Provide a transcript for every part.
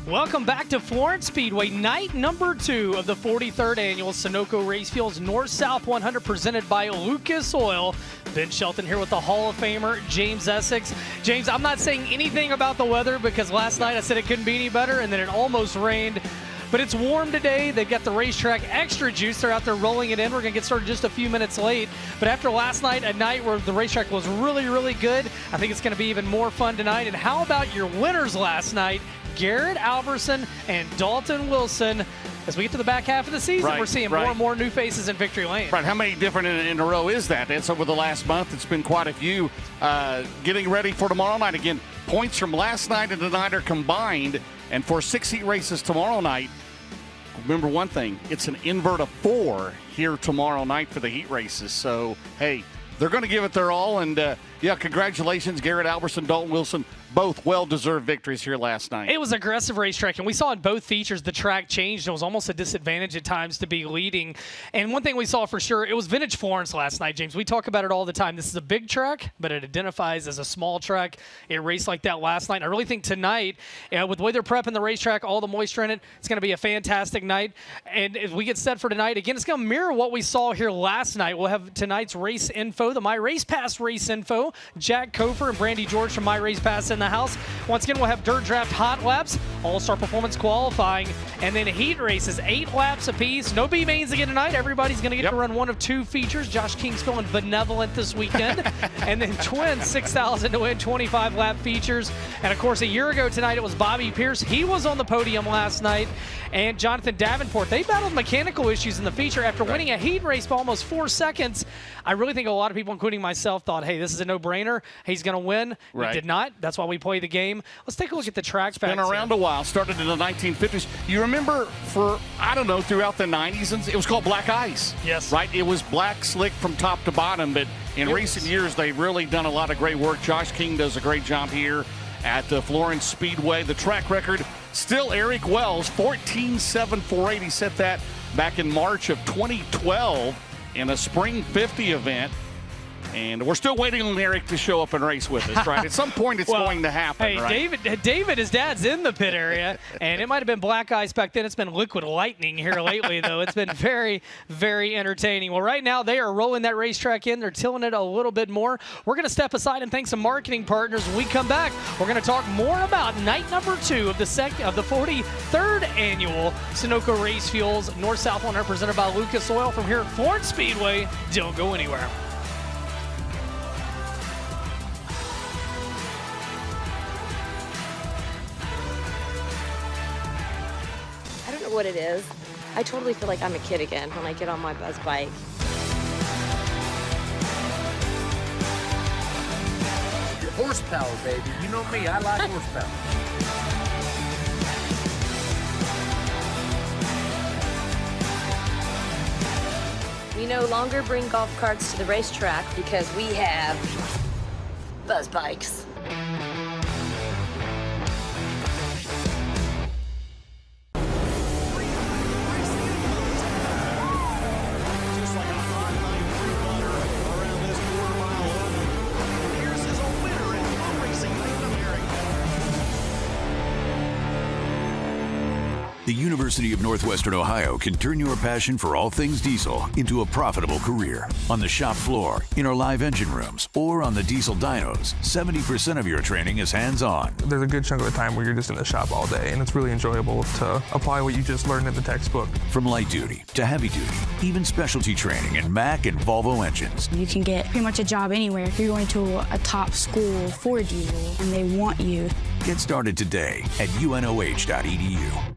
Welcome back to Florence Speedway, night number 2 of the 43rd annual Sunoco Race Fuels North-South 100 presented by Lucas Oil. Ben Shelton here with the Hall of Famer, James Essex. James, I'm not saying anything about the weather because last night I said it couldn't be any better and then it almost rained. But it's warm today. They've got the racetrack extra juice. They're out there rolling it in. We're going to get started just a few minutes late. But after last night, a night where the racetrack was really, really good, I think it's going to be even more fun tonight. And how about your winners last night? Garrett Alverson and Dalton Wilson. As we get to the back half of the season, we're seeing more and more new faces in victory lane. Right, how many different in a row is that? It's over the last month. It's been quite a few. Getting ready for tomorrow night. Again, points from last night and tonight are combined. And for 6 heat races tomorrow night, remember one thing, it's an invert of 4 here tomorrow night for the heat races. So, hey, they're going to give it their all. And, yeah, congratulations, Garrett Alverson, Dalton Wilson. Both well-deserved victories here last night. It was aggressive racetrack, and we saw in both features the track changed. It was almost a disadvantage at times to be leading. And one thing we saw for sure, it was vintage Florence last night, James. We talk about it all the time. This is a big track, but it identifies as a small track. It raced like that last night. I really think tonight, with the way they're prepping the racetrack, all the moisture in it, it's going to be a fantastic night. And as we get set for tonight, again, it's going to mirror what we saw here last night. We'll have tonight's race info, the My Race Pass race info. Jack Kofer and Brandy George from My Race Pass in the house. Once again, we'll have Dirt Draft Hotlaps, All-Star Performance qualifying, and then heat races, 8 laps apiece. No B-mains again tonight. Everybody's going to get to run one of 2 features. Josh King's feeling benevolent this weekend. And then twins, 6,000 to win, 25-lap features. And, of course, a year ago tonight, it was Bobby Pierce. He was on the podium last night. And Jonathan Davenport, they battled mechanical issues in the feature after winning a heat race by almost 4 seconds. I really think a lot of people, including myself, thought, hey, this is a no-brainer. He's going to win. We did not. That's why we play the game. Let's take a look at the track facts. Been around a while. Started in the 1950s. You remember for, I don't know, throughout the 90s, it was called black ice. Yes. Right? It was black, slick from top to bottom, but in recent years, they've really done a lot of great work. Josh King does a great job here at Florence Speedway. The track record, still Eric Wells, 14.748. He set that back in March of 2012 in a Spring 50 event. And we're still waiting on Eric to show up and race with us, right? At some point, it's going to happen, hey, right? David, his dad's in the pit area, and it might have been black ice back then. It's been liquid lightning here lately, though. It's been very, very entertaining. Well, right now, they are rolling that racetrack in. They're tilling it a little bit more. We're going to step aside and thank some marketing partners. When we come back, we're going to talk more about night number 2 of the 43rd annual Sunoco Race Fuels North-South 100 presented by Lucas Oil from here at Florence Speedway. Don't go anywhere. What it is. I totally feel like I'm a kid again when I get on my buzz bike. Your horsepower, baby. You know me, I like horsepower. We no longer bring golf carts to the racetrack because we have buzz bikes. The University of Northwestern Ohio can turn your passion for all things diesel into a profitable career. On the shop floor, in our live engine rooms, or on the diesel dynos, 70% of your training is hands-on. There's a good chunk of the time where you're just in the shop all day, and it's really enjoyable to apply what you just learned in the textbook. From light duty to heavy duty, even specialty training in Mack and Volvo engines. You can get pretty much a job anywhere if you're going to a top school for diesel, and they want you. Get started today at unoh.edu.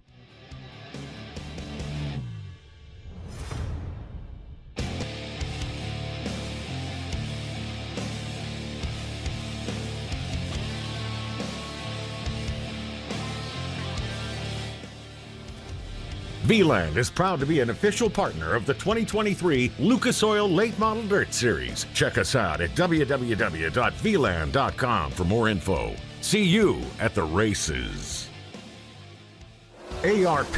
V-Land is proud to be an official partner of the 2023 Lucas Oil Late Model Dirt Series. Check us out at www.vland.com for more info. See you at the races. ARP,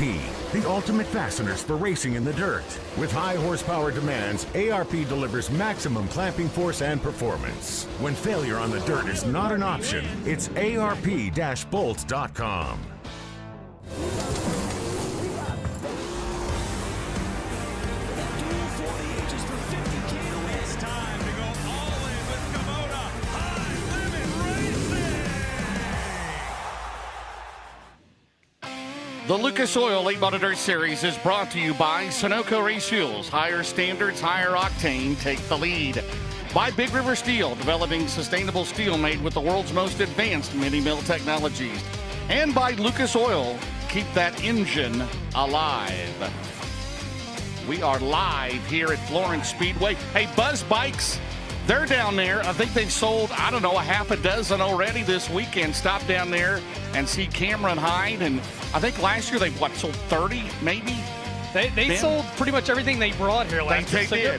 the ultimate fasteners for racing in the dirt. With high horsepower demands, ARP delivers maximum clamping force and performance. When failure on the dirt is not an option, it's ARP-bolts.com. The Lucas Oil Late Model Dirt Series is brought to you by Sunoco Race Fuels. Higher standards, higher octane, take the lead. By Big River Steel, developing sustainable steel made with the world's most advanced mini-mill technologies. And by Lucas Oil, keep that engine alive. We are live here at Florence Speedway. Hey, Buzz Bikes, they're down there. I think they've sold, I don't know, a half a dozen already this weekend. Stop down there and see Cameron Hyde. And I think last year they, sold 30 maybe? They sold pretty much everything they brought here last year.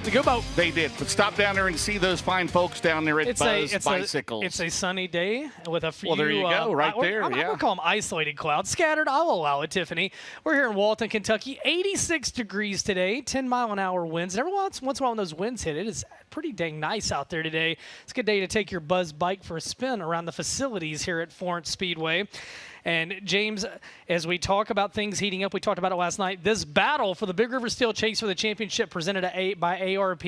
They did. But stop down there and see those fine folks down there at Buzz Bicycles. It's a sunny day with a few. Well, there you go, right there. I'm going to call them isolated clouds. Scattered, I'll allow it, Tiffany. We're here in Walton, Kentucky. 86 degrees today, 10-mile-an-hour winds. And every once in a while when those winds hit, it is pretty dang nice out there today. It's a good day to take your Buzz bike for a spin around the facilities here at Florence Speedway. And, James, as we talk about things heating up, we talked about it last night, this battle for the Big River Steel Chase for the championship presented by ARP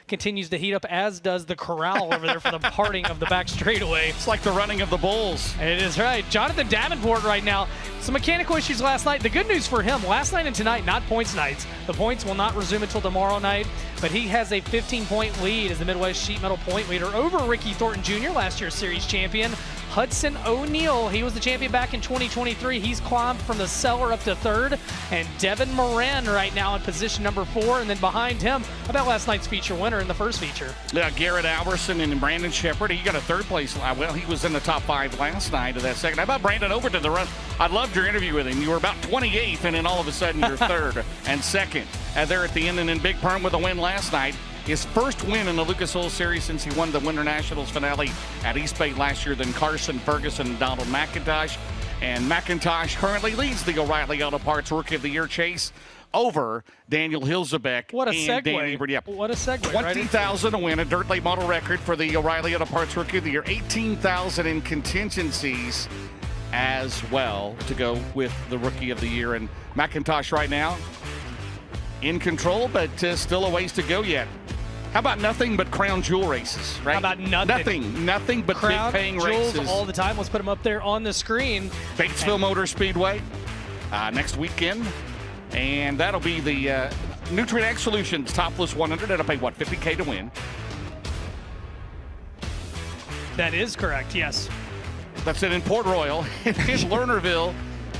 continues to heat up, as does the corral over there for the parting of the back straightaway. It's like the running of the bulls. It is right. Jonathan Davenport right now, some mechanical issues last night. The good news for him, last night and tonight, not points nights. The points will not resume until tomorrow night, but he has a 15-point lead as the Midwest Sheet Metal point leader over Ricky Thornton Jr., last year's series champion. Hudson O'Neill, he was the champion back in 2023. He's climbed from the cellar up to third. And Devin Moran right now in position number 4. And then behind him, about last night's feature winner in the first feature. Yeah, Garrett Alberson and Brandon Shepard. He got a third place. Well, he was in the top 5 last night of that second. How about Brandon Overton, the run? I loved your interview with him. You were about 28th, and then all of a sudden you're third and second. There at the end, and then Big Perm with a win last night. His first win in the Lucas Oil Series since he won the Winter Nationals finale at East Bay last year than Carson Ferguson and Donald McIntosh. And McIntosh currently leads the O'Reilly Auto Parts Rookie of the Year chase over Daniel Hilzebeck. What a and segue. Danny Yep. What a segue. $20,000 to win, a dirt late model record for the O'Reilly Auto Parts Rookie of the Year. $18,000 in contingencies as well to go with the Rookie of the Year. And McIntosh right now in control, but still a ways to go yet. How about nothing but crown jewel races, right? How about nothing? Nothing but crown big paying jewels races. all the time. Let's put them up there on the screen. Batesville Motor Speedway next weekend. And that'll be the Nutrient Ag Solutions Topless 100. That'll pay, what, $50K to win? That is correct, yes. That's it in Port Royal. In Lernerville,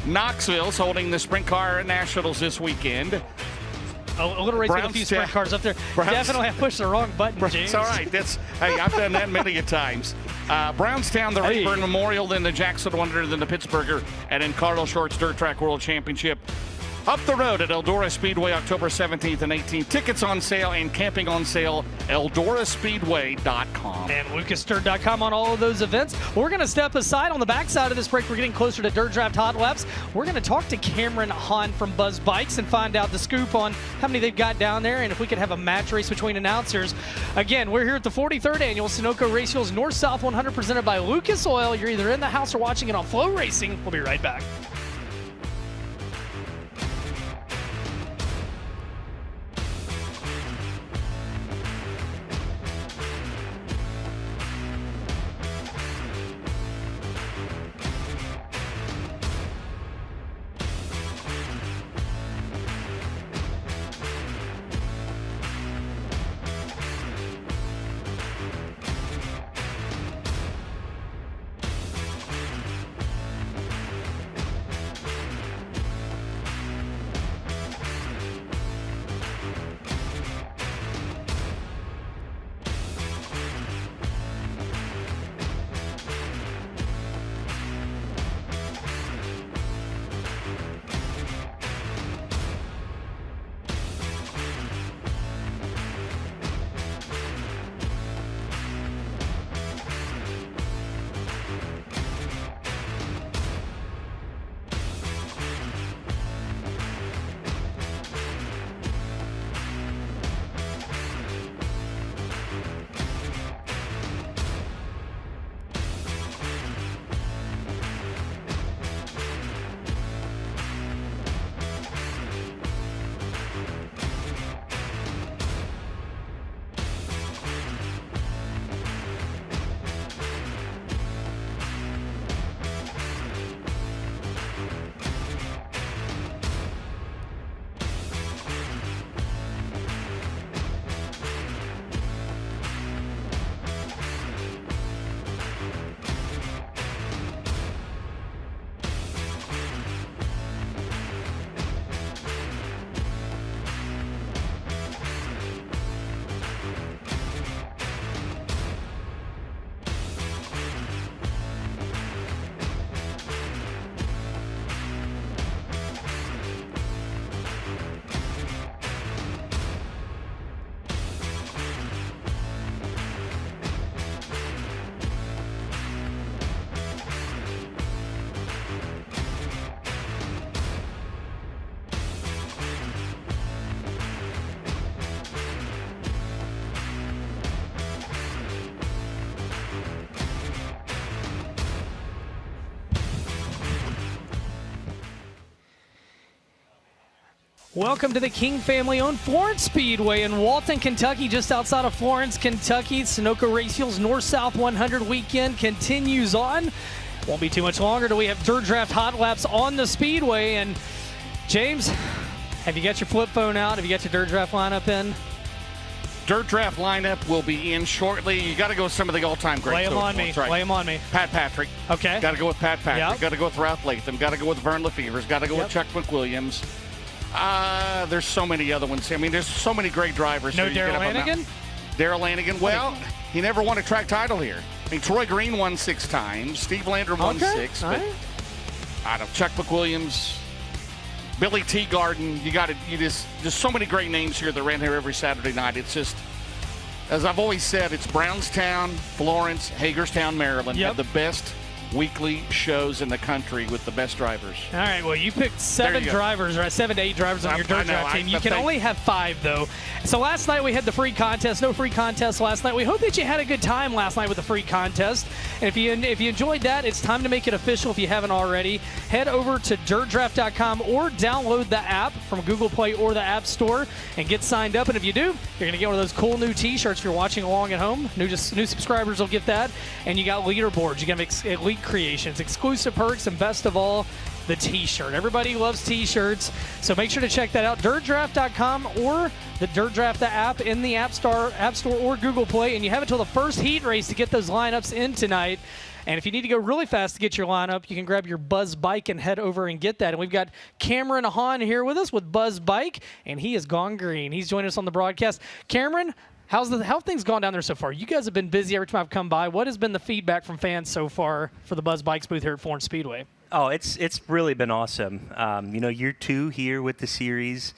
Knoxville's holding the Sprint Car Nationals this weekend. A little race with a few sprint cars up there. Definitely have pushed the wrong button, James. It's all right. Hey, I've done that many a times. Brownstown, the Rayburn Memorial, then the Jackson 100, then the Pittsburgher, and then Carlos Short's Dirt Track World Championship. Up the road at Eldora Speedway, October 17th and 18th. Tickets on sale and camping on sale, eldoraspeedway.com. And lucasdirt.com on all of those events. We're going to step aside on the backside of this break. We're getting closer to Dirt Draft Hotlaps. We're going to talk to Cameron Hahn from Buzz Bikes and find out the scoop on how many they've got down there and if we could have a match race between announcers. Again, we're here at the 43rd Annual Sunoco Race Fuels North-South 100 presented by Lucas Oil. You're either in the house or watching it on FloRacing. We'll be right back. Welcome to the King family-owned Florence Speedway in Walton, Kentucky, just outside of Florence, Kentucky. Sunoco Race Fuels North-South 100 weekend continues on. Won't be too much longer till we have Dirt Draft Hotlaps on the Speedway. And James, have you got your flip phone out? Have you got your Dirt Draft lineup in? Dirt Draft lineup will be in shortly. You got to go with some of the all-time greats. Lay them on me. Right. Lay them on me. Pat Patrick. Okay. Got to go with Pat Patrick. Yep. Got to go with Ralph Latham. Got to go with Vern Lefevre's. Got to go with Chuck McWilliams. There's so many other ones. I mean, there's so many great drivers. No Darrell Lanigan? Darrell Lanigan. Well, he never won a track title here. I mean, Troy Green won 6 times. Steve Landrum won 6. But I don't know. Chuck McWilliams, Billy Teagarden. There's so many great names here that ran here every Saturday night. It's just, as I've always said, it's Brownstown, Florence, Hagerstown, Maryland have the best weekly shows in the country with the best drivers. All right, well, you picked 7 drivers, right? 7 to 8 drivers on your Dirt Draft team. You can only have 5, though. So last night we had the free contest. No free contest last night. We hope that you had a good time last night with the free contest. And if you enjoyed that, it's time to make it official if you haven't already. Head over to dirtdraft.com or download the app from Google Play or the App Store and get signed up. And if you do, you're going to get one of those cool new T-shirts if you're watching along at home. New subscribers will get that. And you got leaderboards. You got elite creations, exclusive perks, and best of all, the T-shirt. Everybody loves T-shirts, so make sure to check that out. DirtDraft.com or the Dirt Draft app in the App Store or Google Play, and you have until the first heat race to get those lineups in tonight. And if you need to go really fast to get your lineup, you can grab your Buzz Bike and head over and get that. And we've got Cameron Hahn here with us with Buzz Bike, and he has gone green. He's joining us on the broadcast. Cameron, how have things gone down there so far? You guys have been busy every time I've come by. What has been the feedback from fans so far for the Buzz Bikes booth here at Florence Speedway? Oh, it's really been awesome. Year 2 here with the series.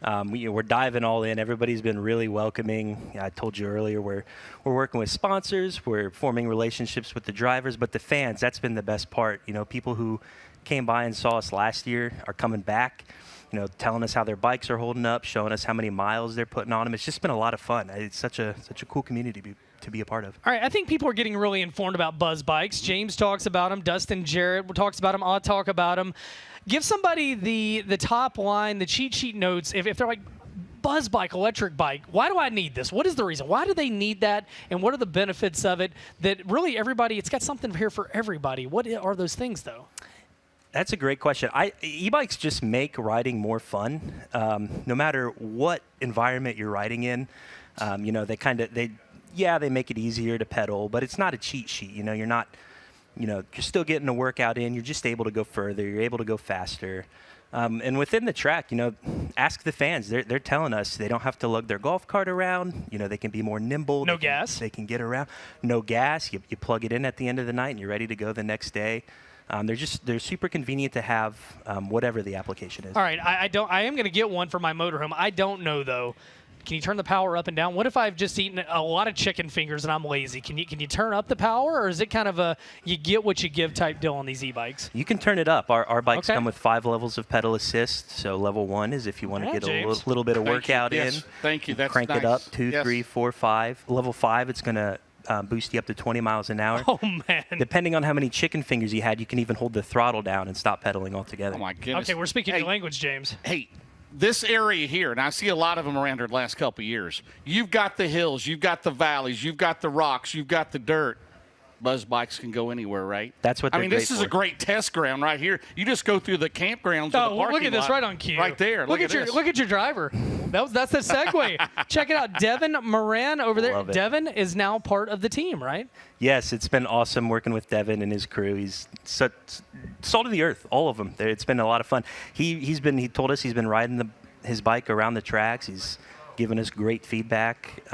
We're diving all in. Everybody's been really welcoming. I told you earlier we're working with sponsors. We're forming relationships with the drivers, but the fans, that's been the best part. People who came by and saw us last year are coming back. Telling us how their bikes are holding up, showing us how many miles they're putting on them. It's just been a lot of fun. It's such a cool community to be a part of. All right, I think people are getting really informed about Buzz Bikes. James talks about them. Dustin Jarrett talks about them. I'll talk about them. Give somebody the top line, the cheat sheet notes. If they're like, Buzz Bike, electric bike, why do I need this? What is the reason? Why do they need that? And what are the benefits of it? That really it's got something here for everybody. What are those things, though? That's a great question. E-bikes just make riding more fun, no matter what environment you're riding in. They make it easier to pedal, but it's not a cheat sheet. You're not, you're still getting a workout in. You're just able to go further. You're able to go faster. And within the track, ask the fans. They're telling us they don't have to lug their golf cart around. They can be more nimble. No gas. They can get around. No gas. You plug it in at the end of the night, and you're ready to go the next day. They're super convenient to have, whatever the application is. All right, I am going to get one for my motorhome. I don't know though. Can you turn the power up and down? What if I've just eaten a lot of chicken fingers and I'm lazy? Can you turn up the power, or is it kind of a you get what you give type deal on these e-bikes? You can turn it up. Our bikes come with 5 levels of pedal assist. So level 1 is if you want to get a little bit of workout in. Thank you. That's crank nice. It up 2, 3, 4, 5. Level 5, it's going to boost you up to 20 miles an hour. Oh, man. Depending on how many chicken fingers you had, you can even hold the throttle down and stop pedaling altogether. Oh, my goodness. Okay, we're speaking your language, James. Hey, this area here, and I see a lot of them around here the last couple of years, you've got the hills, you've got the valleys, you've got the rocks, you've got the dirt. Buzz Bikes can go anywhere, right? That's what they're this is a great test ground right here. You just go through the campgrounds or the parking look at this lot right on cue. Right there. Look at your driver. That's the segue. Check it out. Devin Moran over there. Devin is now part of the team, right? Yes, it's been awesome working with Devin and his crew. He's such salt of the earth, all of them. It's been a lot of fun. He told us he's been riding his bike around the tracks. He's given us great feedback.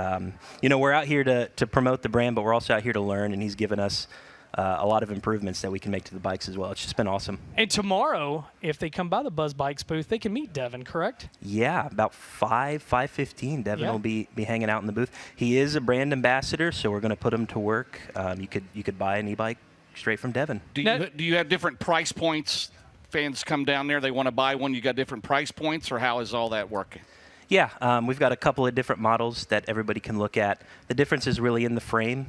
We're out here to promote the brand, but we're also out here to learn, and he's given us a lot of improvements that we can make to the bikes as well. It's just been awesome. And tomorrow, if they come by the Buzz Bikes booth, they can meet Devin, correct? Yeah, about 5:15. Devin will be hanging out in the booth. He is a brand ambassador, so we're going to put him to work. You could buy an e-bike straight from Devin. Do you have different price points? Fans come down there, they want to buy one. You got different price points, or how is all that working? Yeah, we've got a couple of different models that everybody can look at. The difference is really in the frame,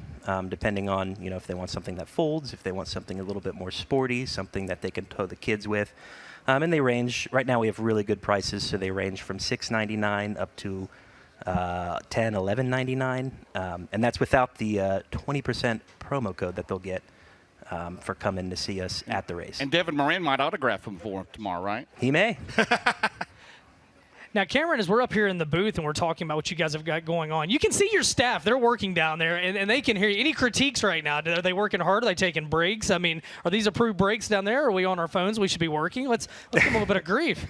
depending on if they want something that folds, if they want something a little bit more sporty, something that they can tow the kids with. And they range, right now we have really good prices, so they range from $6.99 up to $10, $11.99, and that's without the 20% promo code that they'll get for coming to see us at the race. And Devin Moran might autograph them for him tomorrow, right? He may. Now, Cameron, as we're up here in the booth and we're talking about what you guys have got going on, you can see your staff. They're working down there, and they can hear you. Any critiques right now? Are they working hard? Are they taking breaks? I mean, are these approved breaks down there? Are we on our phones? We should be working. Let's give them a little bit of grief.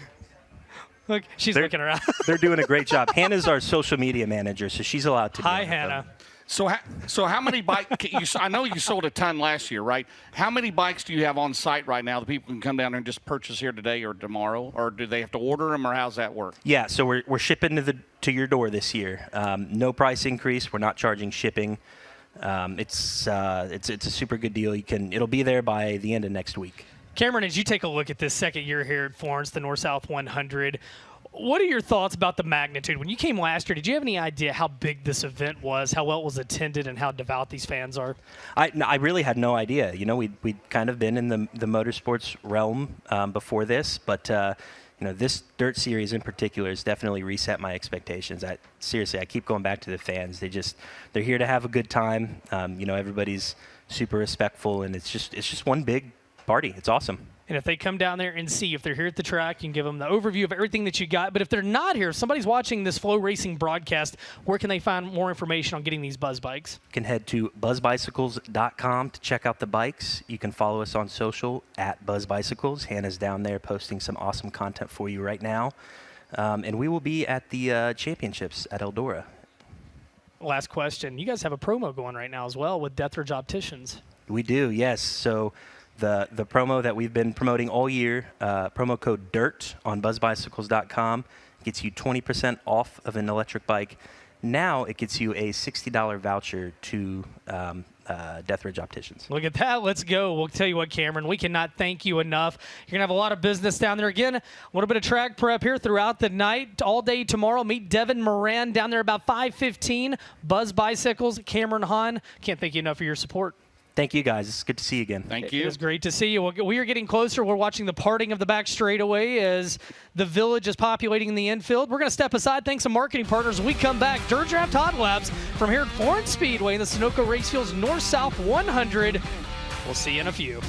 Look, she's looking around. They're doing a great job. Hannah's our social media manager, so she's allowed to. Hi, Hannah. So how many bikes? I know you sold a ton last year, right? How many bikes do you have on site right now that people can come down there and just purchase here today or tomorrow, or do they have to order them, or how's that work? Yeah, so we're shipping to your door this year. No price increase. We're not charging shipping. It's a super good deal. It'll be there by the end of next week. Cameron, as you take a look at this second year here at Florence, the North-South 100, what are your thoughts about the magnitude? When you came last year, did you have any idea how big this event was, how well it was attended, and how devout these fans are? I really had no idea. We'd kind of been in the motorsports realm before this, but this dirt series in particular has definitely reset my expectations. Seriously, I keep going back to the fans. They're here to have a good time. Everybody's super respectful, and it's just one big party. It's awesome. And if they come down there and see, if they're here at the track, you can give them the overview of everything that you got. But if they're not here, if somebody's watching this FloRacing broadcast, where can they find more information on getting these Buzz bikes? You can head to buzzbicycles.com to check out the bikes. You can follow us on social at BuzzBicycles. Hannah's down there posting some awesome content for you right now. And we will be at the championships at Eldora. Last question. You guys have a promo going right now as well with Deathridge Opticians. We do, yes. So the promo that we've been promoting all year, promo code DIRT on buzzbicycles.com, gets you 20% off of an electric bike. Now it gets you a $60 voucher to Deathridge Opticians. Look at that. Let's go. We'll tell you what, Cameron, we cannot thank you enough. You're going to have a lot of business down there. Again, a little bit of track prep here throughout the night. All day tomorrow, meet Devin Moran down there about 5:15. Buzz Bicycles, Cameron Hahn. Can't thank you enough for your support. Thank you, guys. It's good to see you again. Thank you. It was great to see you. We are getting closer. We're watching the parting of the back straightaway as the village is populating in the infield. We're going to step aside. Thanks to marketing partners. When we come back, Dirt Draft Hotlaps from here at Florence Speedway in the Sunoco Racefield's North-South 100. We'll see you in a few.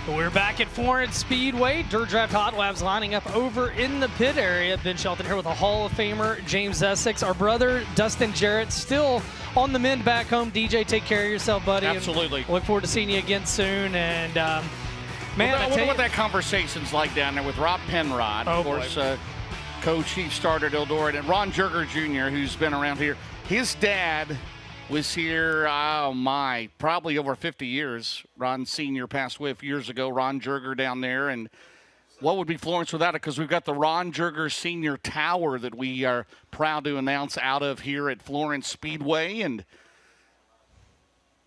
We're back at Florence Speedway. Dirt Draft Hotlaps lining up over in the pit area. Ben Shelton here with a Hall of Famer, James Essex. Our brother, Dustin Jarrett, still on the mend back home. DJ, take care of yourself, buddy. Absolutely. And look forward to seeing you again soon. And, man, I wonder what that conversation's like down there with Rob Penrod. Oh, of course, co-chief starter at Eldora, and Ron Jurger Jr., who's been around here. His dad was here, probably over 50 years. Ron Sr. passed away a few years ago. Ron Jurger down there. And what would be Florence without it? Because we've got the Ron Jurger Sr. Tower that we are proud to announce out of here at Florence Speedway. And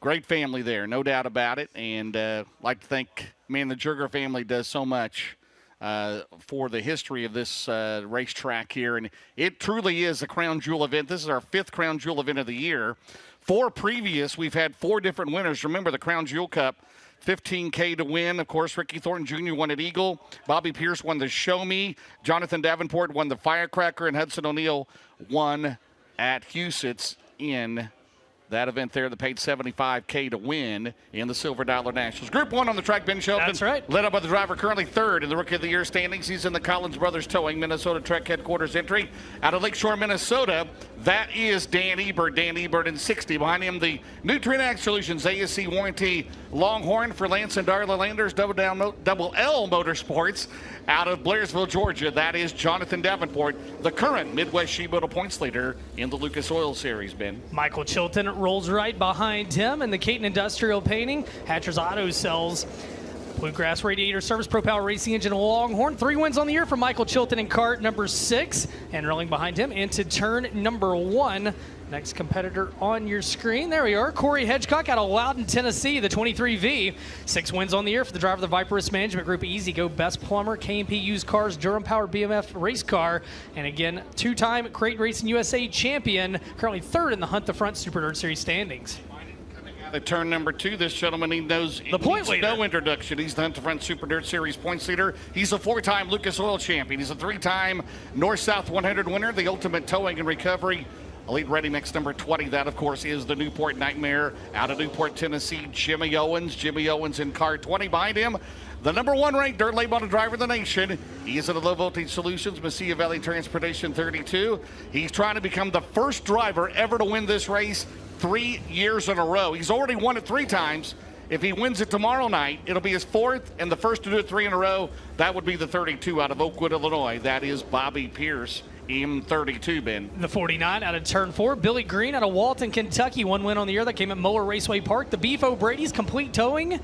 great family there, no doubt about it. And like to thank, man, the Jurger family does so much for the history of this racetrack here. And it truly is a crown jewel event. This is our 5th crown jewel event of the year. 4 previous, we've had 4 different winners. Remember the Crown Jewel Cup, $15K to win. Of course, Ricky Thornton Jr. won at Eagle. Bobby Pierce won the Show Me. Jonathan Davenport won the Firecracker. And Hudson O'Neill won at Huset's in that event there that paid $75K to win in the Silver Dollar Nationals. Group 1 on the track, Ben Shelton. That's right. Led up by the driver, currently 3rd in the Rookie of the Year standings. He's in the Collins Brothers Towing, Minnesota Trek Headquarters entry. Out of Lakeshore, Minnesota, that is Dan Ebert. Dan Ebert in 60. Behind him, the Nutrient Ag Solutions ASC Warranty Longhorn for Lance and Darla Landers, Double L Motorsports. Out of Blairsville, Georgia, that is Jonathan Davenport, the current Midwest Sheet Metal points leader in the Lucas Oil Series, Ben. Michael Chilton rolls right behind him in the Caton Industrial Painting. Hatcher's Auto Cells. Bluegrass Radiator Service, Pro Power Racing Engine, Longhorn. 3 wins on the year for Michael Chilton in cart number 6. And rolling behind him into turn number 1. Next competitor on your screen. There we are. Corey Hedgecock out of Loudon, Tennessee, the 23V. 6 wins on the year for the driver of the Viper Risk Management Group. Easy Go Best Plumber, K&P Used Cars, Durham Powered BMF Race Car. And again, 2-time Crate Racing USA champion. Currently 3rd in the Hunt the Front Super Dirt Series standings. At turn number 2, this gentleman, he knows the point leader. No introduction. He's the Hunt the Front Super Dirt Series points leader. He's a 4-time Lucas Oil champion. He's a 3-time North-South 100 winner, the Ultimate Towing and Recovery Elite Ready Mix number 20. That, of course, is the Newport Nightmare out of Newport, Tennessee, Jimmy Owens. Jimmy Owens in car 20. Behind him, the number 1 ranked dirt late model driver in the nation. He is in the Low Voltage Solutions, Mesilla Valley Transportation 32. He's trying to become the first driver ever to win this race 3 years in a row. He's already won it 3 times. If he wins it tomorrow night, it'll be his 4th and the first to do it 3 in a row. That would be the 32 out of Oakwood, Illinois. That is Bobby Pierce. M32, Ben. The 49 out of turn 4. Billy Green out of Walton, Kentucky. 1 win on the year. That came at Moeller Raceway Park. The Beef O'Brady's Complete Towing.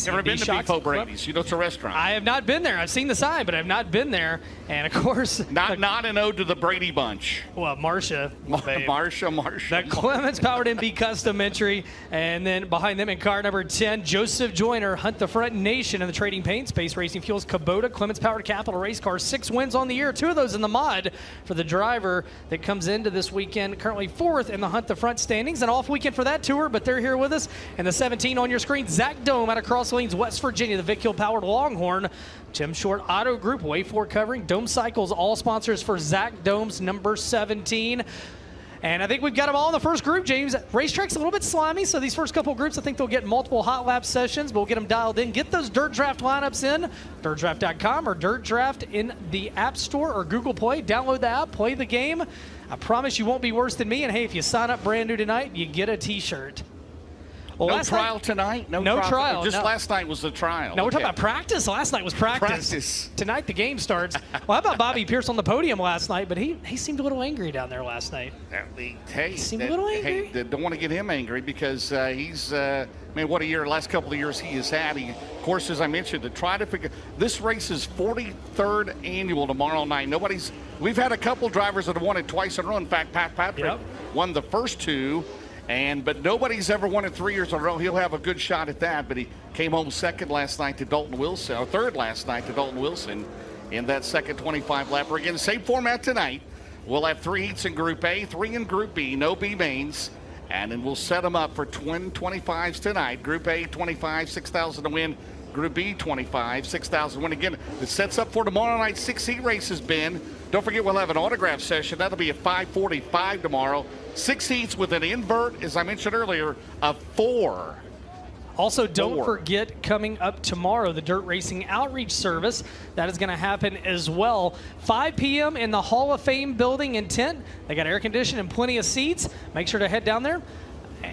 Never been to Beef O'Brady's. You know, it's a restaurant. I have not been there. I've seen the sign, but I have not been there. And, of course... Not an ode to the Brady Bunch. Well, Marcia. Marsha. The Clements Powered MB Custom Entry. And then behind them in car number 10, Joseph Joyner, Hunt the Front Nation in the Trading Paint Space Racing Fuels, Kubota, Clements Powered Capital Race Car. 6 wins on the year. 2 of those in the mod for the driver that comes into this weekend. Currently 4th in the Hunt the Front standings. An off weekend for that tour, but they're here with us. And the 17 on your screen, Zach Dome out of Cross Lanes, West Virginia, the Vic Hill Powered Longhorn. Jim Short Auto Group, Way 4 covering. Dome Cycles, all sponsors for Zach Dome's number 17. And I think we've got them all in the first group, James. Racetrack's a little bit slimy, so these first couple groups, I think they'll get multiple hot lap sessions, but we'll get them dialed in. Get those Dirt Draft lineups in, dirtdraft.com or Dirt Draft in the App Store or Google Play. Download the app, play the game. I promise you won't be worse than me. And hey, if you sign up brand new tonight, you get a t-shirt. Well, no trial tonight? No trial. Just last night was the trial. No, we're talking about practice. Last night was practice. Tonight the game starts. Well, how about Bobby Pierce on the podium last night? But he seemed a little angry down there last night. He seemed a little angry. Hey, don't want to get him angry because he's, what a year, last couple of years he has had. Of course, as I mentioned, to try to figure, this race is 43rd annual tomorrow night. We've had a couple drivers that have won it twice in a row. In fact, Pat Patrick won the first 2. But nobody's ever won it 3 years in a row. He'll have a good shot at that, but he came home 2nd last night to Dalton Wilson, or 3rd last night to Dalton Wilson in that second 25-lapper. Again, same format tonight. We'll have 3 heats in Group A, 3 in Group B, no B mains, and then we'll set them up for twin 25s tonight. Group A, 25, 6,000 to win. Group B, 25, 6,000 to win. Again, it sets up for tomorrow night 6 heat races, Ben. Don't forget we'll have an autograph session. That'll be at 5:45 tomorrow. 6 heats with an invert, as I mentioned earlier, of 4. Also, don't 4. forget, coming up tomorrow, the Dirt Racing Outreach Service. That is going to happen as well. 5 p.m. in the Hall of Fame building in tent. They got air conditioning and plenty of seats. Make sure to head down there.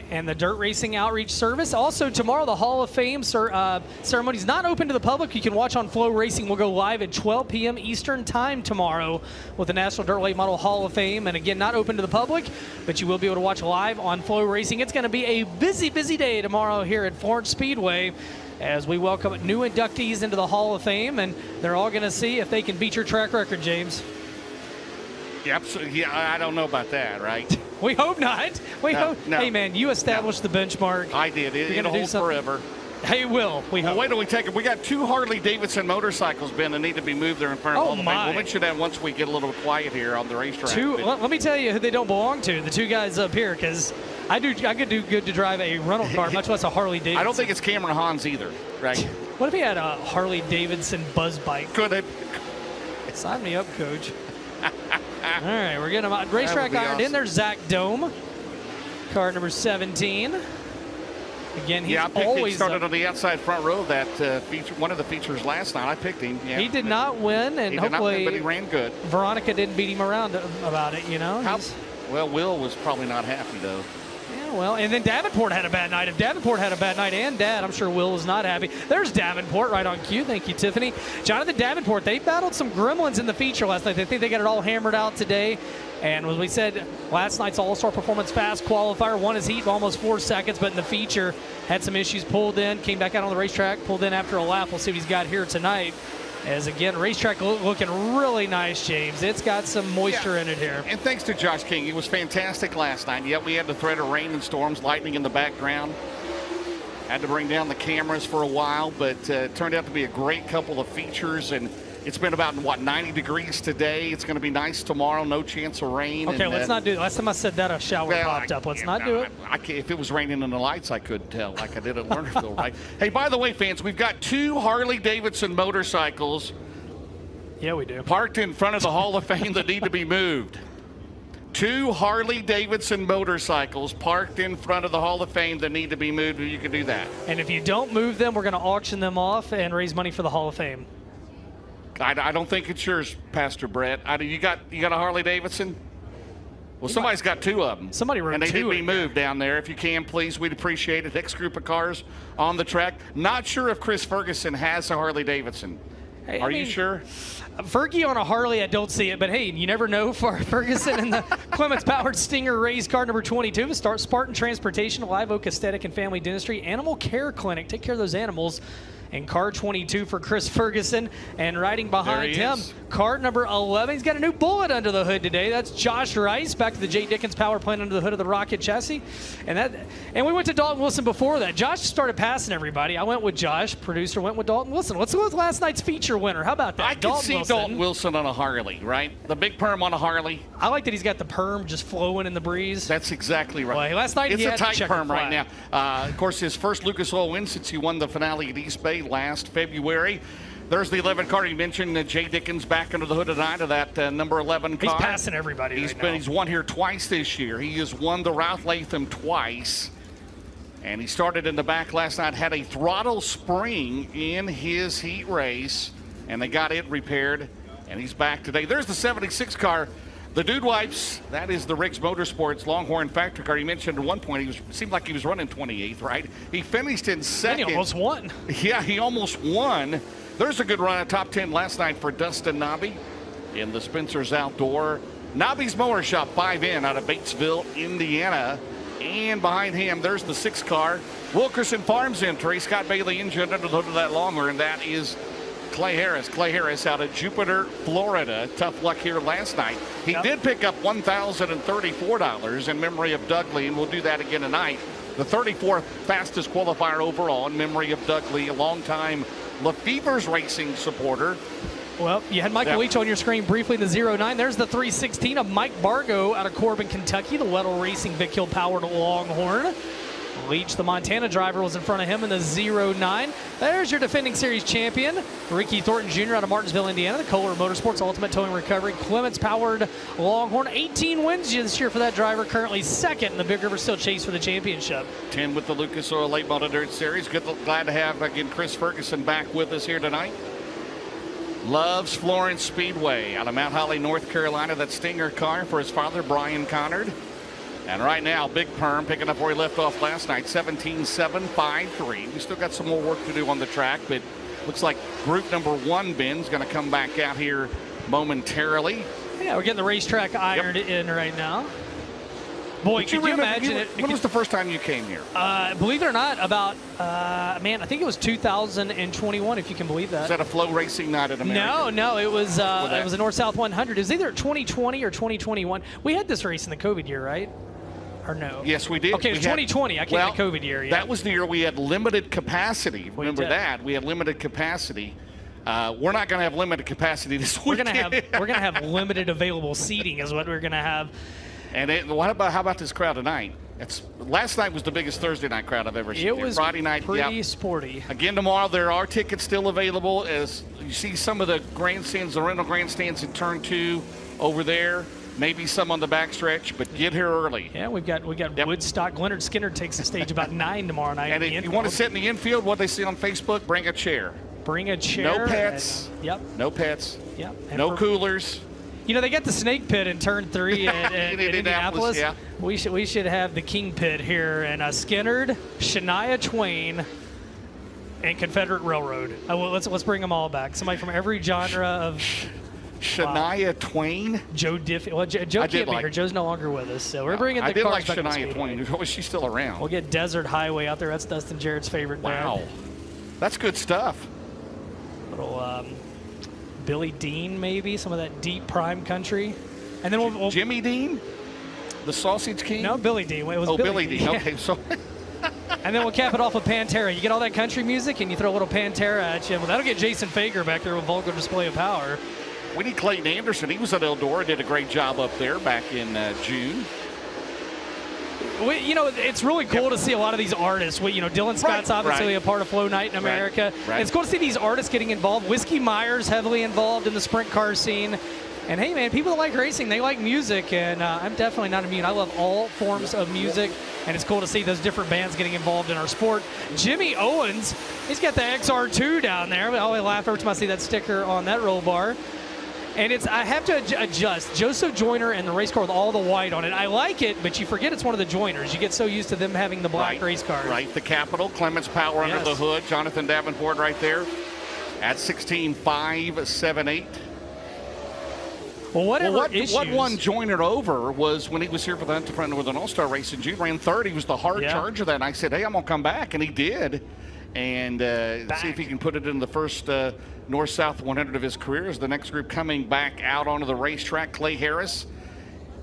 And the Dirt Racing Outreach Service. Also, tomorrow, the Hall of Fame ceremony is not open to the public. You can watch on FloRacing. We'll go live at 12 p.m. Eastern Time tomorrow with the National Dirt Late Model Hall of Fame. And again, not open to the public, but you will be able to watch live on FloRacing. It's going to be a busy, busy day tomorrow here at Florence Speedway as we welcome new inductees into the Hall of Fame. And they're all going to see if they can beat your track record, James. Yeah, absolutely. Yeah, I don't know about that, right? We hope not. We hope. No. Hey, man, you established the benchmark. I did. It'll hold forever. Hey, Will. We hope. Wait till we take it. We got 2 Harley-Davidson motorcycles, Ben, that need to be moved there in front of all the my. We'll mention that once we get a little quiet here on the racetrack. Let me tell you who they don't belong to, the 2 guys up here, because I could do good to drive a rental car, much less a Harley-Davidson. I don't think it's Cameron Hans either, right? What if he had a Harley-Davidson buzz bike? Could it? Sign me up, coach. All right, we're getting them racetrack ironed in. There's Zach Dome, car number 17. Again, he's always he started on the outside front row of that feature, one of the features last night. I picked him. Yeah. He did not win, and hopefully but he ran good. Veronica didn't beat him around about it, you know. Well, Will was probably not happy, though. Yeah, well, and then Davenport had a bad night. If Davenport had a bad night and Dad, I'm sure Will was not happy. There's Davenport right on cue. Thank you, Tiffany. Jonathan Davenport, they battled some gremlins in the feature last night. They think they got it all hammered out today. And as we said, last night's All-Star Performance Fast qualifier won his heat by almost 4 seconds, but in the feature had some issues, pulled in, came back out on the racetrack, pulled in after a lap. We'll see what he's got here tonight. As again, racetrack looking really nice, James. It's got some moisture in it here. And thanks to Josh King. He was fantastic last night. Yet we had the threat of rain and storms, lightning in the background. Had to bring down the cameras for a while, but it turned out to be a great couple of features. And it's been about, 90 degrees today. It's going to be nice tomorrow. No chance of rain. Okay, let's not do that. Last time I said that, a shower popped up. Let's not do it. I can't, if it was raining in the lights, I couldn't tell like I did at Lernerville, right? Hey, by the way, fans, we've got 2 Harley-Davidson motorcycles. Yeah, we do. Parked in front of the Hall of Fame that need to be moved. 2 Harley-Davidson motorcycles parked in front of the Hall of Fame that need to be moved. You can do that. And if you don't move them, we're going to auction them off and raise money for the Hall of Fame. I don't think it's yours, Pastor Brett. You got a Harley-Davidson? Well, somebody's got 2 of them. Somebody wrote 2. And they need to be moved down there. If you can, please, we'd appreciate it. Next group of cars on the track. Not sure if Chris Ferguson has a Harley-Davidson. Hey, Are you sure? Fergie on a Harley, I don't see it, but hey, you never know. For Ferguson and the Clements-powered Stinger race car number 22 to start Spartan Transportation, Live Oak Aesthetic and Family Dentistry, Animal Care Clinic. Take care of those animals. And car 22 for Chris Ferguson. And riding behind him, car number 11. He's got a new bullet under the hood today. That's Josh Rice, back to the J. Dickens power plant under the hood of the Rocket chassis. And we went to Dalton Wilson before that. Josh started passing everybody. I went with Josh. Producer went with Dalton Wilson. Let's go with last night's feature winner. How about that? I can see Dalton Wilson on a Harley, right? The big perm on a Harley. I like that he's got the perm just flowing in the breeze. That's exactly right. Well, last night it's he a had tight perm flag. right now. Of course, his first Lucas Oil win since he won the finale at East Bay last February. There's the 11 car. You mentioned Jay Dickens back under the hood tonight of that number 11 car. He's passing everybody. He's won here twice this year. He has won the Ralph Latham twice. And he started in the back last night, had a throttle spring in his heat race, and they got it repaired, and he's back today. There's the 76 car. The Dude Wipes, that is the Riggs Motorsports Longhorn factory car. You mentioned at one point, seemed like he was running 28th, right? He finished in second. And he almost won. Yeah, he almost won. There's a good run at top 10 last night for Dustin Nobby in the Spencer's Outdoor. Nobby's Mower Shop 5N out of Batesville, Indiana. And behind him, there's the 6 car. Wilkerson Farms entry. Scott Bailey engine under the hood of that Longhorn. That is Clay Harris. Clay Harris out of Jupiter, Florida. Tough luck here last night. He did pick up $1,034 in memory of Doug Lee, and we'll do that again tonight. The 34th fastest qualifier overall in memory of Doug Lee, a longtime Lefevre's Racing supporter. Well, you had Michael Leach on your screen briefly in the 09. There's the 316 of Mike Bargo out of Corbin, Kentucky, the Weddle Racing Vic Hill powered Longhorn. Leach, the Montana driver, was in front of him in the 0-9. There's your defending series champion, Ricky Thornton Jr. out of Martinsville, Indiana. The Kohler Motorsports Ultimate Towing Recovery Clements-powered Longhorn. 18 wins this year for that driver, currently second in the Big River Steel Chase for the championship. 10 with the Lucas Oil Late Model Dirt Series. Glad to have, again, Chris Ferguson back with us here tonight. Loves Florence Speedway out of Mount Holly, North Carolina. That Stinger car for his father, Brian Connard. And right now, Big Perm picking up where he left off last night, 17-7-5-3. We still got some more work to do on the track, but looks like group number 1, Ben's going to come back out here momentarily. Yeah, we're getting the racetrack ironed in right now. Boy, could you imagine it? When was the first time you came here? Believe it or not, about, man, I think it was 2021, if you can believe that. Was that a FloRacing night in America? No, it was a North-South 100. It was either 2020 or 2021. We had this race in the COVID year, right? Or no? Yes, we did. Okay, it was 2020. I can't the COVID year. Yeah. That was the year we had limited capacity. Remember that? We had limited capacity. We're not going to have limited capacity this weekend. We're going to have limited available seating is what we're going to have. And how about this crowd tonight? Last night was the biggest Thursday night crowd I've ever seen. It was Friday night, pretty sporty. Again tomorrow, there are tickets still available. As you see, some of the grandstands, the rental grandstands in turn 2 over there. Maybe some on the backstretch, but get here early. Yeah, we've got Woodstock. Leonard Skinner takes the stage about 9 tomorrow night. And if you want to sit in the infield, what they see on Facebook, bring a chair. Bring a chair. No pets. Yep. No pets. Yep. No coolers. You know, they got the snake pit in turn 3 at Indianapolis. Yeah. We should have the king pit here, and Skinnerd, Shania Twain, and Confederate Railroad. Let's bring them all back. Somebody from every genre of. Shania Twain? Joe Diffie. Well, Joe can't be here. Joe's no longer with us, so we're bringing the cars back. I did like Shania Twain. Was she still around? We'll get Desert Highway out there. That's Dustin Jarrett's favorite band. Wow. That's good stuff. Little Billy Dean, maybe. Some of that deep prime country. And then we'll Jimmy Dean? The Sausage King? No, Billy Dean. It was Billy Dean. Okay, so... And then we'll cap it off with Pantera. You get all that country music, and you throw a little Pantera at you. Well, that'll get Jason Fager back there with Vulgar Display of Power. We need Clayton Anderson. He was at Eldora, did a great job up there back in June. It's really cool to see a lot of these artists. Dylan Scott's obviously a part of Flow Night in America. Right. It's cool to see these artists getting involved. Whiskey Myers heavily involved in the sprint car scene. And hey, man, people that like racing, they like music, and I'm definitely not immune. I love all forms of music, and it's cool to see those different bands getting involved in our sport. Jimmy Owens, he's got the XR2 down there. I always laugh every time I see that sticker on that roll bar. And I have to adjust. Joseph Joyner and the race car with all the white on it. I like it, but you forget it's one of the Joyners. You get so used to them having the black race cars. Right, the Capital, Clements Power under the hood. Jonathan Davenport right there at 16.578. Well, what won Joyner over was when he was here for the Hunt to Front Northern All-Star race in June, ran third. He was the hard charger that, and I said, hey, I'm going to come back, and he did. And see if he can put it in the first North-South 100 of his career as the next group coming back out onto the racetrack. Clay Harris.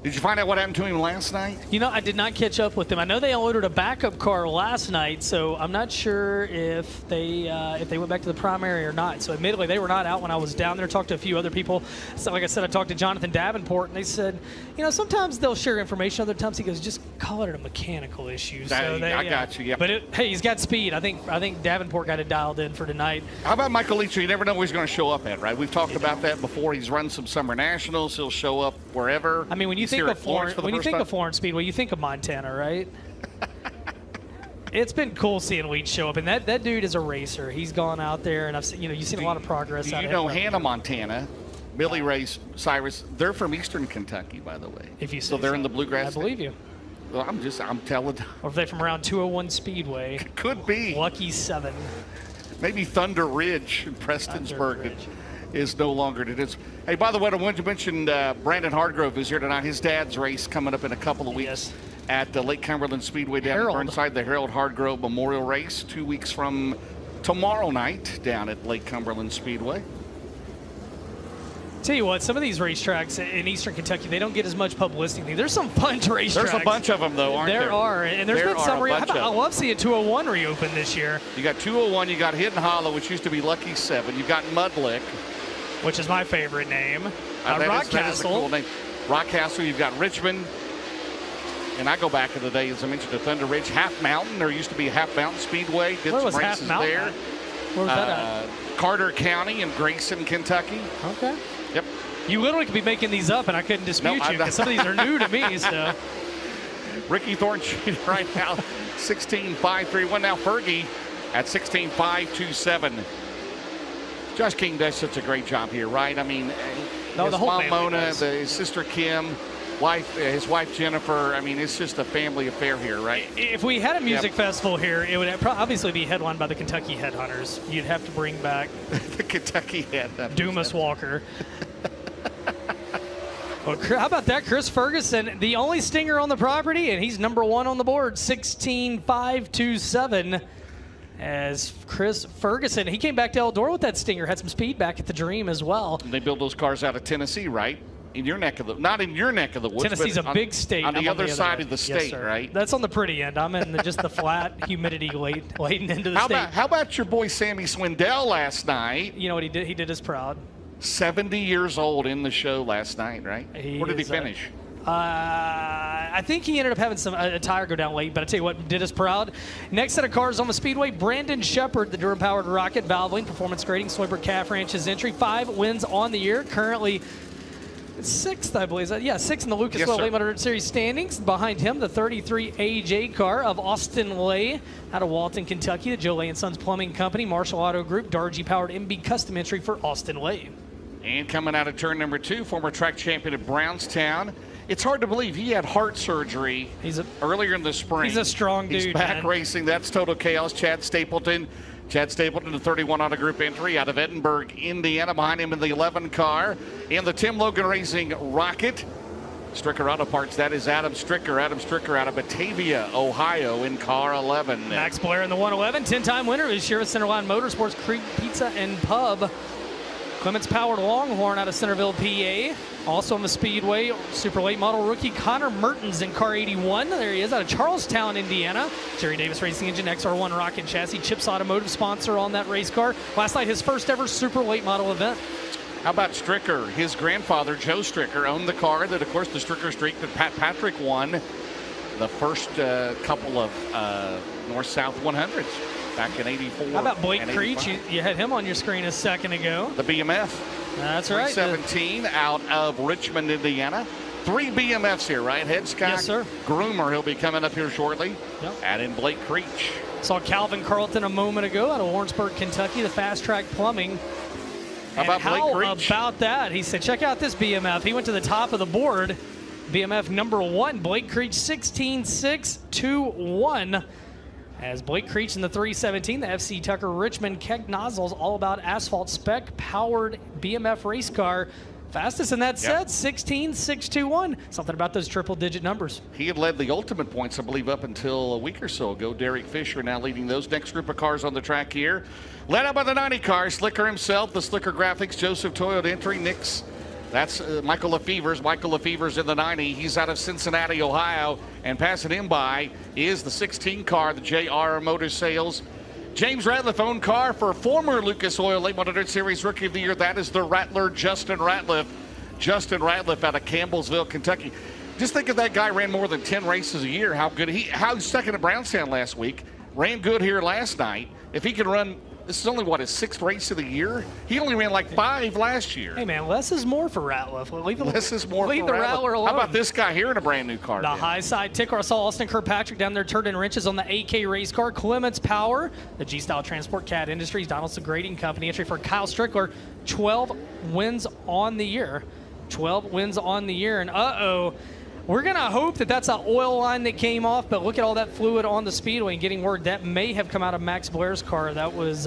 Did you find out what happened to him last night? I did not catch up with him. I know they unloaded a backup car last night, so I'm not sure if they went back to the primary or not. So admittedly, they were not out when I was down there. Talked to a few other people. So like I said, I talked to Jonathan Davenport, and they said, sometimes they'll share information. Other times he goes, just call it a mechanical issue. I got you. Yeah. But hey, he's got speed. I think Davenport got it dialed in for tonight. How about Michael Leach? You never know where he's going to show up at, right? We've talked about that before. He's run some summer nationals. He'll show up wherever. I mean, when you think of Florence Speedway, you think of Montana, right? It's been cool seeing Leach show up, and that dude is a racer. He's gone out there, and I've seen, you've seen a lot of progress. Hannah, Montana, Billy Ray Cyrus, they're from Eastern Kentucky, by the way. So they're in the Bluegrass. I believe you. Well, I'm telling. Or if they're from around 201 Speedway. Could be. Lucky 7. Maybe Thunder Ridge in Prestonsburg. Is no longer it is. Hey, by the way, I wanted to mention Brandon Hardgrove is here tonight. His dad's race coming up in a couple of weeks at the Lake Cumberland Speedway down at Burnside, the Harold Hardgrove Memorial Race, 2 weeks from tomorrow night down at Lake Cumberland Speedway. Tell you what, some of these racetracks in Eastern Kentucky, they don't get as much publicity. There's some fun racetracks. There's a bunch of them, though, aren't there? There are, and there's been some. I love seeing 201 reopen this year. You got 201, you got Hidden Hollow, which used to be Lucky 7. You got Mudlick, which is my favorite name. Rock Castle. That is a cool name. Rock Castle. You've got Richmond. and I go back in the day, as I mentioned, to Thunder Ridge, Half Mountain. There used to be a Half Mountain Speedway. Did Where some was races Half Mountain there. at? Where was that at? Carter County in Grayson, Kentucky. Okay. Yep. You literally could be making these up, and I couldn't dispute you because some of these are new to me. So. Ricky Thorne right now, 16.531. Now Fergie at 16.527. Josh King does such a great job here, right? I mean, his the whole mom family Mona, does. his sister Kim, his wife Jennifer. I mean, it's just a family affair here, right? If we had a music festival here, it would obviously be headlined by the Kentucky Headhunters. You'd have to bring back The Kentucky Headhunters. Dumas Walker. Well, how about that? Chris Ferguson, the only stinger on the property, and he's number 1 on the board, 16.527. As Chris Ferguson, he came back to Eldora with that stinger, had some speed back at the Dream as well. And they build those cars out of Tennessee, right? In your neck of the, not in your neck of the woods. Tennessee's a but big state. On the I'm other side of the yes, state, sir. right? That's on the pretty end. I'm in just the flat humidity laden into the state. How about your boy Sammy Swindell last night? You know what he did? He did us proud. 70 years old in the show last night, right? Where did he finish? I think he ended up having a tire go down late, but I tell you what did us proud. Next set of cars on the Speedway, Brandon Shepard, the Durham-powered Rocket, Valvoline, Performance Grading, Swiper Calf Ranch's entry. 5 wins on the year, currently 6th, I believe. 6th in the Lucas Oil Late Model Series standings. Behind him, the 33 AJ car of Austin Lay out of Walton, Kentucky, the Joe Lay & Sons Plumbing Company, Marshall Auto Group, Dargy-powered MB Custom entry for Austin Lay. And coming out of turn number 2, former track champion of Brownstown. It's hard to believe he had heart surgery earlier in the spring. He's a strong dude. He's back man. racing. That's Total Chaos. Chad Stapleton, the 31 Auto Group entry out of Edinburgh, Indiana. Behind him in the 11 car. In the Tim Logan Racing Rocket. Stricker Auto Parts, that is Adam Stricker. Adam Stricker out of Batavia, Ohio in car 11. Max Blair in the 111, 10-time winner of Sheriff Centerline Motorsports, Creek Pizza and Pub. Clements Powered Longhorn out of Centerville, PA. Also on the Speedway, super late model rookie Connor Mertens in car 81. There he is out of Charlestown, Indiana. Jerry Davis Racing Engine, XR1 Rocket Chassis, Chips Automotive sponsor on that race car. Last night, his first ever super late model event. How about Stricker? His grandfather, Joe Stricker, owned the car that, of course, the Stricker streak that Pat Patrick won the first couple of North-South 100s. Back in 84. How about Blake Creech? You had him on your screen a second ago. The BMF. That's right. 17 out of Richmond, Indiana. 3 BMFs here, right? Head Scott. Yes, sir. Groomer, he'll be coming up here shortly. Yep. Add in Blake Creech. Saw Calvin Carlton a moment ago out of Warrensburg, Kentucky, the Fast Track Plumbing. How about Blake Creech? How about that? He said, check out this BMF. He went to the top of the board. BMF number 1, Blake Creech, 16.621. As Blake Creech in the 317, the FC Tucker Richmond Keck Nozzles, all about asphalt spec powered BMF race car. Fastest in that set, 16.621. Something about those triple-digit numbers. He had led the ultimate points, I believe, up until a week or so ago. Derek Fisher now leading those next group of cars on the track here. Led up by the 90 car, Slicker himself, the Slicker Graphics, Joseph Toyota entry, Nick's. That's Michael Lefevers. Michael Lefevers in the 90. He's out of Cincinnati, Ohio. And passing him by is the 16 car, the JR Motor Sales. James Ratliff owned car for former Lucas Oil Late 100 Series Rookie of the Year. That is the Rattler, Justin Ratliff. Justin Ratliff out of Campbellsville, Kentucky. Just think if that guy ran more than 10 races a year, how good how he's second at Brownstown last week. Ran good here last night. If he could run, this is only, what, his 6th race of the year? He only ran like 5 last year. Hey, man, less is more for Ratliff. Less is more leave for the Rattler alone. How about this guy here in a brand new car? The high side ticker. I saw Austin Kirkpatrick down there turning wrenches on the AK race car. Clements Power, the G-Style Transport Cat Industries, Donaldson Grading Company entry for Kyle Strickler. 12 wins on the year. 12 wins on the year. And we're going to hope that that's an oil line that came off, but look at all that fluid on the Speedway and getting word that may have come out of Max Blair's car. That was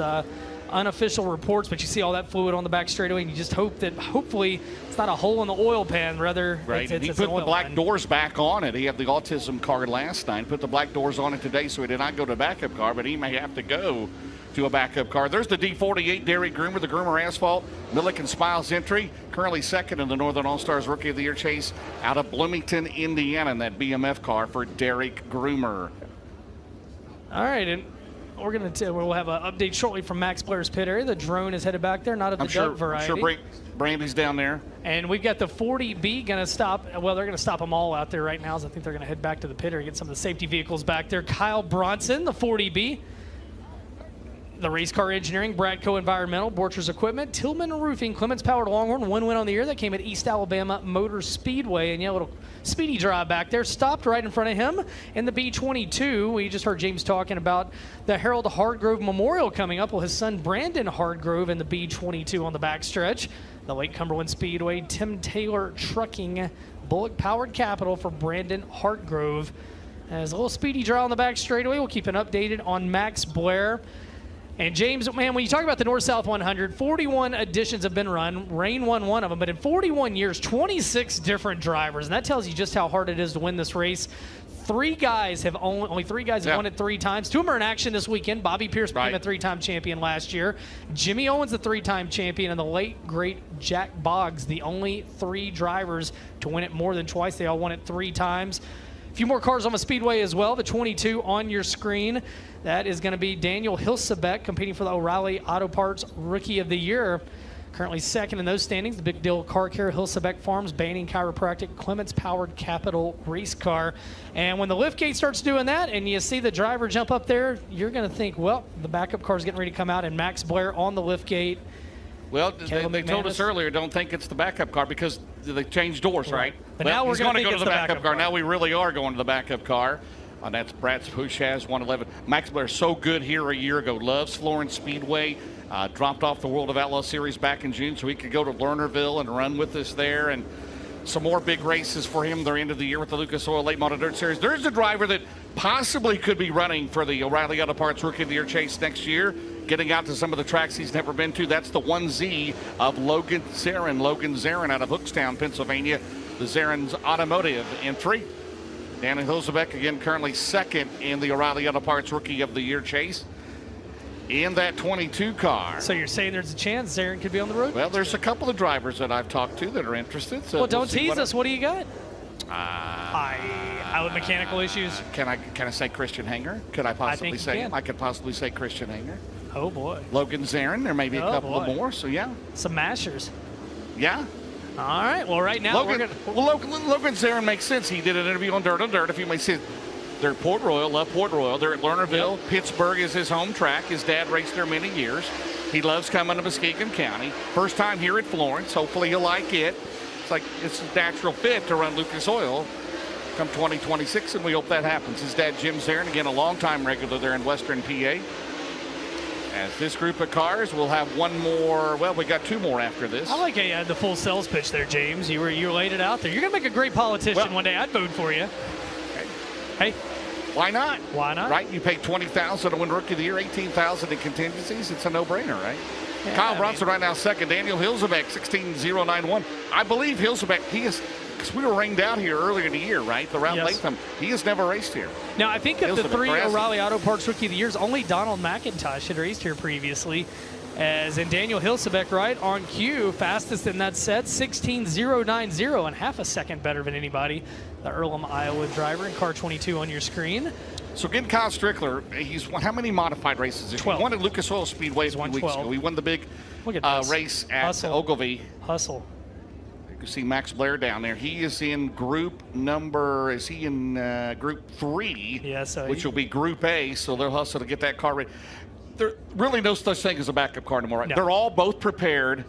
unofficial reports, but you see all that fluid on the back straightaway, and you just hope that hopefully it's not a hole in the oil pan, rather right. it's he put an oil the black line. doors back on it. He had the autism card last night, put the black doors on it today, so he did not go to a backup car, but he may have to go to a backup car. There's the D48 Derek Groomer, the Groomer Asphalt, Milliken Smiles entry, currently second in the Northern All-Stars Rookie of the Year chase out of Bloomington, Indiana, in that BMF car for Derek Groomer. All right, and we're going to we'll have an update shortly from Max Blair's pit area. The drone is headed back there, not at the duck variety. I'm sure Brandy's down there. And we've got the 40B going to stop. Well, they're going to stop them all out there right now. So I think they're going to head back to the pit or get some of the safety vehicles back there. Kyle Bronson, the 40B. The Race Car Engineering, Bradco Environmental, Borchers Equipment, Tillman Roofing, Clements Powered Longhorn, one win on the year. That came at East Alabama Motor Speedway. And yeah, a little speedy drive back there. Stopped right in front of him in the B22. We just heard James talking about the Harold Hardgrove Memorial coming up. Well, his son Brandon Hardgrove in the B22 on the backstretch. The Lake Cumberland Speedway, Tim Taylor Trucking, Bullock Powered Capital for Brandon Hardgrove. As a little speedy draw on the back straightaway, we'll keep an updated on Max Blair. And James, man, when you talk about the North-South 100, 41 editions have been run. Rain won one of them, but in 41 years, 26 different drivers. And that tells you just how hard it is to win this race. Only three guys have won it 3 times. 2 of them are in action this weekend. Bobby Pierce became a 3-time champion last year. Jimmy Owens, the 3-time champion, and the late, great Jack Boggs, the only 3 drivers to win it more than twice. They all won it 3 times. A few more cars on the Speedway as well. The 22 on your screen. That is going to be Daniel Hilsebeck competing for the O'Reilly Auto Parts Rookie of the Year. Currently second in those standings. The Big Deal Car Care, Hilsebeck Farms, Banning Chiropractic, Clements Powered Capital Race Car. And when the liftgate starts doing that and you see the driver jump up there, you're going to think, well, the backup car is getting ready to come out, and Max Blair on the liftgate. Well, they told us earlier, don't think it's the backup car because they changed doors, right? But now we're going to go to the backup car. Now we really are going to the backup car. And that's Brad Pushaz, 111. Max Blair, so good here a year ago. Loves Florence Speedway. Dropped off the World of Outlaw Series back in June so he could go to Lernerville and run with us there. And some more big races for him the end of the year with the Lucas Oil Late Model Dirt Series. There's a driver that possibly could be running for the O'Reilly Auto Parts Rookie of the Year chase next year, getting out to some of the tracks he's never been to. That's the 1Z of Logan Zarin. Logan Zarin out of Hookstown, Pennsylvania. The Zarin's Automotive in 3. Danny Hilsebeck, again, currently second in the O'Reilly Auto Parts Rookie of the Year chase in that 22 car. So you're saying there's a chance Zarin could be on the road? Well, there's a couple of drivers that I've talked to that are interested. So well, don't tease us. What do you got? With mechanical issues. Can I say Christian Hanger? Could I possibly say him? I could possibly say Christian Hanger. Oh, boy. Logan Zarin. There may be a couple of more, so yeah. Some mashers. Yeah. All right. Well, right now Logan Zarin makes sense. He did an interview on Dirt on Dirt. If you may see, they're at Port Royal. Love Port Royal. They're at Lernerville. Yep. Pittsburgh is his home track. His dad raced there many years. He loves coming to Muskegon County. First time here at Florence. Hopefully he'll like it. It's a natural fit to run Lucas Oil come 2026, and we hope that happens. His dad, Jim Zarin, again, a longtime regular there in Western PA. As this group of cars, we'll have one more. Well, we got 2 more after this. I like how you had the full sales pitch there, James. You laid it out there. You're going to make a great politician one day. I'd vote for you. Hey. Why not? Why not? Right? You pay $20,000 to win Rookie of the Year, $18,000 in contingencies. It's a no-brainer, right? Yeah, Kyle Bronson right now second. Daniel Hilsebeck, 16.091. I believe Hilsebeck, because we were ringed out here earlier in the year, right? The Round Latham. He has never raced here. Now, I think of the 3 O'Reilly Auto Parts Rookie of the Years, only Donald McIntosh had raced here previously. As in Daniel Hilsebeck, right on cue, fastest in that set, 16.090, and half a second better than anybody. The Earlham, Iowa driver in car 22 on your screen. So again, Kyle Strickler, he's won how many modified races? 12. He won at Lucas Oil Speedway a few weeks ago. He won the big race at Ogilvie. Hustle. You can see Max Blair down there. He is in group 3? Yes. Which will be Group A, so they'll hustle to get that car ready. There's really no such thing as a backup car anymore. Right? No. They're all both prepared,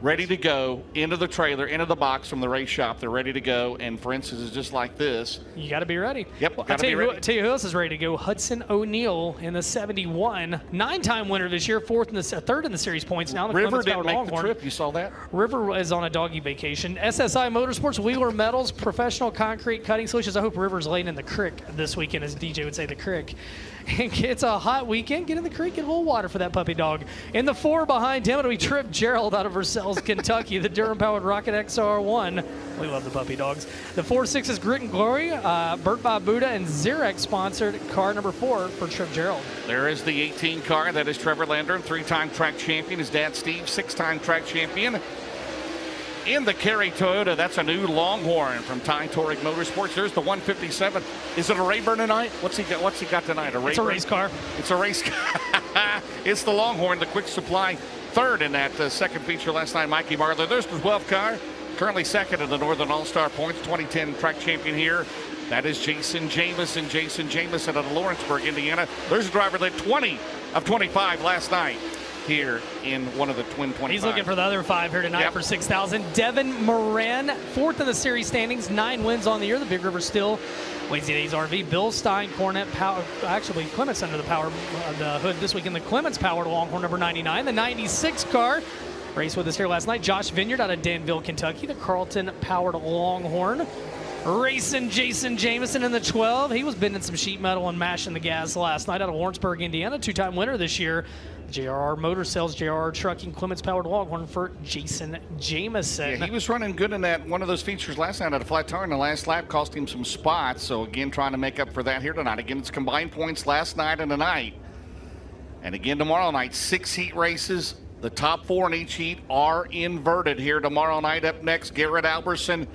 ready to go into the trailer, into the box from the race shop. They're ready to go. And for instance, it's just like this. You got to be ready. Yep. Well, I'll tell you who else is ready to go. Hudson O'Neill in the 71, 9-time winner this year, third in the series points. Now the River didn't make Longhorn. the trip. You saw that? River is on a doggy vacation. SSI Motorsports, Wheeler Metals, Professional Concrete Cutting Solutions. I hope River's laying in the creek this weekend, as DJ would say, the creek. It's a hot weekend. Get in the creek, get a little water for that puppy dog. In the 4 behind him, it'll be Trip Gerald out of Versailles, Kentucky, the Durham-powered Rocket XR1. We love the puppy dogs. The 4.6 is Grit and Glory, Burt Bob Buddha, and Xerox sponsored car number 4 for Trip Gerald. There is the 18 car. That is Trevor Lander, 3-time track champion. His dad, Steve, 6-time track champion. In the Kerry Toyota, that's a new Longhorn from Ty Torek Motorsports. There's the 157. Is it a Rayburn tonight? What's he got tonight? It's a race car. It's a race car. It's the Longhorn, the Quick Supply, third in that second feature last night. Mikey Marler, there's the 12th car, currently second in the Northern All-Star Points, 2010 track champion here. That is Jason Jameson. Jason Jameson out of Lawrenceburg, Indiana. There's a driver that 20 of 25 last night here in one of the Twin 25. He's looking for the other 5 here tonight for 6,000. Devin Moran, 4th in the series standings, 9 wins on the year. The Big River still Lazy Days RV. Bill Stein, Cornet, actually Clements under the the hood this weekend. The Clements powered Longhorn number 99. The 96 car raced with us here last night. Josh Vineyard out of Danville, Kentucky. The Carlton powered Longhorn. Racing Jason Jameson in the 12. He was bending some sheet metal and mashing the gas last night out of Lawrenceburg, Indiana. 2-time winner this year. JRR Motor Sales, JRR Trucking, Clements powered Longhorn for Jason Jameson. Yeah, he was running good in that one of those features last night at a flat tire in the last lap, cost him some spots. So again, trying to make up for that here tonight. Again, it's combined points last night and tonight. And again tomorrow night, 6 heat races. The top 4 in each heat are inverted here tomorrow night. Up next, Garrett Alberson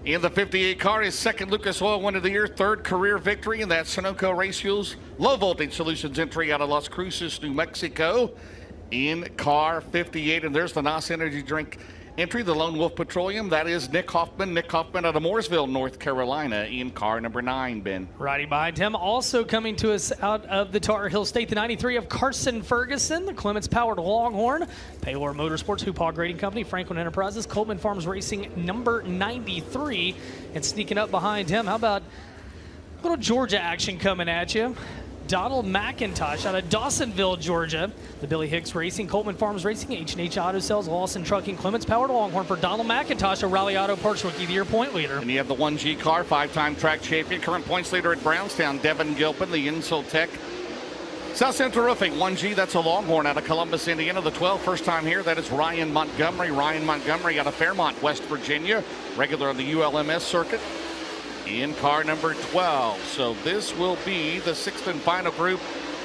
in the 58 car, his second Lucas Oil win of the year, 3rd career victory in that Sunoco Race Fuels Low Voltage Solutions entry out of Las Cruces, New Mexico in car 58. And there's the NOS Energy Drink entry, the Lone Wolf Petroleum. That is Nick Hoffman. Nick Hoffman out of Mooresville, North Carolina in car number 9, Ben. Riding behind him, also coming to us out of the Tar Heel State, the 93 of Carson Ferguson, the Clements powered Longhorn, Paylor Motorsports, Hoopaw Grading Company, Franklin Enterprises, Coleman Farms Racing number 93. And sneaking up behind him, how about a little Georgia action coming at you? Donald McIntosh out of Dawsonville, Georgia. The Billy Hicks Racing, Coleman Farms Racing, H&H Auto Sales, Lawson Trucking, Clements powered Longhorn for Donald McIntosh, a Rally Auto Parts Rookie of the Year point leader. And you have the 1G car, 5-time track champion, current points leader at Brownstown, Devin Gilpin, the Insultech. South Central Roofing, 1G, that's a Longhorn out of Columbus, Indiana. The 12th, first time here, that is Ryan Montgomery. Ryan Montgomery out of Fairmont, West Virginia, regular on the ULMS circuit in car number 12. So this will be the 6th and final group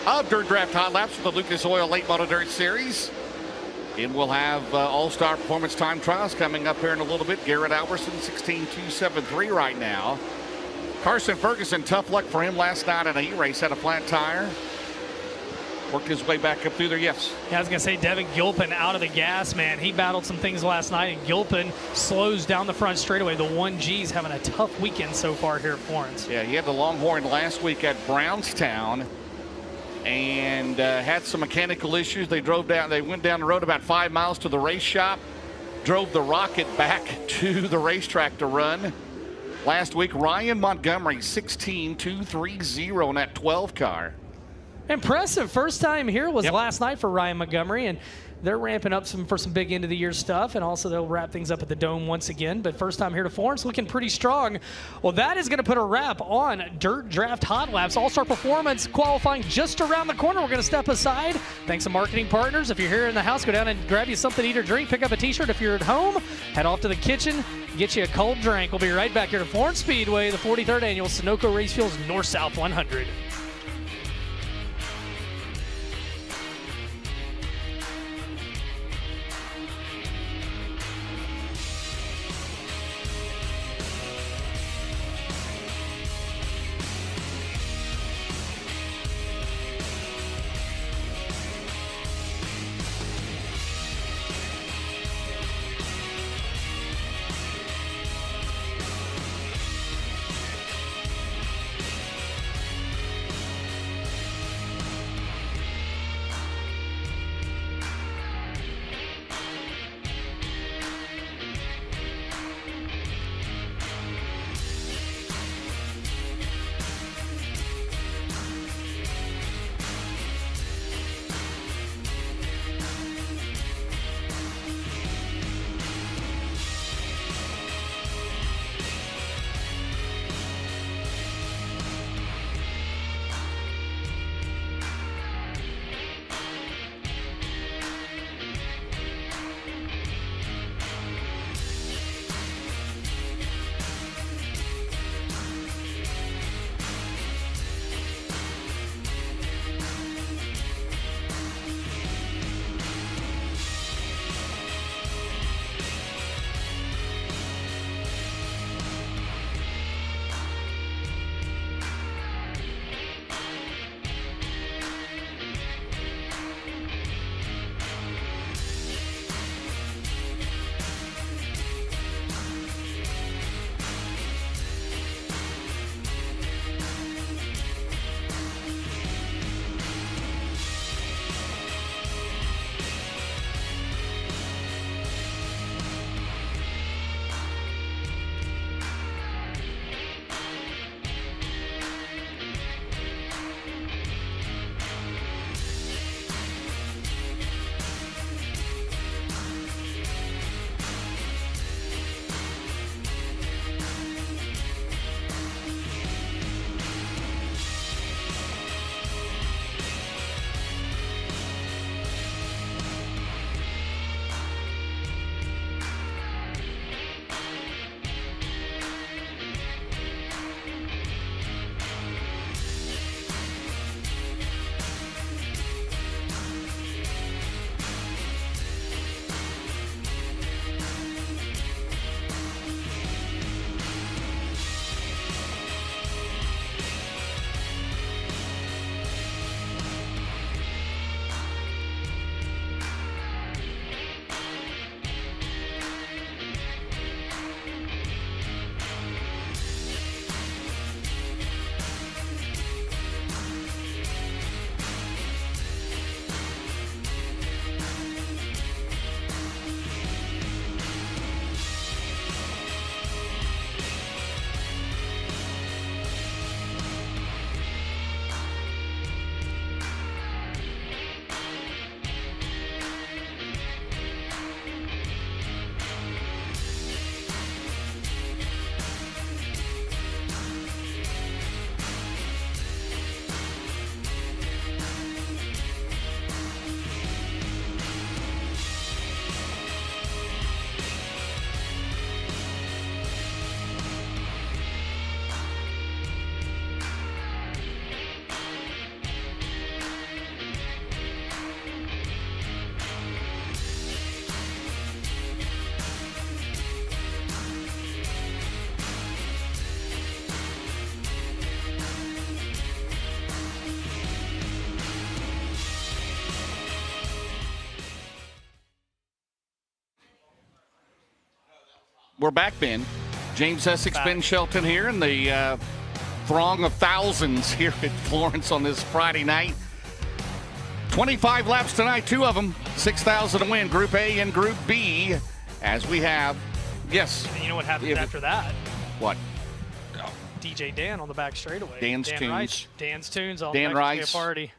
of Dirt Draft Hot Laps for the Lucas Oil Late Model Dirt Series. And we'll have All-Star Performance Time Trials coming up here in a little bit. Garrett Alberson, 16.273 right now. Carson Ferguson, tough luck for him last night in a heat race, had a flat tire. Worked his way back up through there, yes. Yeah, I was going to say, Devin Gilpin out of the gas, man. He battled some things last night, and Gilpin slows down the front straightaway. The 1G's having a tough weekend so far here at Florence. Yeah, he had the Longhorn last week at Brownstown and had some mechanical issues. They went down the road about 5 miles to the race shop, drove the Rocket back to the racetrack to run. Last week, Ryan Montgomery, 16.230 in that 12 car. Impressive. First time here was last night for Ryan Montgomery, and they're ramping up for some big end of the year stuff, and also they'll wrap things up at the Dome once again. But first time here to Florence, looking pretty strong. Well, that is going to put a wrap on Dirt Draft Hot Laps. All-Star Performance qualifying just around the corner. We're going to step aside. Thanks to marketing partners. If you're here in the house, go down and grab you something to eat or drink. Pick up a t-shirt. If you're at home, head off to the kitchen, get you a cold drink. We'll be right back here to Florence Speedway, the 43rd Annual Sunoco Race Fuels North-South 100. We're back, Ben. James Essex, Ben Shelton here in the throng of thousands here at Florence on this Friday night. 25 laps tonight, 2 of them, 6,000 to win, Group A and Group B, as we have, yes. And you know what happens after that? What? DJ Dan on the back straightaway. Dan's Dan tunes. Rice. Dan's tunes on Dan the back Rice. party.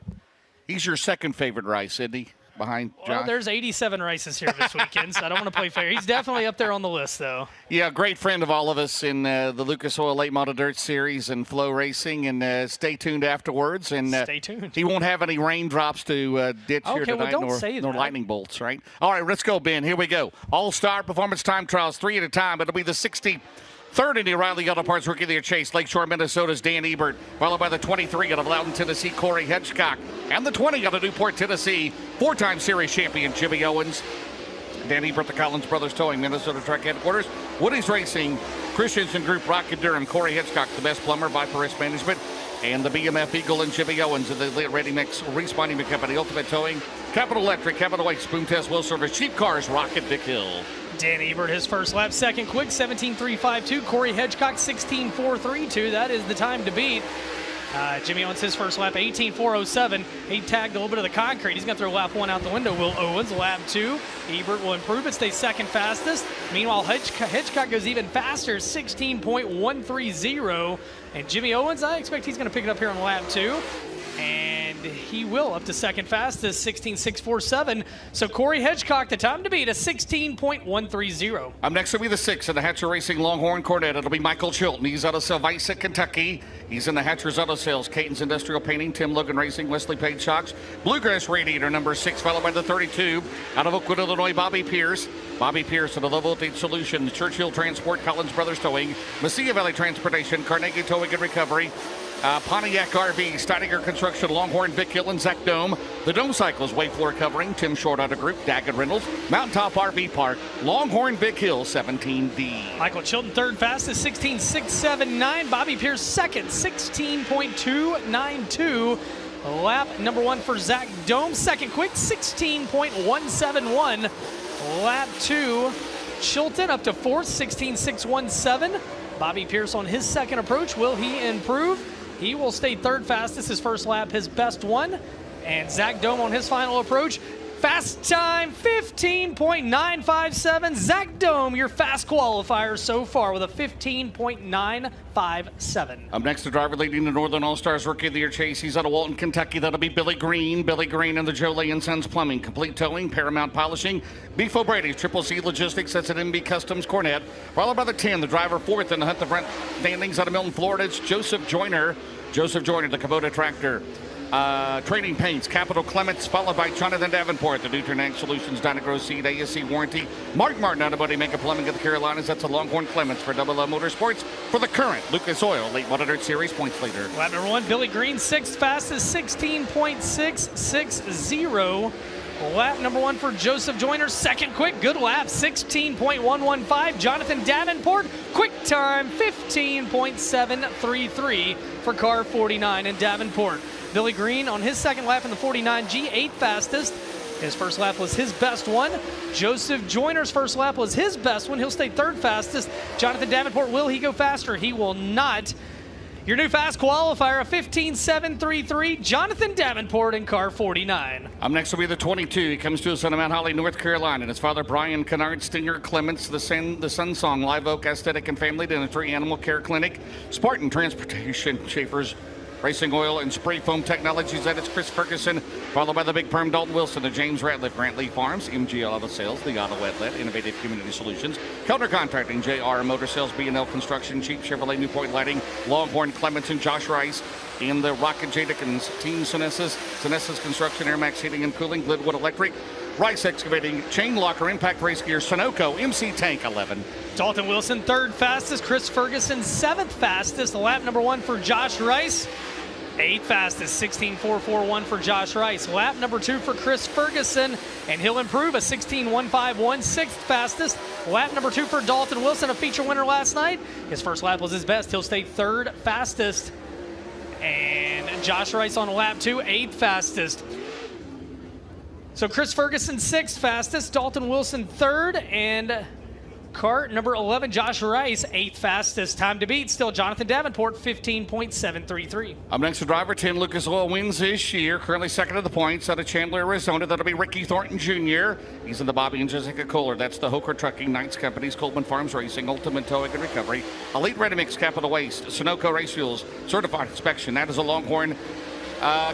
He's your second favorite Rice, isn't he? Behind Josh? Well, there's 87 Rices here this weekend, so I don't want to play fair. He's definitely up there on the list, though. Yeah, great friend of all of us in the Lucas Oil Late Model Dirt Series and FloRacing, and stay tuned afterwards. And stay tuned. He won't have any raindrops to ditch here tonight, nor lightning bolts, right? All right, let's go, Ben. Here we go. All-Star Performance Time Trials, 3 at a time. It'll be the 63rd in the O'Reilly Auto Parts Rookie of the Year Chase. Lakeshore, Minnesota's Dan Ebert, followed by the 23 out of Loudon, Tennessee, Corey Hedgecock, and the 20 out of Newport, Tennessee, 4-time series champion Jimmy Owens. Dan Ebert, the Collins Brothers Towing, Minnesota Truck Headquarters, Woody's Racing, Christensen Group, Rocket Durham, Corey Hedgecock, the Best Plumber, Viper Risk Management, and the BMF Eagle and Jimmy Owens of the Ready Mix Responding Company, Ultimate Towing, Capital Electric, Capital White, Spoon Test, Will Service, Cheap Cars, Rocket Dick Hill. Dan Ebert, his first lap, second quick, 17.352. Corey Hedgecock, 16.432. That is the time to beat. Jimmy Owens, his first lap, 18.407. He tagged a little bit of the concrete. He's going to throw lap 1 out the window. Will Owens, lap 2. Ebert will improve and stay second fastest. Meanwhile, Hedgecock goes even faster, 16.130. And Jimmy Owens, I expect he's going to pick it up here on lap 2. And he will up to second fastest, 16.647. So Corey Hedgecock, the time to beat, a 16.130. Up next will be the 6 in the Hatcher Racing Longhorn Cornet. It'll be Michael Chilton. He's out of Salvisa, Kentucky. He's in the Hatcher's Auto Sales, Caton's Industrial Painting, Tim Logan Racing, Wesley Page Shocks, Bluegrass Radiator number 6, followed by the 32 out of Oakwood, Illinois, Bobby Pierce. Bobby Pierce of the Low Voltage Solutions, Churchill Transport, Collins Brothers Towing, Mesilla Valley Transportation, Carnegie Towing and Recovery, Pontiac RV, Steininger Construction, Longhorn, Vic Hill, and Zach Dome. The Dome Cycles, Wayfloor Covering, Tim Short Auto Group, Daggett Reynolds, Mountaintop RV Park, Longhorn, Vic Hill, 17D. Michael Chilton, third fastest, 16.679. Bobby Pierce, second, 16.292. Lap number 1 for Zach Dome, second quick, 16.171. Lap 2, Chilton up to fourth, 16.617. Bobby Pierce on his second approach. Will he improve? He will stay third fastest, his first lap, his best one. And Zach Dome on his final approach. Fast time, 15.957. Zach Dome, your fast qualifier so far with a 15.957. Up next, the driver leading the Northern All-Stars Rookie of the Year Chase. He's out of Walton, Kentucky. That'll be Billy Green. Billy Green and the Jolie and Sons Plumbing, Complete Towing, Paramount Polishing, Beef O'Brady's, Triple C Logistics, that's at MB Customs Cornet. Followed by the 10, the driver fourth in the Hunt the Front standings out of Milton, Florida. It's Joseph Joyner. Joseph Joyner, the Kubota Tractor. Trading Paints, Capital Clements, followed by Jonathan Davenport, the Duternag Solutions, Dynagrow Seed, ASC Warranty, Mark Martin out of Buddy Mega Plumbing of the Carolinas. That's a Longhorn Clements for Double L Motorsports for the current Lucas Oil Late Model Dirt Series points leader. Lap number 1, Billy Green, sixth fastest, 16.660. Lap number 1 for Joseph Joyner, second quick, good lap, 16.115. Jonathan Davenport, quick time, 15.733 for car 49 in Davenport. Billy Green on his second lap in the 49G, 8th fastest. His first lap was his best one. Joseph Joyner's first lap was his best one. He'll stay third fastest. Jonathan Davenport, will he go faster? He will not. Your new fast qualifier, a 15.733. Jonathan Davenport in car 49. Up next will be the 22. He comes to us out of Mount Holly, North Carolina. And his father, Brian Kennard Stinger Clements, the Sun Song, Live Oak Aesthetic and Family Dentistry, Animal Care Clinic, Spartan Transportation, Schaefer's Racing Oil and Spray Foam Technologies. That is Chris Ferguson, followed by the Big Perm Dalton Wilson, the James Ratliff, Grant Lee Farms, MGL Auto Sales, the Auto Outlet, Innovative Community Solutions, Kellner Contracting, JR Motor Sales, B&L Construction, Cheap Chevrolet, Newport Lighting, Longhorn Clements and Josh Rice, in the Rocket J. Dickens, Team Senessus Construction, Air Max Heating and Cooling, Glenwood Electric, Rice Excavating, Chain Locker, Impact Race Gear, Sunoco, MC Tank 11. Dalton Wilson, third fastest. Chris Ferguson, seventh fastest. Lap number 1 for Josh Rice. 8th fastest, 16.441 for Josh Rice. Lap number 2 for Chris Ferguson, and he'll improve, a 16.151, 6th fastest. Lap number 2 for Dalton Wilson, a feature winner last night. His first lap was his best. He'll stay third fastest. And Josh Rice on lap 2, 8th fastest. So Chris Ferguson, 6th fastest. Dalton Wilson, 3rd. And Cart number 11, Josh Rice, 8th fastest time to beat. Still Jonathan Davenport, 15.733. Up next, the driver 10, Lucas Oil wins this year. Currently second in the points out of Chandler, Arizona. That'll be Ricky Thornton Jr. He's in the Bobby and Jessica Kohler. That's the Hoker Trucking, Knights Companies, Coleman Farms Racing, Ultimate Towing and Recovery, Elite Ready Mix, Capital Waste, Sunoco Race Fuels, Certified Inspection. That is a Longhorn.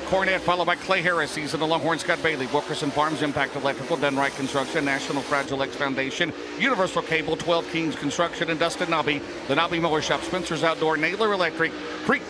Cornet, followed by Clay Harris. He's in the Longhorn, Scott Bailey, Wilkerson Farms, Impact Electrical, Dunright Construction, National Fragile X Foundation, Universal Cable, 12 Kings Construction, and Dustin Nobby, the Nobby Mower Shop, Spencer's Outdoor, Naylor Electric, Creek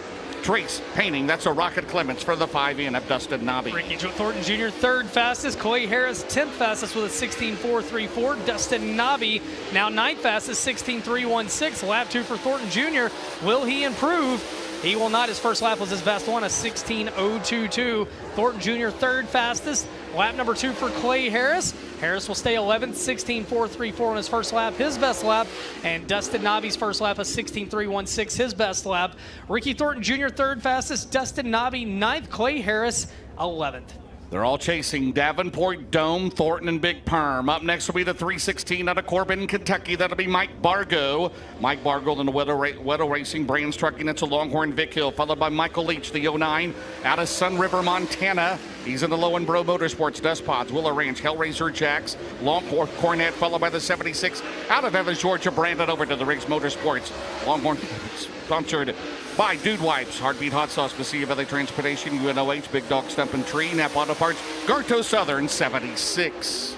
Trace Painting. That's a Rocket Clements for the 5-in of Dustin Nobby. Ricky Thornton Jr., 3rd fastest. Clay Harris, 10th fastest with a 16.434. Dustin Nobby, now 9th fastest, 16.316. Lap 2 for Thornton Jr. Will he improve? He will not. His first lap was his best one, a 16.022. Thornton Jr., 3rd fastest. Lap number 2 for Clay Harris. Harris will stay 11th, 16.434 on his first lap, his best lap. And Dustin Nobby's first lap, a 16.316, his best lap. Ricky Thornton Jr., 3rd fastest. Dustin Nobby, 9th. Clay Harris, 11th. They're all chasing Davenport, Dome, Thornton, and Big Perm. Up next will be the 316 out of Corbin, Kentucky. That'll be Mike Bargo. Mike Bargo in the Weddle Racing, Brands Trucking. That's a Longhorn, Vic Hill, followed by Michael Leach, the 09 out of Sun River, Montana. He's in the Low and Bro Motorsports, Dust Pods, Willow Ranch, Hellraiser Jacks, Longhorn, Cornet, followed by the 76 out of Evans, Georgia. Brandon over to the Riggs Motorsports. Longhorn sponsored by Dude Wipes, Heartbeat Hot Sauce, Mesilla Valley Transportation, UNOH, Big Dog Stump and Tree, Nap Auto Parts, Garto Southern, 76.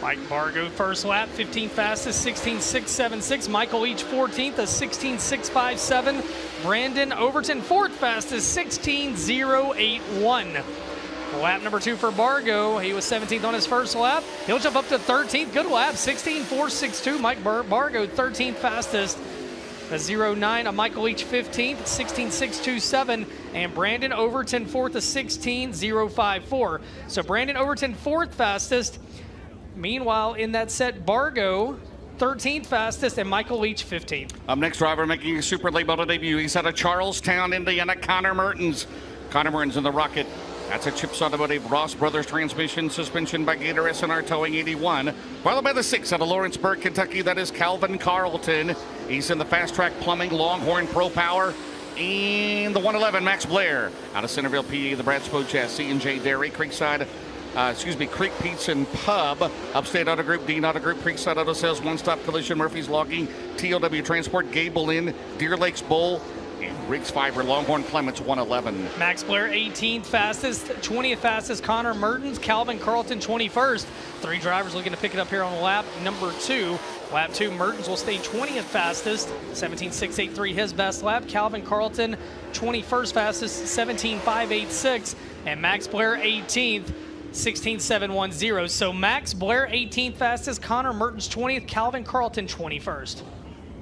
Mike Bargo, first lap, 15th fastest, 16.676. Michael Leach, 14th, a 16.657. Brandon Overton, 4th fastest, 16.081. Lap number 2 for Bargo. He was 17th on his first lap. He'll jump up to 13th. Good lap, 16.462. Mike Bargo, 13th fastest. A 0.9, a Michael Leach 15th, 16.627, and Brandon Overton 4th, a 16.054. So Brandon Overton 4th fastest. Meanwhile, in that set, Bargo 13th fastest, and Michael Leach 15th. Up next, driver making a super late model debut. He's out of Charlestown, Indiana, Connor Mertens. Connor Mertens in the Rocket. That's a Chips Automotive Ross Brothers transmission, suspension by Gator SNR Towing 81. Followed by the 6 out of Lawrenceburg, Kentucky. That is Calvin Carlton. He's in the Fast Track Plumbing, Longhorn Pro Power. And the 111, Max Blair. Out of Centerville, PA, the Brad Spo Chassis and J Dairy, Creek Pizza and Pub, Upstate Auto Group, Dean Auto Group, Creekside Auto Sales, One Stop Collision, Murphy's Logging, TLW Transport, Gable Inn, Deer Lakes Bowl, and Riggs Fiber, Longhorn Clements, 111. Max Blair, 18th fastest, 20th fastest, Connor Mertens, Calvin Carlton, 21st. 3 drivers looking to pick it up here on lap number 2. Lap 2, Mertens will stay 20th fastest, 17.683 his best lap. Calvin Carlton, 21st fastest, 17.586. And Max Blair, 18th, 16.710. So Max Blair, 18th fastest, Connor Mertens, 20th, Calvin Carlton, 21st.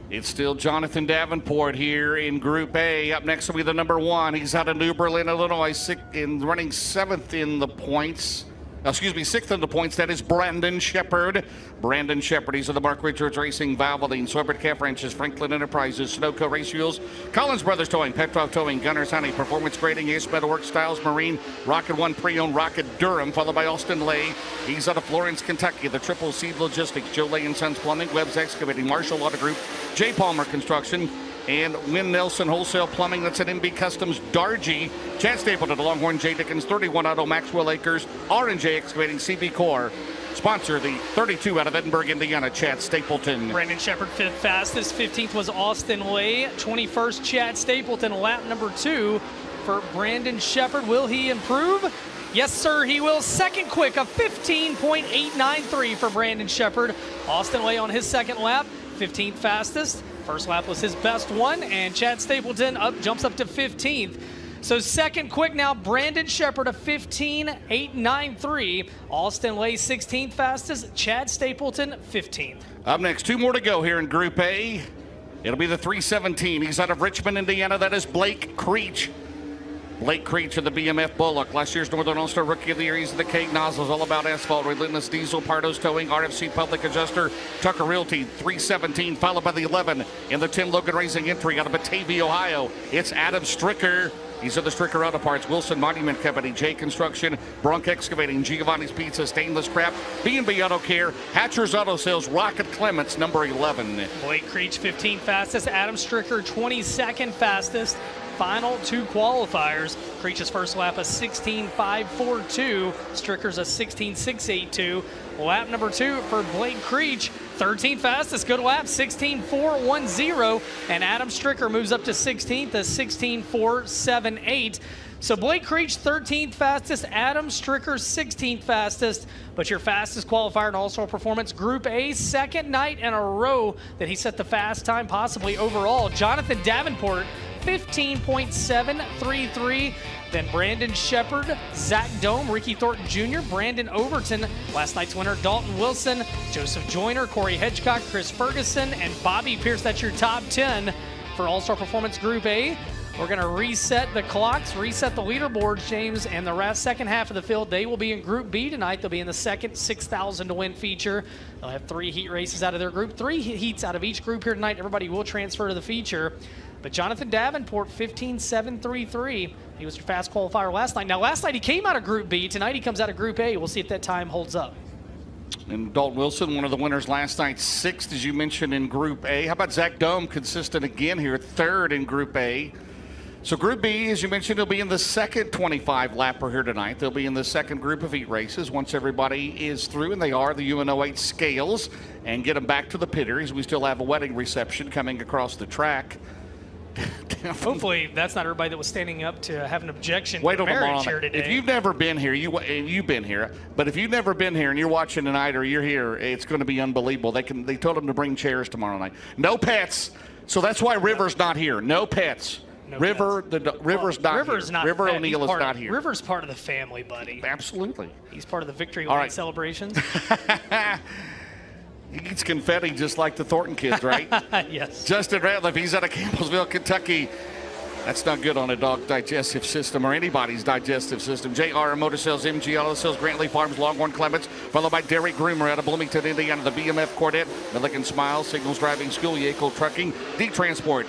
It's still Jonathan Davenport here in Group A. Up next will be the number 1. He's out of New Berlin, Illinois, running 7th in the points. 6th in the points. That is Brandon Shepard. Brandon Shepard. He's in the Mark Richards Racing, Valvoline, Sorbert Calf Ranches, Franklin Enterprises, Sunoco Race Fuels, Collins Brothers Towing, Petrov Towing, Gunners Honey, Performance Grading, Ace Metalworks, Styles Marine, Rocket One Pre-Owned, Rocket Durham, followed by Austin Lay. He's out of Florence, Kentucky. The Triple Seed Logistics, Joe Lay and Sons Plumbing, Webb's Excavating, Marshall Auto Group, J. Palmer Construction, and Wynn Nelson Wholesale Plumbing. That's at MB Customs, Dargy, Chad Stapleton, the Longhorn, J. Dickens, 31 Auto, Maxwell Acres, R&J Excavating, CB Core. Sponsor the 32 out of Edinburgh, Indiana, Chad Stapleton. Brandon Shepard, 5th fastest. 15th was Austin Lay. 21st, Chad Stapleton. Lap number 2 for Brandon Shepard. Will he improve? Yes, sir, he will. Second quick, a 15.893 for Brandon Shepard. Austin Lay on his second lap, 15th fastest. First lap was his best one, and Chad Stapleton jumps up to 15th. So second quick now, Brandon Shepard, a 15.893. Austin Lay, 16th fastest. Chad Stapleton, 15th. Up next, 2 more to go here in Group A. It'll be the 317. He's out of Richmond, Indiana. That is Blake Creech. Blake Creech of the BMF Bullock. Last year's Northern All-Star Rookie of the Year. He's the Cake Nozzles, all about asphalt, relentless diesel, Pardos Towing, RFC Public Adjuster, Tucker Realty, 317, followed by the 11 in the 10 Logan Racing entry out of Batavia, Ohio. It's Adam Stricker. These are the Stricker Auto Parts, Wilson Monument Company, J Construction, Bronc Excavating, Giovanni's Pizza, Stainless Scrap, B&B Auto Care, Hatcher's Auto Sales, Rocket Clements, number 11. Blake Creech, 15th fastest. Adam Stricker, 22nd fastest. Final 2 qualifiers. Creech's first lap a 16.542. Stricker's a 16.682. Lap number 2 for Blake Creech, 13th fastest. Good lap, 16.410. And Adam Stricker moves up to 16th, a 16.478. So Blake Creech, 13th fastest. Adam Stricker, 16th fastest. But your fastest qualifier in All-Star Performance Group A, second night in a row that he set the fast time, possibly overall. Jonathan Davenport, 15.733. Then Brandon Shepard, Zach Dome, Ricky Thornton Jr., Brandon Overton, last night's winner Dalton Wilson, Joseph Joyner, Corey Hedgecock, Chris Ferguson, and Bobby Pierce. That's your top 10 for All-Star Performance Group A. We're going to reset the clocks, reset the leaderboards, James, and the second half of the field. They will be in Group B tonight. They'll be in the second 6,000 to win feature. They'll have 3 heat races out of their group, 3 heats out of each group here tonight. Everybody will transfer to the feature. But Jonathan Davenport, 15.733. He was your fast qualifier last night. Now, last night he came out of Group B. Tonight he comes out of Group A. We'll see if that time holds up. And Dalton Wilson, one of the winners last night, 6th, as you mentioned, in Group A. How about Zach Dome, consistent again here, 3rd in Group A. So Group B, as you mentioned, will be in the second 25 lapper here tonight. They'll be in the second group of heat races once everybody is through, and they are the UNO8 scales, and get them back to the pitters. We still have a wedding reception coming across the track. Hopefully that's not everybody that was standing up to have an objection Wait to till marriage tomorrow here today. If you've never been here, you've been here. But if you've never been here and you're watching tonight or you're here, it's going to be unbelievable. They told them to bring chairs tomorrow night. No pets. So that's why River's not here. No pets. No River, pets. River's not River's here. not River pet. O'Neill is not here. River's part of the family, buddy. Absolutely. He's part of the victory All lane right. celebrations. He gets confetti just like the Thornton kids, right? Yes. Justin Ratliff, he's out of Campbellsville, Kentucky. That's not good on a dog's digestive system or anybody's digestive system. JR Motor Sales, MG Auto Sales, Grantley Farms, Longhorn Clements, followed by Derek Groomer out of Bloomington, Indiana, the BMF Quartet, Milliken Smile, Signals Driving School, Yekel Trucking, D-Transport,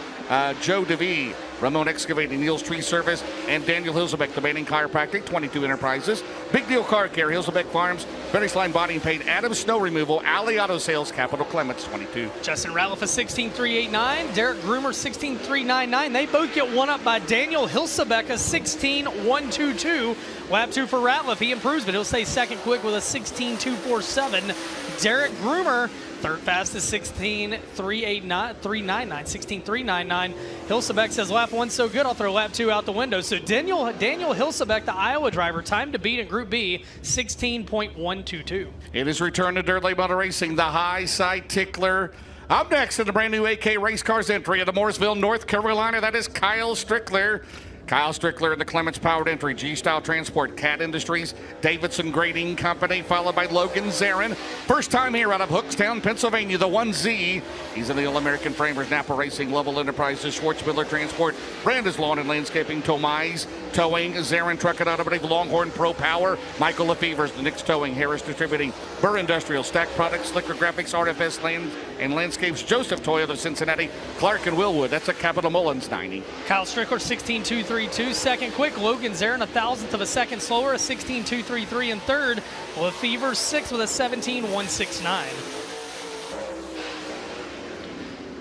Joe DeVee, Ramon Excavating, Neil's Tree Service, and Daniel Hilsebeck, the Manning Chiropractic, 22 Enterprises, Big Deal Car Care, Hilsebeck Farms, Finish Line Body and Paint, Adams Snow Removal, Alley Auto Sales, Capital Clements, 22. Justin Ratliff is 16.389. Derek Groomer 16.399. They both get one up by Daniel Hilsebeck, a 16.122. Lap 2 for Ratliff. He improves, but he'll stay second quick with a 16.247. Derek Groomer, third fastest, 16.399. 16.399. Hilsebeck says lap 1 so good, I'll throw lap 2 out the window. So Daniel Hilsebeck, the Iowa driver, time to beat in Group B, 16.122. It is return to Dirt Lake Motor Racing, the High Side Tickler. Up next in the brand new AK Race Cars entry into Mooresville, North Carolina, that is Kyle Strickler. Kyle Strickler in the Clements Powered Entry, G-Style Transport, Cat Industries, Davidson Grading Company, followed by Logan Zarin. First time here out of Hookstown, Pennsylvania, the 1Z. He's in the All-American Framers, Napa Racing, Lovell Enterprises, Schwartz Miller Transport, Brandes Lawn and Landscaping, Tomai's Towing, Zarin Truck and Automotive, Longhorn Pro Power, Michael Lefevers, the Nix Towing, Harris Distributing, Burr Industrial, Stack Products, Slicker Graphics, RFS Land and Landscapes, Joseph Toyota of Cincinnati, Clark and Willwood. That's a Capital Mullins 90. Kyle Strickler, 16.232. Second quick. Logan Zarin, a thousandth of a second slower, a 16.233. And third, Lefevers, sixth with a 17.169.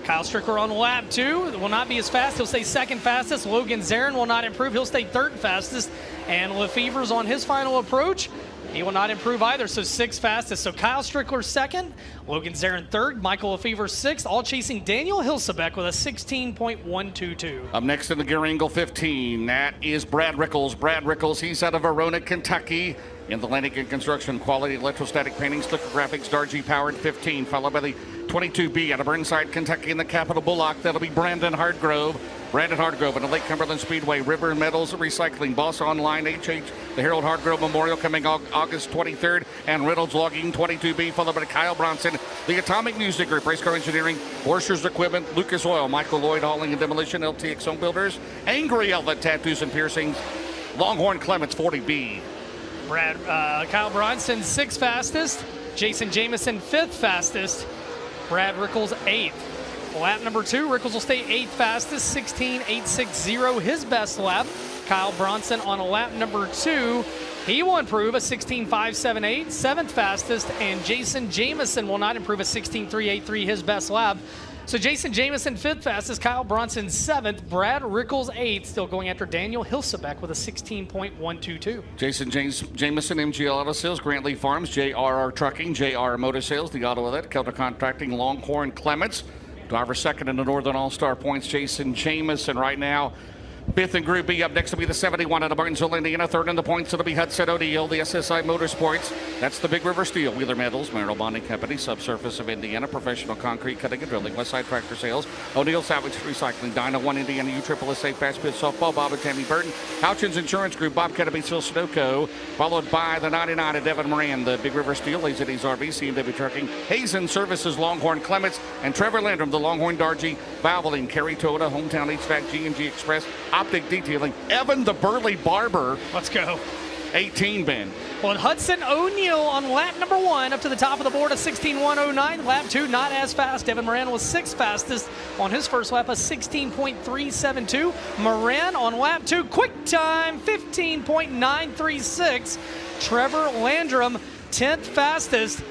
Kyle Strickler on lap 2 will not be as fast. He'll stay second fastest. Logan Zarin will not improve. He'll stay third fastest. And Lefevers on his final approach, he will not improve either, so sixth fastest. So Kyle Strickler second, Logan Zarin third, Michael Lefevers sixth, all chasing Daniel Hilsebeck with a 16.122. Up next in the gear angle 15, that is Brad Rickles. Brad Rickles, he's out of Verona, Kentucky. In the Atlantic and Construction, Quality Electrostatic Painting, Slicker Graphics, Dargy Powered 15, followed by the 22B out of Burnside, Kentucky in the Capital Bullock. That'll be Brandon Hardgrove. Brandon Hardgrove in the Lake Cumberland Speedway, River Metals Recycling, Boss Online, HH, the Harold Hardgrove Memorial coming August 23rd, and Reynolds Logging 22B, followed by Kyle Bronson, the Atomic Music Group, Race Car Engineering, Horscher's Equipment, Lucas Oil, Michael Lloyd Hauling and Demolition, LTX Home Builders, Angry Outlet Tattoos and Piercings, Longhorn Clements 40B. Kyle Bronson sixth fastest, Jason Jameson fifth fastest, Brad Rickles eighth. Lap number 2, Rickles will stay eighth fastest, 16.860 his best lap. Kyle Bronson on lap number 2. He will improve a 16.578, 7th fastest, and Jason Jamison will not improve a 16.383, his best lap. So Jason Jamison 5th fastest, Kyle Bronson 7th, Brad Rickles 8th, still going after Daniel Hilsebeck with a 16.122. Jason Jamison, MGL Auto Sales, Grant Lee Farms, JRR Trucking, JR Motor Sales, the Auto Outlet, Kelter Contracting, Longhorn Clements. Driver second in the Northern All-Star points, Jason Jamison right now. 5th in Group B. Up next will be the 71 out of Martinsville, Indiana. 3rd in the points, it'll be Hudson O'Neill, the SSI Motorsports. That's the Big River Steel, Wheeler Metals, Merrill Bonding Company, Subsurface of Indiana, Professional Concrete Cutting and Drilling, Westside Tractor Sales, O'Neill Salvage Recycling, Dyna 1 Indiana, USSSA Fast Pitch Softball, Bob and Tammy Burton, Houchins Insurance Group, Bob Kennedy, Phil Sunoco, followed by the 99 of Devin Moran, the Big River Steel, Lazydays RV, C&W Trucking, Hazen Services, Longhorn Clements, and Trevor Landrum, the Longhorn Dargy, Valvoline, Kerry Toyota, Hometown HVAC, G&G Express, Optic Detailing, Evan the Burley Barber. Let's go. 18, Ben. Well, Hudson O'Neill on lap number 1 up to the top of the board, a 16.109. Lap 2, not as fast. Devin Moran was 6th fastest on his first lap, a 16.372. Moran on lap 2, quick time, 15.936. Trevor Landrum, 10th fastest.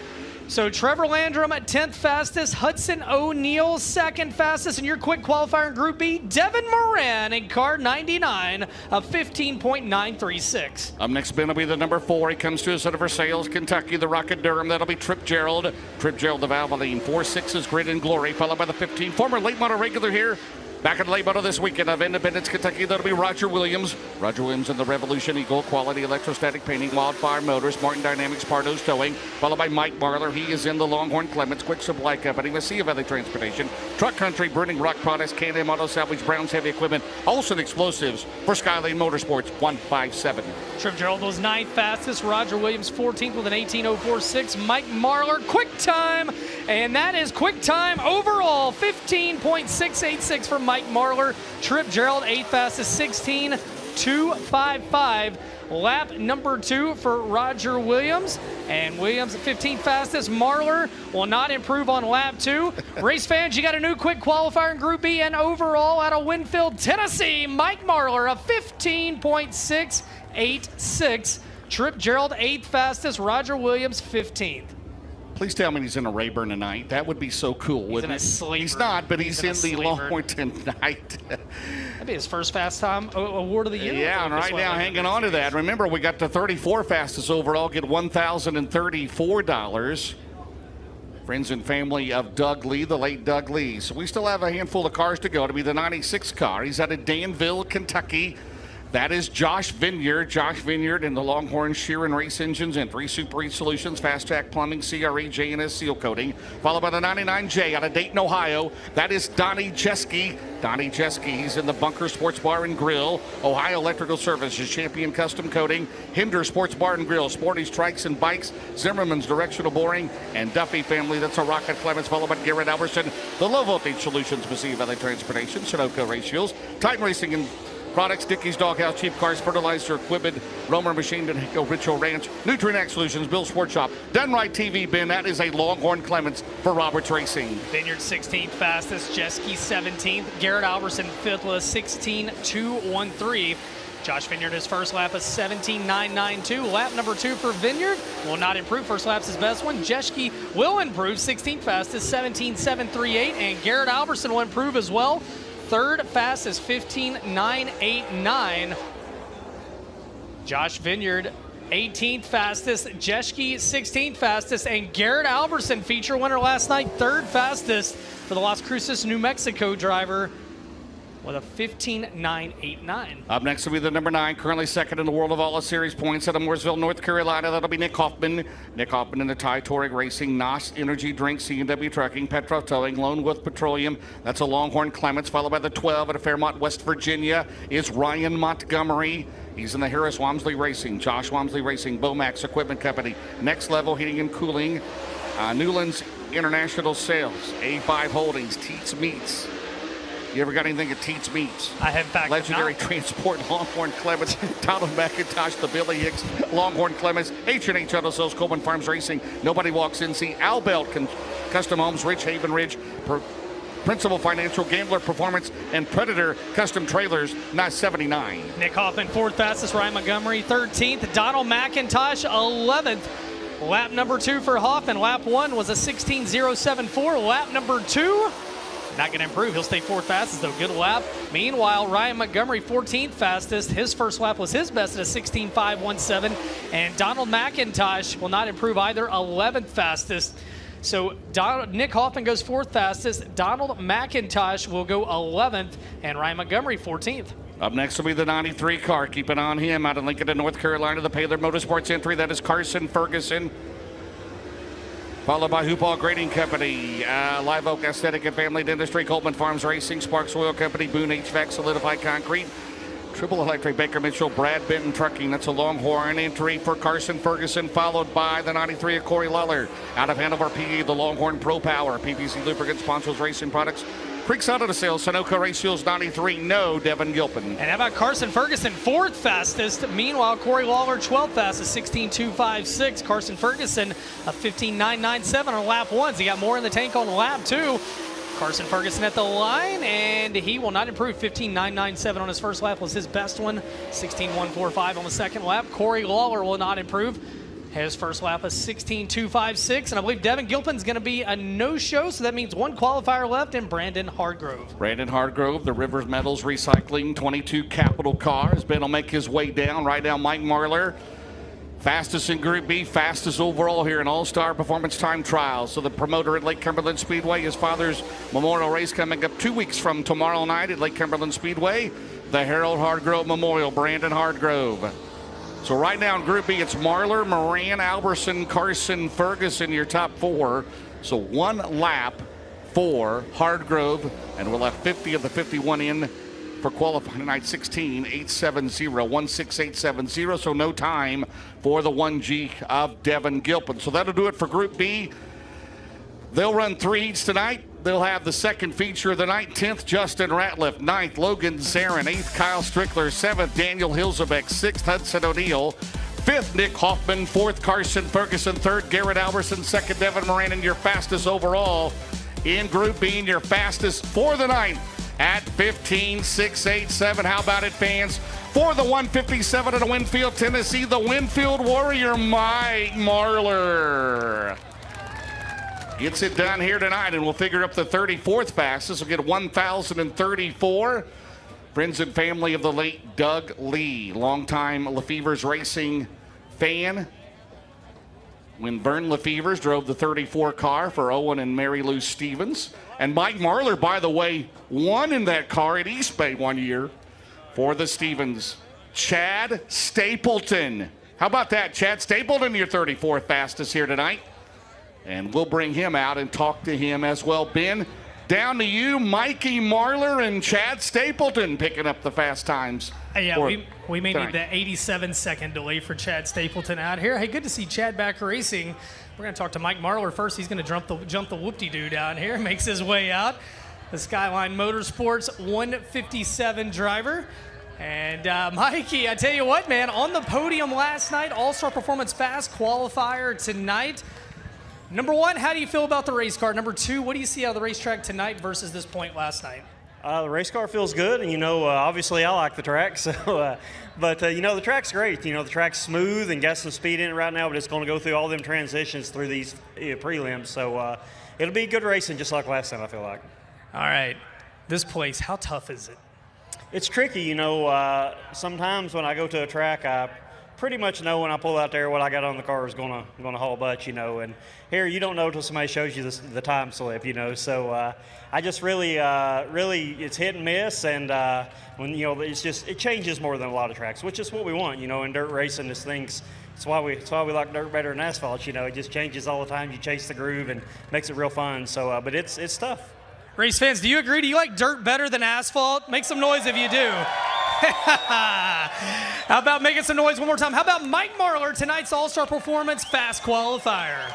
So Trevor Landrum at 10th fastest, Hudson O'Neill 2nd fastest, and your quick qualifier in Group B, Devin Moran in car 99 of 15.936. Up next, Ben will be the number 4. He comes to us out of Versailles, Kentucky, the Rocket Durham. That'll be Trip Gerald. Trip Gerald, the Valvoline. 4.6 Grit and Glory, followed by the 15. Former late model regular here. Back at late model this weekend of Independence, Kentucky, that'll be Roger Williams. Roger Williams in the Revolution Eagle, Quality Electrostatic Painting, Wildfire Motors, Martin Dynamics, Pardo's Towing, followed by Mike Marler. He is in the Longhorn Clements, Quick Supply Company, Mesilla Valley Transportation, Truck Country, Burning Rock Products, Can-Am Auto Salvage, Brown's Heavy Equipment, Olson Explosives for Skylane Motorsports, 157. Trip Gerald was 9th fastest, Roger Williams 14th with an 18.046. Mike Marler, quick time, and that is quick time overall, 15.686 for Mike Marler. Trip Gerald 8th fastest, 16.255. Lap number 2 for Roger Williams, and Williams 15th fastest. Marler will not improve on lap 2. Race fans, you got a new quick qualifier in Group B and overall out of Winfield, Tennessee, Mike Marler, a 15.686. Trip Gerald 8th fastest, Roger Williams 15th. Please tell me he's in a Rayburn tonight. That would be so cool, wouldn't it? He's not, but he's in the Longhorn tonight. That'd be his first fast time award of the year. Yeah, and right now hanging on to that. Remember, we got the 34 fastest overall, get $1,034. Friends and family of Doug Lee, the late Doug Lee. So we still have a handful of cars to go. To be the 96 car. He's out of Danville, Kentucky. That is Josh Vineyard. Josh Vineyard in the Longhorn Sheeran Race Engines and 3 Super Eat Solutions, Fast Track Plumbing, CRE, J&S Seal Coating. Followed by the 99J out of Dayton, Ohio. That is Donnie Jeske. Donnie Jeske, he's in the Bunker Sports Bar and Grill. Ohio Electrical Services, Champion Custom Coating. Hinder Sports Bar and Grill. Sporty Strikes and Bikes. Zimmerman's Directional Boring. And Duffy Family, that's a Rocket Clements. Followed by Garrett Albertson. The Low Voltage Solutions, Mesilla Valley Transportation. Sunoco Race Shields. Titan Racing and Products, Dickey's Doghouse, Cheap Cars, Fertilizer Equipment, Romer Machine, Denhico, Richo Ranch, Nutrient Solutions, Bill's Sports Shop, Done Right TV, Ben. That is a Longhorn Clements for Roberts Racing. Vineyard 16th fastest, Jeske 17th, Garrett Alberson 5th with a 16.213. Josh Vineyard, his first lap is 17.992. Lap number 2 for Vineyard will not improve. First lap's his best one. Jeske will improve, 16th fastest, 17.738, and Garrett Alberson will improve as well. Third fastest, 15.989. Josh Vineyard, 18th fastest. Jeske, 16th fastest. And Garrett Alberson, feature winner last night, 3rd fastest for the Las Cruces, New Mexico driver with a 15.989. Up next will be the number 9, currently 2nd in the world of all the series points out of Mooresville, North Carolina. That'll be Nick Hoffman. Nick Hoffman in the Ty Touring Racing, NOS Energy Drink, C&W Trucking, Petro Towing, Lone Wolf Petroleum. That's a Longhorn Clements, followed by the 12 at Fairmont, West Virginia, is Ryan Montgomery. He's in the Harris Wamsley Racing, Josh Wamsley Racing, Bomax Equipment Company, Next Level Heating and Cooling, Newlands International Sales, A5 Holdings, Teats Meats. You ever got anything at Teats Meats? I have, in fact, Legendary not. Transport, Longhorn Clements, Donald McIntosh, the Billy Hicks, Longhorn Clements, H&H Auto Sales, Coleman Farms Racing, Nobody Walks In. See Albelt Custom Homes, Rich Haven Ridge, Principal Financial, Gambler Performance, and Predator Custom Trailers, 79. Nick Hoffman, 4th fastest. Ryan Montgomery, 13th. Donald McIntosh, 11th. Lap number 2 for Hoffman. Lap 1 was a 16.074. Lap number 2, not going to improve. He'll stay 4th fastest, though. Good lap. Meanwhile, Ryan Montgomery, 14th fastest. His first lap was his best at a 16.517. And Donald McIntosh will not improve either, 11th fastest. So Nick Hoffman goes 4th fastest. Donald McIntosh will go 11th. And Ryan Montgomery, 14th. Up next will be the 93 car. Keep an eye on him out of Lincoln, North Carolina. The Paylor Motorsports entry. That is Carson Ferguson. Followed by Hoopall Grading Company, Live Oak Aesthetic and Family Dentistry, Coleman Farms Racing, Sparks Oil Company, Boone HVAC, Solidified Concrete, Triple Electric, Baker Mitchell, Brad Benton Trucking. That's a Longhorn entry for Carson Ferguson, followed by the 93 of Corey Lawler. Out of Hanover, PE, the Longhorn Pro Power, PPC Lubricant Sponsors Racing Products, Creeks Auto Sales, Sunoco Race Fuels 93, no Devin Gilpin. And how about Carson Ferguson, 4th fastest. Meanwhile, Corey Lawler, 12th fastest, 16.256. Carson Ferguson, a 15.997 on lap 1. So he got more in the tank on lap 2. Carson Ferguson at the line, and he will not improve. 15.997 on his first lap was his best one. 16.145 on the second lap. Corey Lawler will not improve. His first lap is 16.256, and I believe Devin Gilpin's going to be a no-show, so that means one qualifier left, and Brandon Hardgrove. Brandon Hardgrove, the Rivers Metals Recycling 22 Capital Cars. Ben will make his way down. Right now, Mike Marlar, fastest in Group B, fastest overall here in All-Star Performance Time Trials. So the promoter at Lake Cumberland Speedway, his father's memorial race coming up 2 weeks from tomorrow night at Lake Cumberland Speedway. The Harold Hardgrove Memorial, Brandon Hardgrove. So right now in Group B, it's Marlar, Moran, Alberson, Carson, Ferguson, your top 4. So one lap for Hardgrove, and we'll have 50 of the 51 in for qualifying tonight. 16.870, so no time for the 1G of Devin Gilpin. So that'll do it for Group B. They'll run 3 heats tonight. They'll have the second feature of the night. 10th, Justin Ratliff. 9th, Logan Zarin. 8th, Kyle Strickler. 7th, Daniel Hilzebeck. 6th, Hudson O'Neill. 5th, Nick Hoffman. 4th, Carson Ferguson. 3rd, Garrett Alberson. 2nd, Devin Moran. And your fastest overall in Group B, and your fastest for the night at 15.687. How about it, fans? For the 157 at Winfield, Tennessee, the Winfield Warrior, Mike Marlar. Gets it done here tonight, and we'll figure up the 34th fastest. We'll get 1,034. Friends and family of the late Doug Lee, longtime Lefevre's Racing fan. When Vern Lefevre's drove the 34 car for Owen and Mary Lou Stevens. And Mike Marlar, by the way, won in that car at East Bay one year for the Stevens. Chad Stapleton. How about that? Chad Stapleton, your 34th fastest here tonight. And we'll bring him out and talk to him as well. Ben, down to you, Mikey Marlar and Chad Stapleton picking up the fast times. Yeah, we may need the 87-second delay for Chad Stapleton out here. Hey, good to see Chad back racing. We're going to talk to Mike Marlar first. He's going to jump the whoop-de-doo down here. Makes his way out. The Skyline Motorsports 157 driver. And Mikey, I tell you what, man, on the podium last night, All-Star Performance Fast qualifier tonight. Number 1, how do you feel about the race car? Number 2, what do you see out of the racetrack tonight versus this point last night? The race car feels good, and obviously I like the track. So, but the track's great. The track's smooth and got some speed in it right now, but it's going to go through all them transitions through these prelims. So it'll be good racing, just like last time. I feel like. All right, this place, how tough is it? It's tricky. Sometimes when I go to a track, I pretty much know when I pull out there what I got on the car is going to haul butt, and here you don't know until somebody shows you the time slip, so I just really it's hit and miss, and when it changes more than a lot of tracks, which is what we want, in dirt racing. It's why we like dirt better than asphalt. It just changes all the time. You chase the groove and makes it real fun. So but it's tough. Race fans, do you agree? Do you like dirt better than asphalt? Make some noise if you do. How about making some noise one more time? How about Mike Marlar, tonight's All-Star Performance Fast qualifier?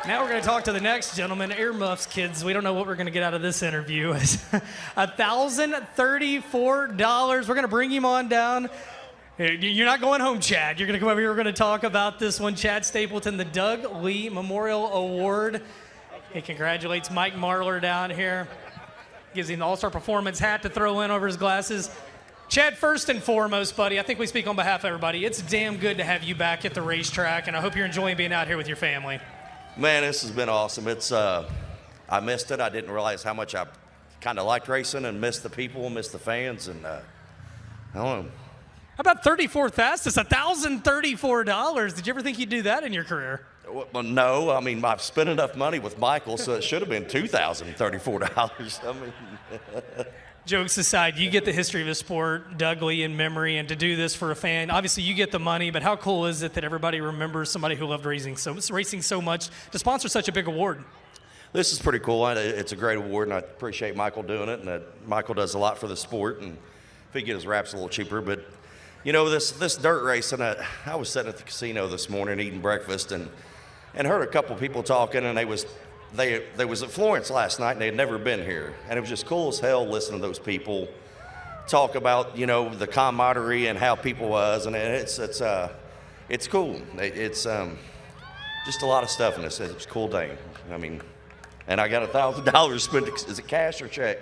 Now we're going to talk to the next gentleman. Earmuffs, kids. We don't know what we're going to get out of this interview. $1,034. We're going to bring him on down. You're not going home, Chad. You're going to come over here. We're going to talk about this one. Chad Stapleton, the Doug Lee Memorial Award. He congratulates Mike Marlar down here. Gives him the All-Star Performance hat to throw in over his glasses. Chad, first and foremost, buddy, I think we speak on behalf of everybody. It's damn good to have you back at the racetrack, and I hope you're enjoying being out here with your family. Man, this has been awesome. It's I missed it. I didn't realize how much I kind of liked racing and missed the people, missed the fans, and I don't know. How about 34th fastest? $1,034. Did you ever think you'd do that in your career? Well, no. I mean, I've spent enough money with Michael, so it should have been $2,034. I mean, jokes aside, you get the history of the sport, Doug Lee in memory, and to do this for a fan, obviously you get the money, but how cool is it that everybody remembers somebody who loved racing so much to sponsor such a big award? This is pretty cool. It's a great award, and I appreciate Michael doing it, and that Michael does a lot for the sport, and if he get his wraps a little cheaper, but you know, this dirt race, and I was sitting at the casino this morning eating breakfast and heard a couple people talking, and they was at Florence last night, and they had never been here, and it was just cool as hell listening to those people talk about, you know, the camaraderie and how people was, and it's cool. It's just a lot of stuff in this. It's a cool day. I mean, and I got $1,000 spent. Is it cash or check?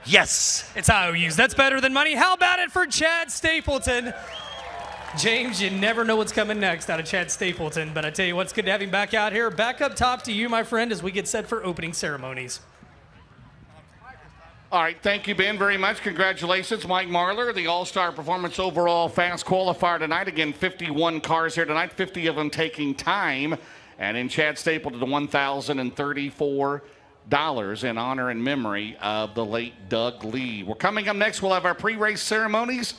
Yes. It's IOUs. That's better than money. How about it for Chad Stapleton? James, you never know what's coming next out of Chad Stapleton, but I tell you what's good to have him back out here. Back up top to you, my friend, as we get set for opening ceremonies. All right, thank you, Ben, very much. Congratulations, Mike Marlar, the All-Star Performance Overall Fast Qualifier tonight. Again, 51 cars here tonight, 50 of them taking time. And in Chad Stapleton, $1,034 in honor and memory of the late Doug Lee. We're coming up next. We'll have our pre-race ceremonies.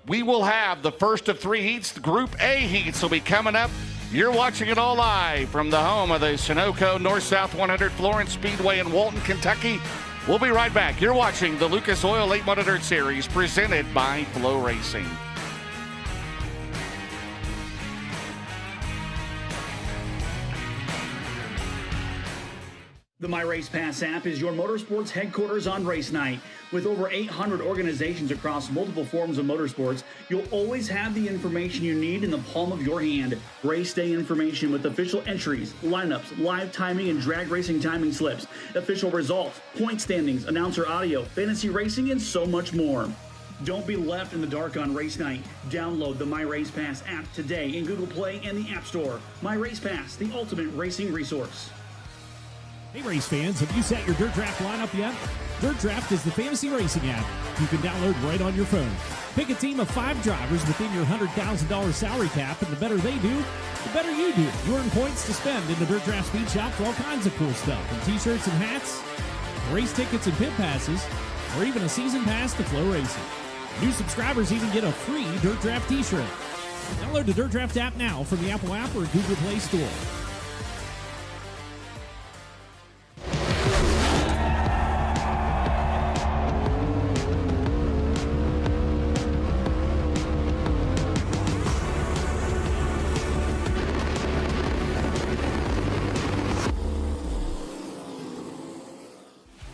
We will have the first of three heats. The Group A heats will be coming up. You're watching it all live from the home of the Sunoco North-South 100 Florence Speedway in Walton, Kentucky. We'll be right back. You're watching the Lucas Oil Late Model Dirt Series presented by FloRacing. The My Race Pass app is your motorsports headquarters on race night. With over 800 organizations across multiple forms of motorsports, you'll always have the information you need in the palm of your hand. Race day information with official entries, lineups, live timing and drag racing timing slips, official results, point standings, announcer audio, fantasy racing, and so much more. Don't be left in the dark on race night. Download the My Race Pass app today in Google Play and the App Store. My Race Pass, the ultimate racing resource. Hey race fans, have you set your Dirt Draft lineup yet? Dirt Draft is the fantasy racing app you can download right on your phone. Pick a team of 5 drivers within your $100,000 salary cap, and the better they do, the better you do. You earn points to spend in the Dirt Draft Speed Shop for all kinds of cool stuff, from t-shirts and hats, race tickets and pit passes, or even a season pass to FloRacing. New subscribers even get a free Dirt Draft t-shirt. Download the Dirt Draft app now from the Apple app or Google Play Store.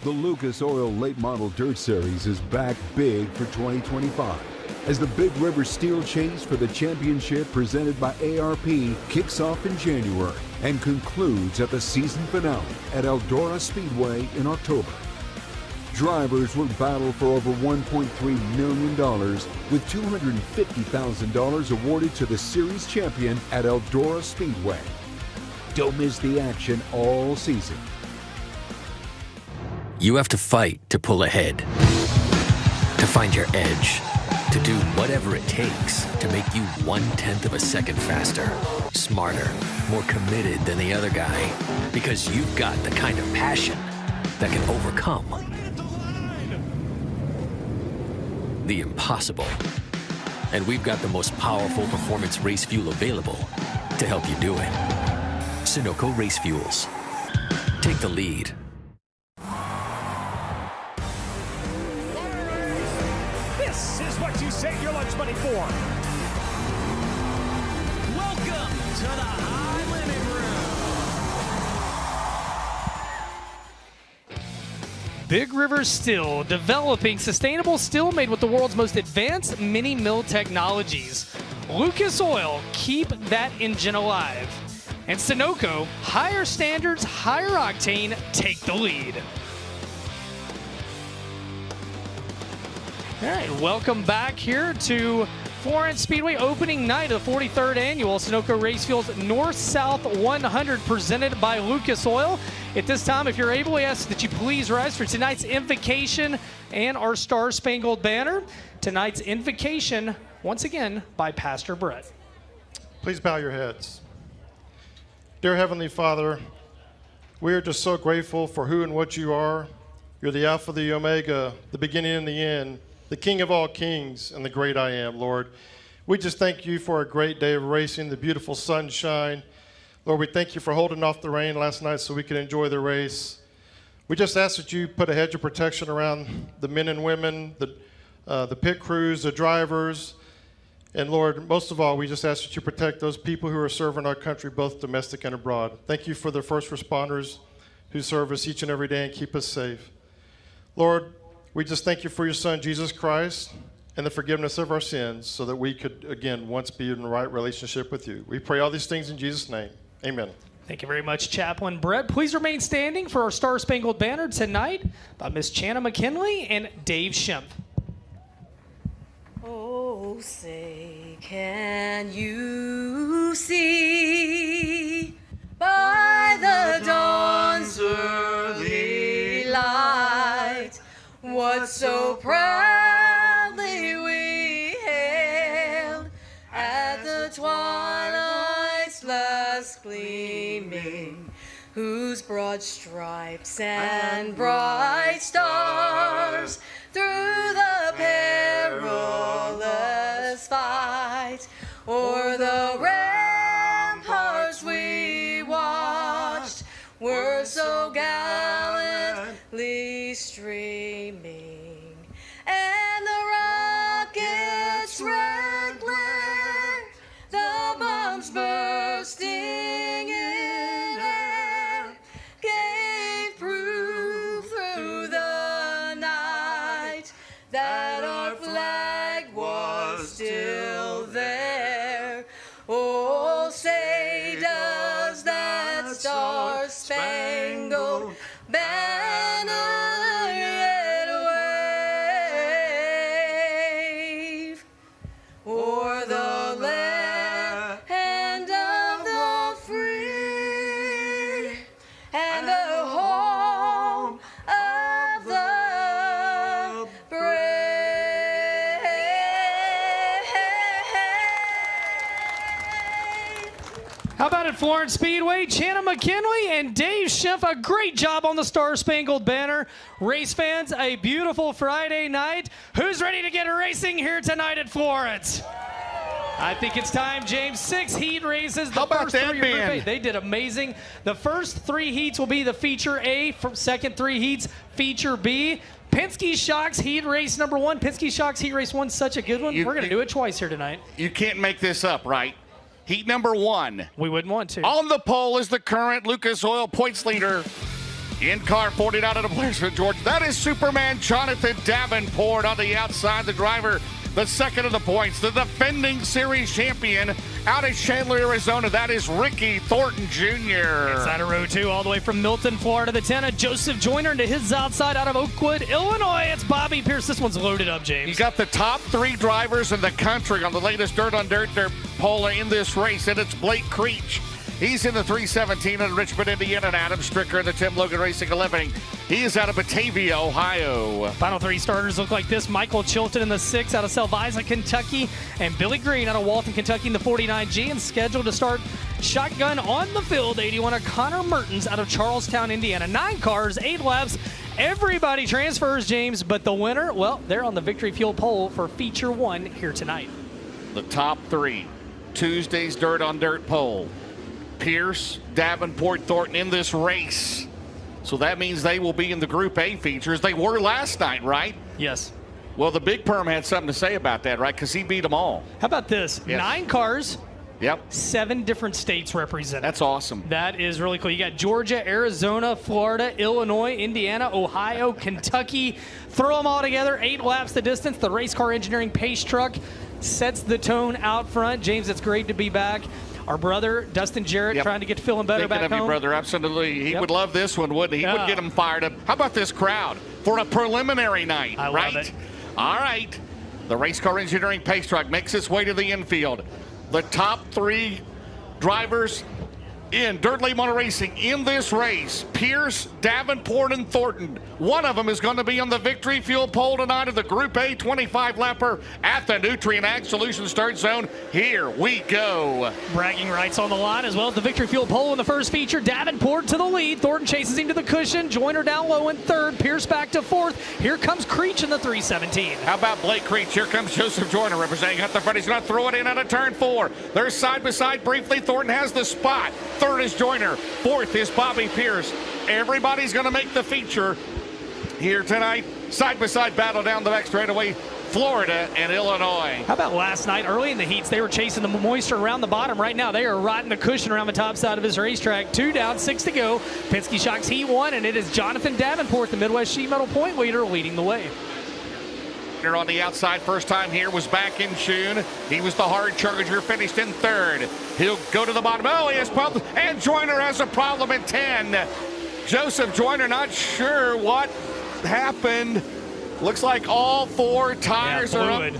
The Lucas Oil Late Model Dirt Series is back big for 2025 as the Big River Steel Chase for the championship presented by ARP kicks off in January and concludes at the season finale at Eldora Speedway in October. Drivers will battle for over $1.3 million with $250,000 awarded to the series champion at Eldora Speedway. Don't miss the action all season. You have to fight to pull ahead, to find your edge, to do whatever it takes to make you 1/10 of a second faster, smarter, more committed than the other guy, because you've got the kind of passion that can overcome the impossible. And we've got the most powerful performance race fuel available to help you do it. Sunoco Race Fuels. Take the lead. This is what you save your lunch money for. Welcome to the High Limit Room. Big River Steel, developing sustainable steel made with the world's most advanced mini mill technologies. Lucas Oil, keep that engine alive. And Sunoco, higher standards, higher octane, take the lead. All right, welcome back here to Florence Speedway, opening night of the 43rd annual Sunoco Race Fuels North-South 100 presented by Lucas Oil. At this time, if you're able, we ask that you please rise for tonight's invocation and our Star Spangled Banner. Tonight's invocation, once again, by Pastor Brett. Please bow your heads. Dear Heavenly Father, we are just so grateful for who and what you are. You're the Alpha, the Omega, the beginning and the end, the King of all kings, and the great I am, Lord. We just thank you for a great day of racing, the beautiful sunshine. Lord, we thank you for holding off the rain last night so we could enjoy the race. We just ask that you put a hedge of protection around the men and women, the pit crews, the drivers, and Lord, most of all, we just ask that you protect those people who are serving our country, both domestic and abroad. Thank you for the first responders who serve us each and every day and keep us safe. Lord, we just thank you for your Son, Jesus Christ, and the forgiveness of our sins so that we could, again, once be in the right relationship with you. We pray all these things in Jesus' name. Amen. Thank you very much, Chaplain Brett. Please remain standing for our Star Spangled Banner tonight by Miss Channa McKinley and Dave Schimpf. Oh, say, can you see by the dawn's early light what so proudly we hailed at the twilight's last gleaming, whose broad stripes and bright stars through the perilous fight o'er the ramparts we watched were so gallantly streaming, and the rockets' red glare, the bombs bursting in air, gave proof through the night that our flag was still there. Oh, say does that star-spangled banner yet wave o'er the land of the free and the home of the brave? How about at Florence Speedway, Channa McKinley and Dave Schimpf, a great job on the Star Spangled Banner. Race fans, a beautiful Friday night. Who's ready to get racing here tonight at Florence? I think it's time, James. 6 heat races. The How about first that, 3 are Group A. man? They did amazing. The first 3 heats will be the Feature A. Second 3 heats, Feature B. Penske Shocks heat race number 1. Penske Shocks heat race 1, such a good one. We're going to do it twice here tonight. You can't make this up, right? Heat number 1. We wouldn't want to. On the pole is the current Lucas Oil points leader. In car 49 out of Blairsville, Georgia. That is Superman Jonathan Davenport on the outside. The driver, the second of the points. The defending series champion out of Chandler, Arizona. That is Ricky Thornton Jr. Inside of row 2, all the way from Milton, Florida, the 10 of Joseph Joyner to his outside out of Oakwood, Illinois. It's Bobby Pierce. This one's loaded up, James. You got the top 3 drivers in the country on the latest Dirt on Dirt poll in this race, and it's Blake Creech. He's in the 317 in Richmond, Indiana, and Adam Stricker in the Tim Logan Racing 11. He is out of Batavia, Ohio. Final 3 starters look like this. Michael Chilton in the 6 out of Salvisa, Kentucky, and Billy Green out of Walton, Kentucky in the 49G, and scheduled to start shotgun on the field. 81 of Connor Mertens out of Charlestown, Indiana. 9 cars, 8 laps. Everybody transfers, James, but the winner, well, they're on the Victory Fuel pole for Feature 1 here tonight. The top 3, Tuesday's Dirt on Dirt poll. Pierce, Davenport, Thornton in this race. So that means they will be in the Group A features. They were last night, right? Yes. Well, the Big Perm had something to say about that, right? Because he beat them all. How about this? Yes. 9 cars. Yep. 7 different states represented. That's awesome. That is really cool. You got Georgia, Arizona, Florida, Illinois, Indiana, Ohio, Kentucky. Throw them all together. 8 laps the distance. The race car engineering pace truck sets the tone out front. James, it's great to be back. Our brother, Dustin Jarrett, trying to get feeling better Thinking back of home. you, brother, absolutely. He would love this one, wouldn't he? He would get him fired up. How about this crowd for a preliminary night, I right? love it. All right. The race car engineering pace truck makes its way to the infield. The top 3 drivers in Dirt Late Model Racing in this race, Pierce, Davenport, and Thornton. One of them is going to be on the victory fuel pole tonight of the Group A 25-lapper at the Nutrient Ag Solutions start zone. Here we go. Bragging rights on the line, as well as the victory fuel pole in the first feature. Davenport to the lead. Thornton chases him to the cushion. Joyner down low in third. Pierce back to fourth. Here comes Creech in the 317. How about Blake Creech? Here comes Joseph Joyner representing at the front. He's going to throw it in out of turn 4. They're side by side briefly. Thornton has the spot. Third is Joyner. Fourth is Bobby Pierce. Everybody's going to make the feature here tonight. Side-by-side battle down the back straightaway, Florida and Illinois. How about last night? Early in the heats, they were chasing the moisture around the bottom. Right now, they are riding the cushion around the top side of his racetrack. 2 down, 6 to go. Penske Shocks Heat 1, and it is Jonathan Davenport, the Midwest Sheet Metal point leader, leading the way. On the outside, first time here was back in June. He was the hard charger, finished in third. He'll go to the bottom. Oh, he has problems, and Joyner has a problem in 10. Joseph Joyner not sure what happened. Looks like all 4 tires are up.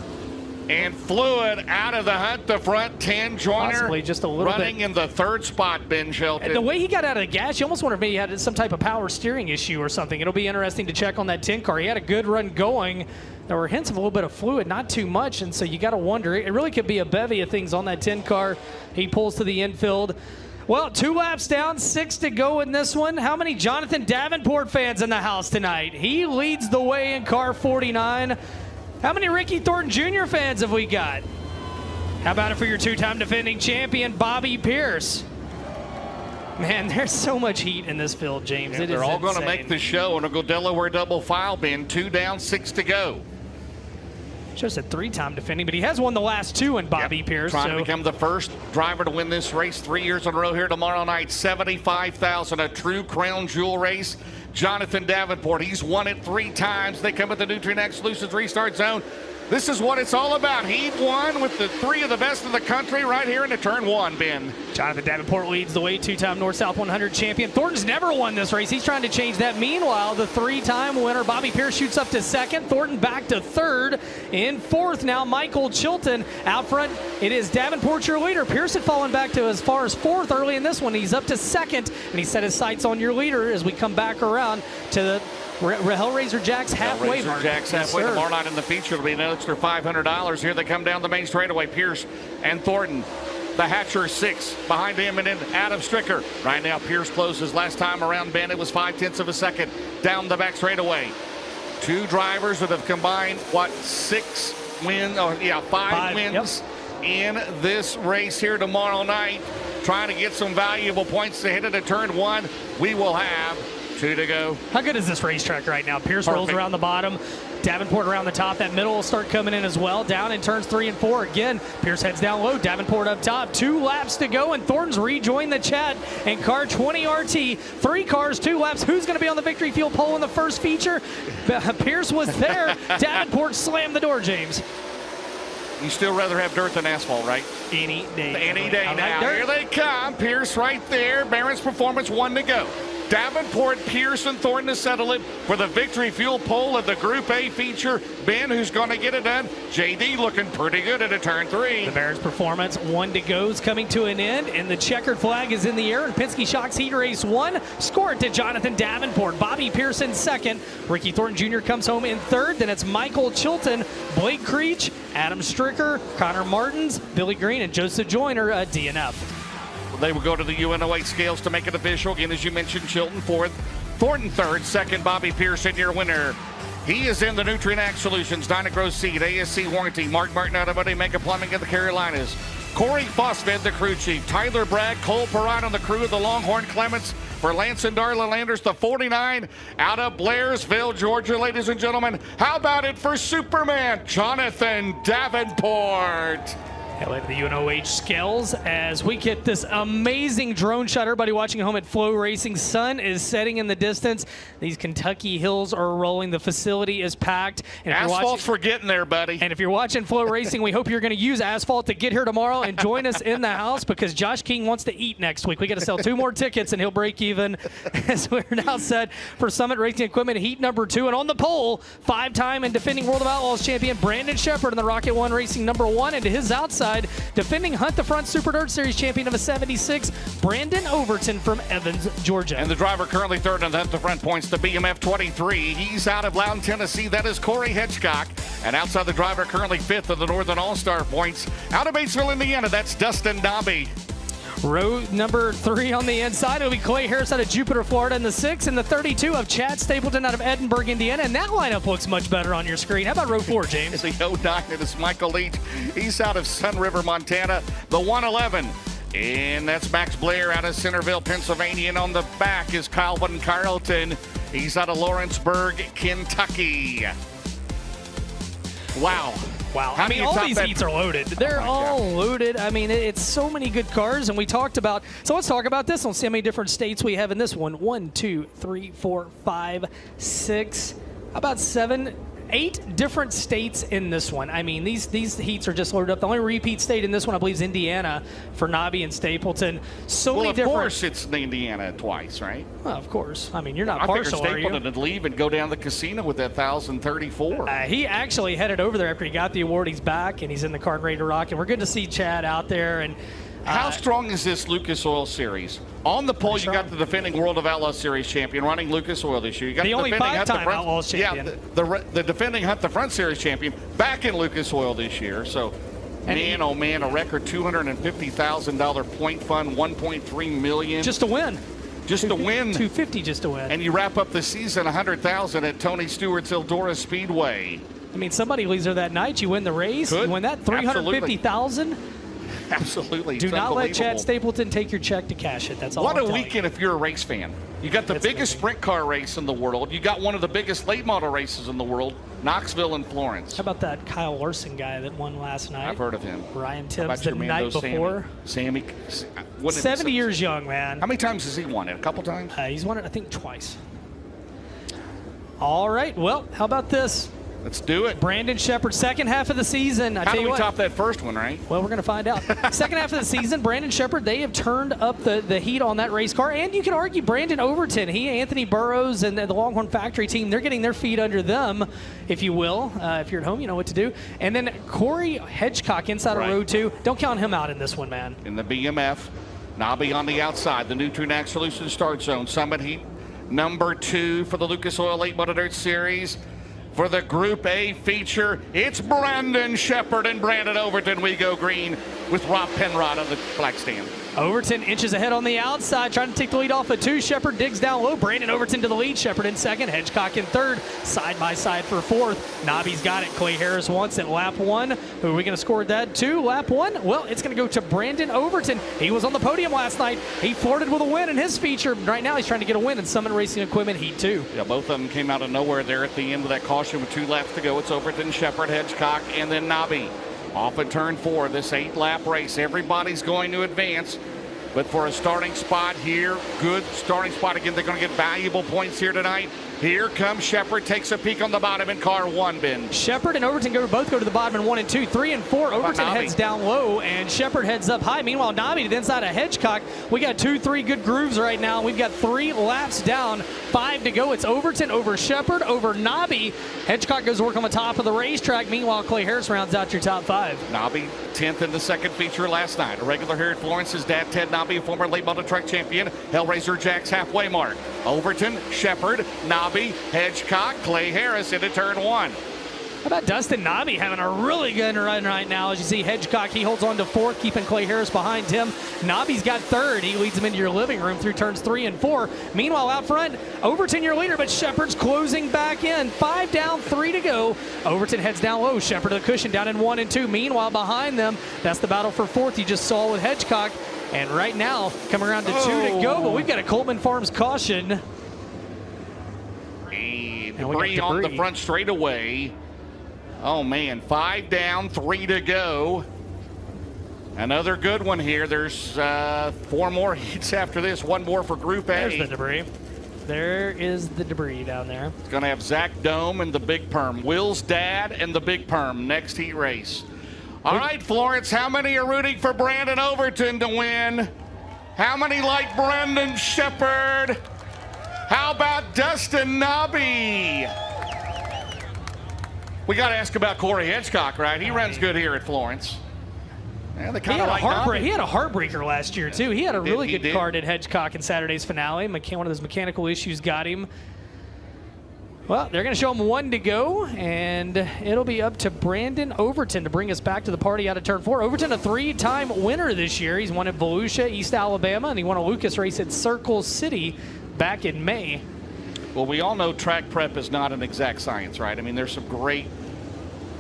And fluid out of the hunt, the front 10. Joyner possibly just a little running in the third spot, Ben Shelton. And the way he got out of the gas, you almost wonder if maybe he had some type of power steering issue or something. It'll be interesting to check on that 10 car. He had a good run going. There were hints of a little bit of fluid, not too much, and so you got to wonder. It really could be a bevy of things on that 10 car. He pulls to the infield. Well, 2 laps down, 6 to go in this one. How many Jonathan Davenport fans in the house tonight? He leads the way in car 49. How many Ricky Thornton Jr. fans have we got? How about it for your 2-time defending champion, Bobby Pierce? Man, there's so much heat in this field, James. Yeah, they're all going to make the show, and it'll go Delaware double file, Ben. 2 down, 6 to go. Just a 3-time defending, but he has won the last 2 in Bobby Pierce. Trying to become the first driver to win this race 3 years in a row here tomorrow night. $75,000, a true crown jewel race. Jonathan Davenport, he's won it 3 times. They come at the Nutrient Ag Solutions restart zone. This is what it's all about. He won with the 3 of the best in the country right here into turn 1, Ben. Jonathan Davenport leads the way, 2-time North-South 100 champion. Thornton's never won this race. He's trying to change that. Meanwhile, the 3-time winner, Bobby Pierce, shoots up to 2nd. Thornton back to 3rd. In 4th now, Michael Chilton. Out front, it is Davenport, your leader. Pierce had fallen back to as far as 4th early in this one. He's up to 2nd, and he set his sights on your leader as we come back around to the Hellraiser Jacks halfway mark. Jacks halfway tomorrow night in the feature. It'll be an extra $500. Here they come down the main straightaway. Pierce and Thornton. The Hatcher 6 behind him, and then Adam Stricker. Right now, Pierce closes. Last time around, Ben, it was 0.5 of a second down the back straightaway. 2 drivers that have combined, what, 5 wins in this race here tomorrow night. Trying to get some valuable points to hit it at turn 1. We will have 2 to go. How good is this racetrack right now? Pierce rolls around the bottom. Davenport around the top. That middle will start coming in as well. Down in turns 3 and 4. Again, Pierce heads down low. Davenport up top. 2 laps to go, and Thornton's rejoined the chat in car 20 RT. 3 cars, 2 laps. Who's going to be on the victory field pole in the first feature? Pierce was there. Davenport slammed the door, James. You still rather have dirt than asphalt, right? Any day. Any day now. Here they come. Pierce right there. Barron's Performance, 1 to go. Davenport, Pierce, and Thornton to settle it for the victory fuel pole of the Group A feature. Ben, who's going to get it done? JD looking pretty good at a turn 3. The Barron's Performance, 1 to go, is coming to an end, and the checkered flag is in the air. And Penske Shocks Heat Race 1 scored to Jonathan Davenport. Bobby Pierce in 2nd. Ricky Thornton Jr. comes home in 3rd. Then it's Michael Chilton, Blake Creech, Adam Stricker, Connor Martins, Billy Green, and Joseph Joyner, DNF. They will go to the UNO8 scales to make it official. Again, as you mentioned, Chilton 4th, Thornton 3rd, 2nd, Bobby Pearson, your winner. He is in the Nutrient Ag Solutions, Dynagrow Seed, ASC Warranty, Mark Martin out of Buddy Mega Plumbing of the Carolinas, Corey Fosfed, the crew chief, Tyler Bragg, Cole Perrine on the crew of the Longhorn Clements. For Lance and Darla Landers, the 49 out of Blairsville, Georgia, ladies and gentlemen. How about it for Superman, Jonathan Davenport? Headlight of the UNOH scales as we get this amazing drone shot. Everybody watching at home at FloRacing. Sun is setting in the distance. These Kentucky hills are rolling. The facility is packed. And asphalt's for getting there, buddy. And if you're watching FloRacing, we hope you're going to use asphalt to get here tomorrow and join us in the house because Josh King wants to eat next week. We got to sell 2 more tickets and he'll break even as we're now set for Summit Racing Equipment Heat number 2. And on the pole, 5-time and defending World of Outlaws champion Brandon Shepard in the Rocket One Racing number 1. And to his outside, defending Hunt the Front Super Dirt Series champion of a 76, Brandon Overton from Evans, Georgia. And the driver currently third in the Hunt the Front points, the BMF 23. He's out of Loudon, Tennessee. That is Corey Hedgecock. And outside the driver currently 5th in the Northern All-Star points. Out of Batesville, Indiana, that's Dustin Nobby. Row number 3 on the inside. It'll be Clay Harris out of Jupiter, Florida in the 6, and the 32 of Chad Stapleton out of Edinburgh, Indiana. And that lineup looks much better on your screen. How about row 4, James? The 09, it is Michael Leach. He's out of Sun River, Montana. The 111, and that's Max Blair out of Centerville, Pennsylvania. And on the back is Calvin Carlton. He's out of Lawrenceburg, Kentucky. Wow. Wow. I mean, all these heats are loaded. They're all loaded. I mean, it's so many good cars, and we talked about. So let's talk about this. Let's see how many different states we have in this one. 1, 2, 3, 4, 5, 6, about 7, 8 different states in this one. I mean, these heats are just loaded up. The only repeat state in this one, I believe, is Indiana for Nobby and Stapleton. So many different. Well, of course, it's Indiana twice, right? Well, of course. I mean, you're not partial, are you? I figured Stapleton would leave and go down to the casino with that 1,034. He actually headed over there after he got the award. He's back, and he's in the car and ready to rock. And we're good to see Chad out there. And how strong is this Lucas Oil Series? On the pole, you got the defending World of Outlaws Series champion running Lucas Oil this year. You got the only defending 5-time Outlaws champion. Yeah, the defending Hunt the Front Series champion back in Lucas Oil this year. So, man, oh man, a record $250,000 point fund, $1.3 million. Just to win. Just to win. $250 just to win. And you wrap up the season $100,000 at Tony Stewart's Eldora Speedway. I mean, somebody leaves there that night. You win the race. You win that $350,000. Absolutely. Do not let Chad Stapleton take your check to cash it. That's all. What a weekend if you're a race fan. You got the biggest sprint car race in the world. You got one of the biggest late model races in the world, Knoxville and Florence. How about that Kyle Larson guy that won last night? I've heard of him. Ryan Tibbs the night before. Sammy. 70 years young, man. How many times has he won it? A couple times? He's won it, I think, twice. All right. Well, how about this? Let's do it. Brandon Shepard, second half of the season. How do we top that first one, right? Well, we're going to find out. Second half of the season, Brandon Shepard, they have turned up the heat on that race car. And you can argue Brandon Overton, Anthony Burrows, and the Longhorn Factory team, they're getting their feet under them, if you will. If you're at home, you know what to do. And then Corey Hedgecock inside of row 2. Don't count him out in this one, man. In the BMF, Nobby on the outside. The new Nutrien Solutions start zone. Summit Heat number 2 for the Lucas Oil 8 Motor Dirt Series. For the Group A feature, it's Brandon Shepard and Brandon Overton. We go green with Rob Penrod on the black stand. Overton inches ahead on the outside, trying to take the lead off of 2. Shepard digs down low. Brandon Overton to the lead. Shepard in second. Hedgecock in third. Side by side for fourth. Nobby's got it. Clay Harris wants it. Lap 1. Who are we going to score that to? Lap 1? Well, it's going to go to Brandon Overton. He was on the podium last night. He flirted with a win in his feature. Right now, he's trying to get a win in Summit Racing Equipment Heat 2. Yeah, both of them came out of nowhere there at the end of that caution with 2 laps to go. It's Overton, Shepard, Hedgecock, and then Nobby. Off at turn 4, this 8-lap race. Everybody's going to advance. But for a starting spot here, good starting spot. Again, they're going to get valuable points here tonight. Here comes Shepard, takes a peek on the bottom in car 1, Ben. Shepard and Overton both go to the bottom in 1 and 2. 3 and 4, Overton heads down low, and Shepard heads up high. Meanwhile, Nobby to the inside of Hedgecock. We got 2-3 good grooves right now. We've got 3 laps down, 5 to go. It's Overton over Shepard over Nobby. Hedgecock goes to work on the top of the racetrack. Meanwhile, Clay Harris rounds out your top 5. Nobby 10th in the second feature last night. A regular here at Florence, his dad, Ted Nobby, a former late model truck champion. Hellraiser Jack's halfway mark. Overton, Shepard, Nobby, Hedgecock, Clay Harris into turn 1. How about Dustin Nobby having a really good run right now? As you see, Hedgecock, he holds on to 4th, keeping Clay Harris behind him. Nobby's got 3rd. He leads him into your living room through turns 3 and 4. Meanwhile, out front, Overton your leader, but Shepard's closing back in. 5 down, 3 to go. Overton heads down low. Shepard to the cushion down in 1 and 2. Meanwhile, behind them, that's the battle for 4th you just saw with Hedgecock. And right now, coming around to 2 to go, but we've got a Coleman Farms caution. Debris on the front straightaway. Oh, man. 5 down, 3 to go. Another good one here. There's 4 more heats after this. 1 more for Group A. There's the debris. There is the debris down there. It's going to have Zach Dome and the Big Perm. Will's dad and the Big Perm. Next heat race. All right, Florence, how many are rooting for Brandon Overton to win? How many like Brendan Shepard? How about Dustin Nobby? We got to ask about Corey Hitchcock, right? He runs good here at Florence. Yeah, they kind of like Nobby. He had a heartbreaker last year, too. He had a really good card at Hedgecock in Saturday's finale. One of those mechanical issues got him. Well, they're going to show him 1 to go, and it'll be up to Brandon Overton to bring us back to the party out of turn 4. Overton, a 3-time winner this year. He's won at Volusia, East Alabama, and he won a Lucas race at Circle City back in May. Well, we all know track prep is not an exact science, right? I mean, there's some great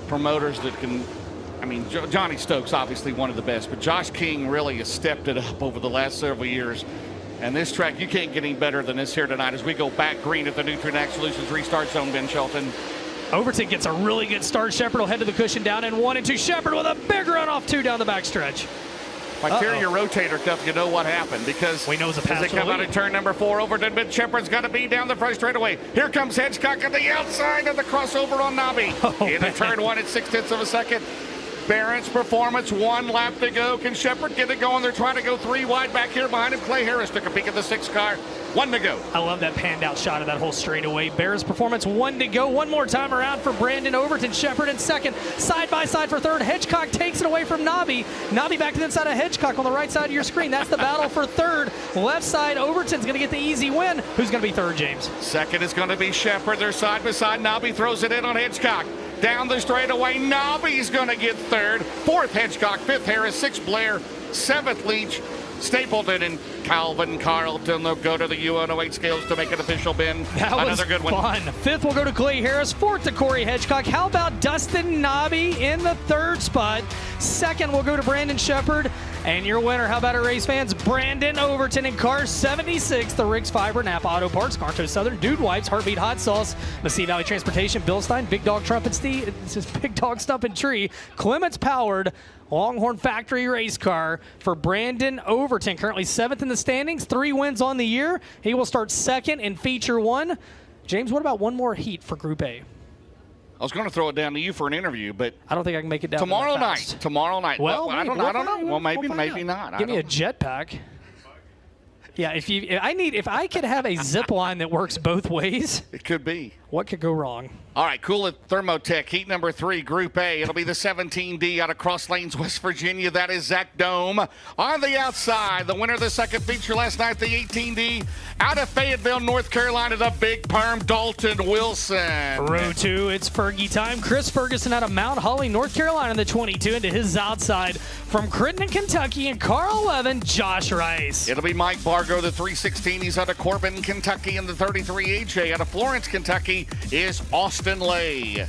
promoters that can, I mean, Johnny Stokes, obviously one of the best, but Josh King really has stepped it up over the last several years. And this track, you can't get any better than this here tonight as we go back green at the Nutrient Solutions restart zone, Ben Shelton. Overton gets a really good start. Shepard will head to the cushion down in 1 and 2. Shepard with a big run off 2 down the backstretch. If I tear your rotator cuff, you know what happened, because we know it's a pass as they come out of turn number 4, Overton, but Shepard's got to be down the front straightaway. Here comes Hedgecock at the outside of the crossover on Nobby. Into turn 1 at 0.6 of a second. Barron's Performance, 1 lap to go. Can Shepard get it going? They're trying to go 3 wide back here behind him. Clay Harris took a peek at the 6th car. 1 to go. I love that panned out shot of that whole straightaway. Barron's Performance, 1 to go. One more time around for Brandon Overton. Shepard in second. Side by side for third. Hedgecock takes it away from Nobby. Nobby back to the inside of Hedgecock on the right side of your screen. That's the battle for third. Left side, Overton's going to get the easy win. Who's going to be third, James? Second is going to be Shepard. They're side by side. Nobby throws it in on Hedgecock. Down the straightaway, Nobby's going to get third. 4th, Hedgecock. 5th, Harris. 6th, Blair. 7th, Leach. Stapleton and Calvin Carlton. They'll go to the U108 scales to make it official, Ben. Another good one. Fun. 5th will go to Clay Harris. 4th to Corey Hedgecock. How about Dustin Nobby in the 3rd spot? 2nd will go to Brandon Shepard. And your winner, how about it, race fans? Brandon Overton in car 76, the Riggs Fiber, Napa Auto Parts, Carto Southern, Dude Wipes, Heartbeat Hot Sauce, Mesquite Valley Transportation, Bill Stein, Big Dog Trumpet Steve, this is Big Dog Stump and Tree, Clements Powered, Longhorn Factory race car for Brandon Overton. Currently 7th in the standings, 3 wins on the year. He will start 2nd in feature 1. James, what about one more heat for Group A? I was going to throw it down to you for an interview, but I don't think I can make it down tomorrow night. Tomorrow night. Well, I don't know. Well, maybe not. Give me a jetpack. Yeah, if I could have a zip line that works both ways, it could be. What could go wrong? All right, cool at Thermotech, heat number 3, Group A. It'll be the 17D out of Cross Lanes, West Virginia. That is Zach Dome. On the outside, the winner of the 2nd feature last night, the 18D, out of Fayetteville, North Carolina, the Big Perm, Dalton Wilson. Row 2, it's Fergie time. Chris Ferguson out of Mount Holly, North Carolina, the 22, into his outside from Crittenden, Kentucky, and car 11, Josh Rice. It'll be Mike Bargo, the 316. He's out of Corbin, Kentucky, and the 33 AJ out of Florence, Kentucky is Austin Lay.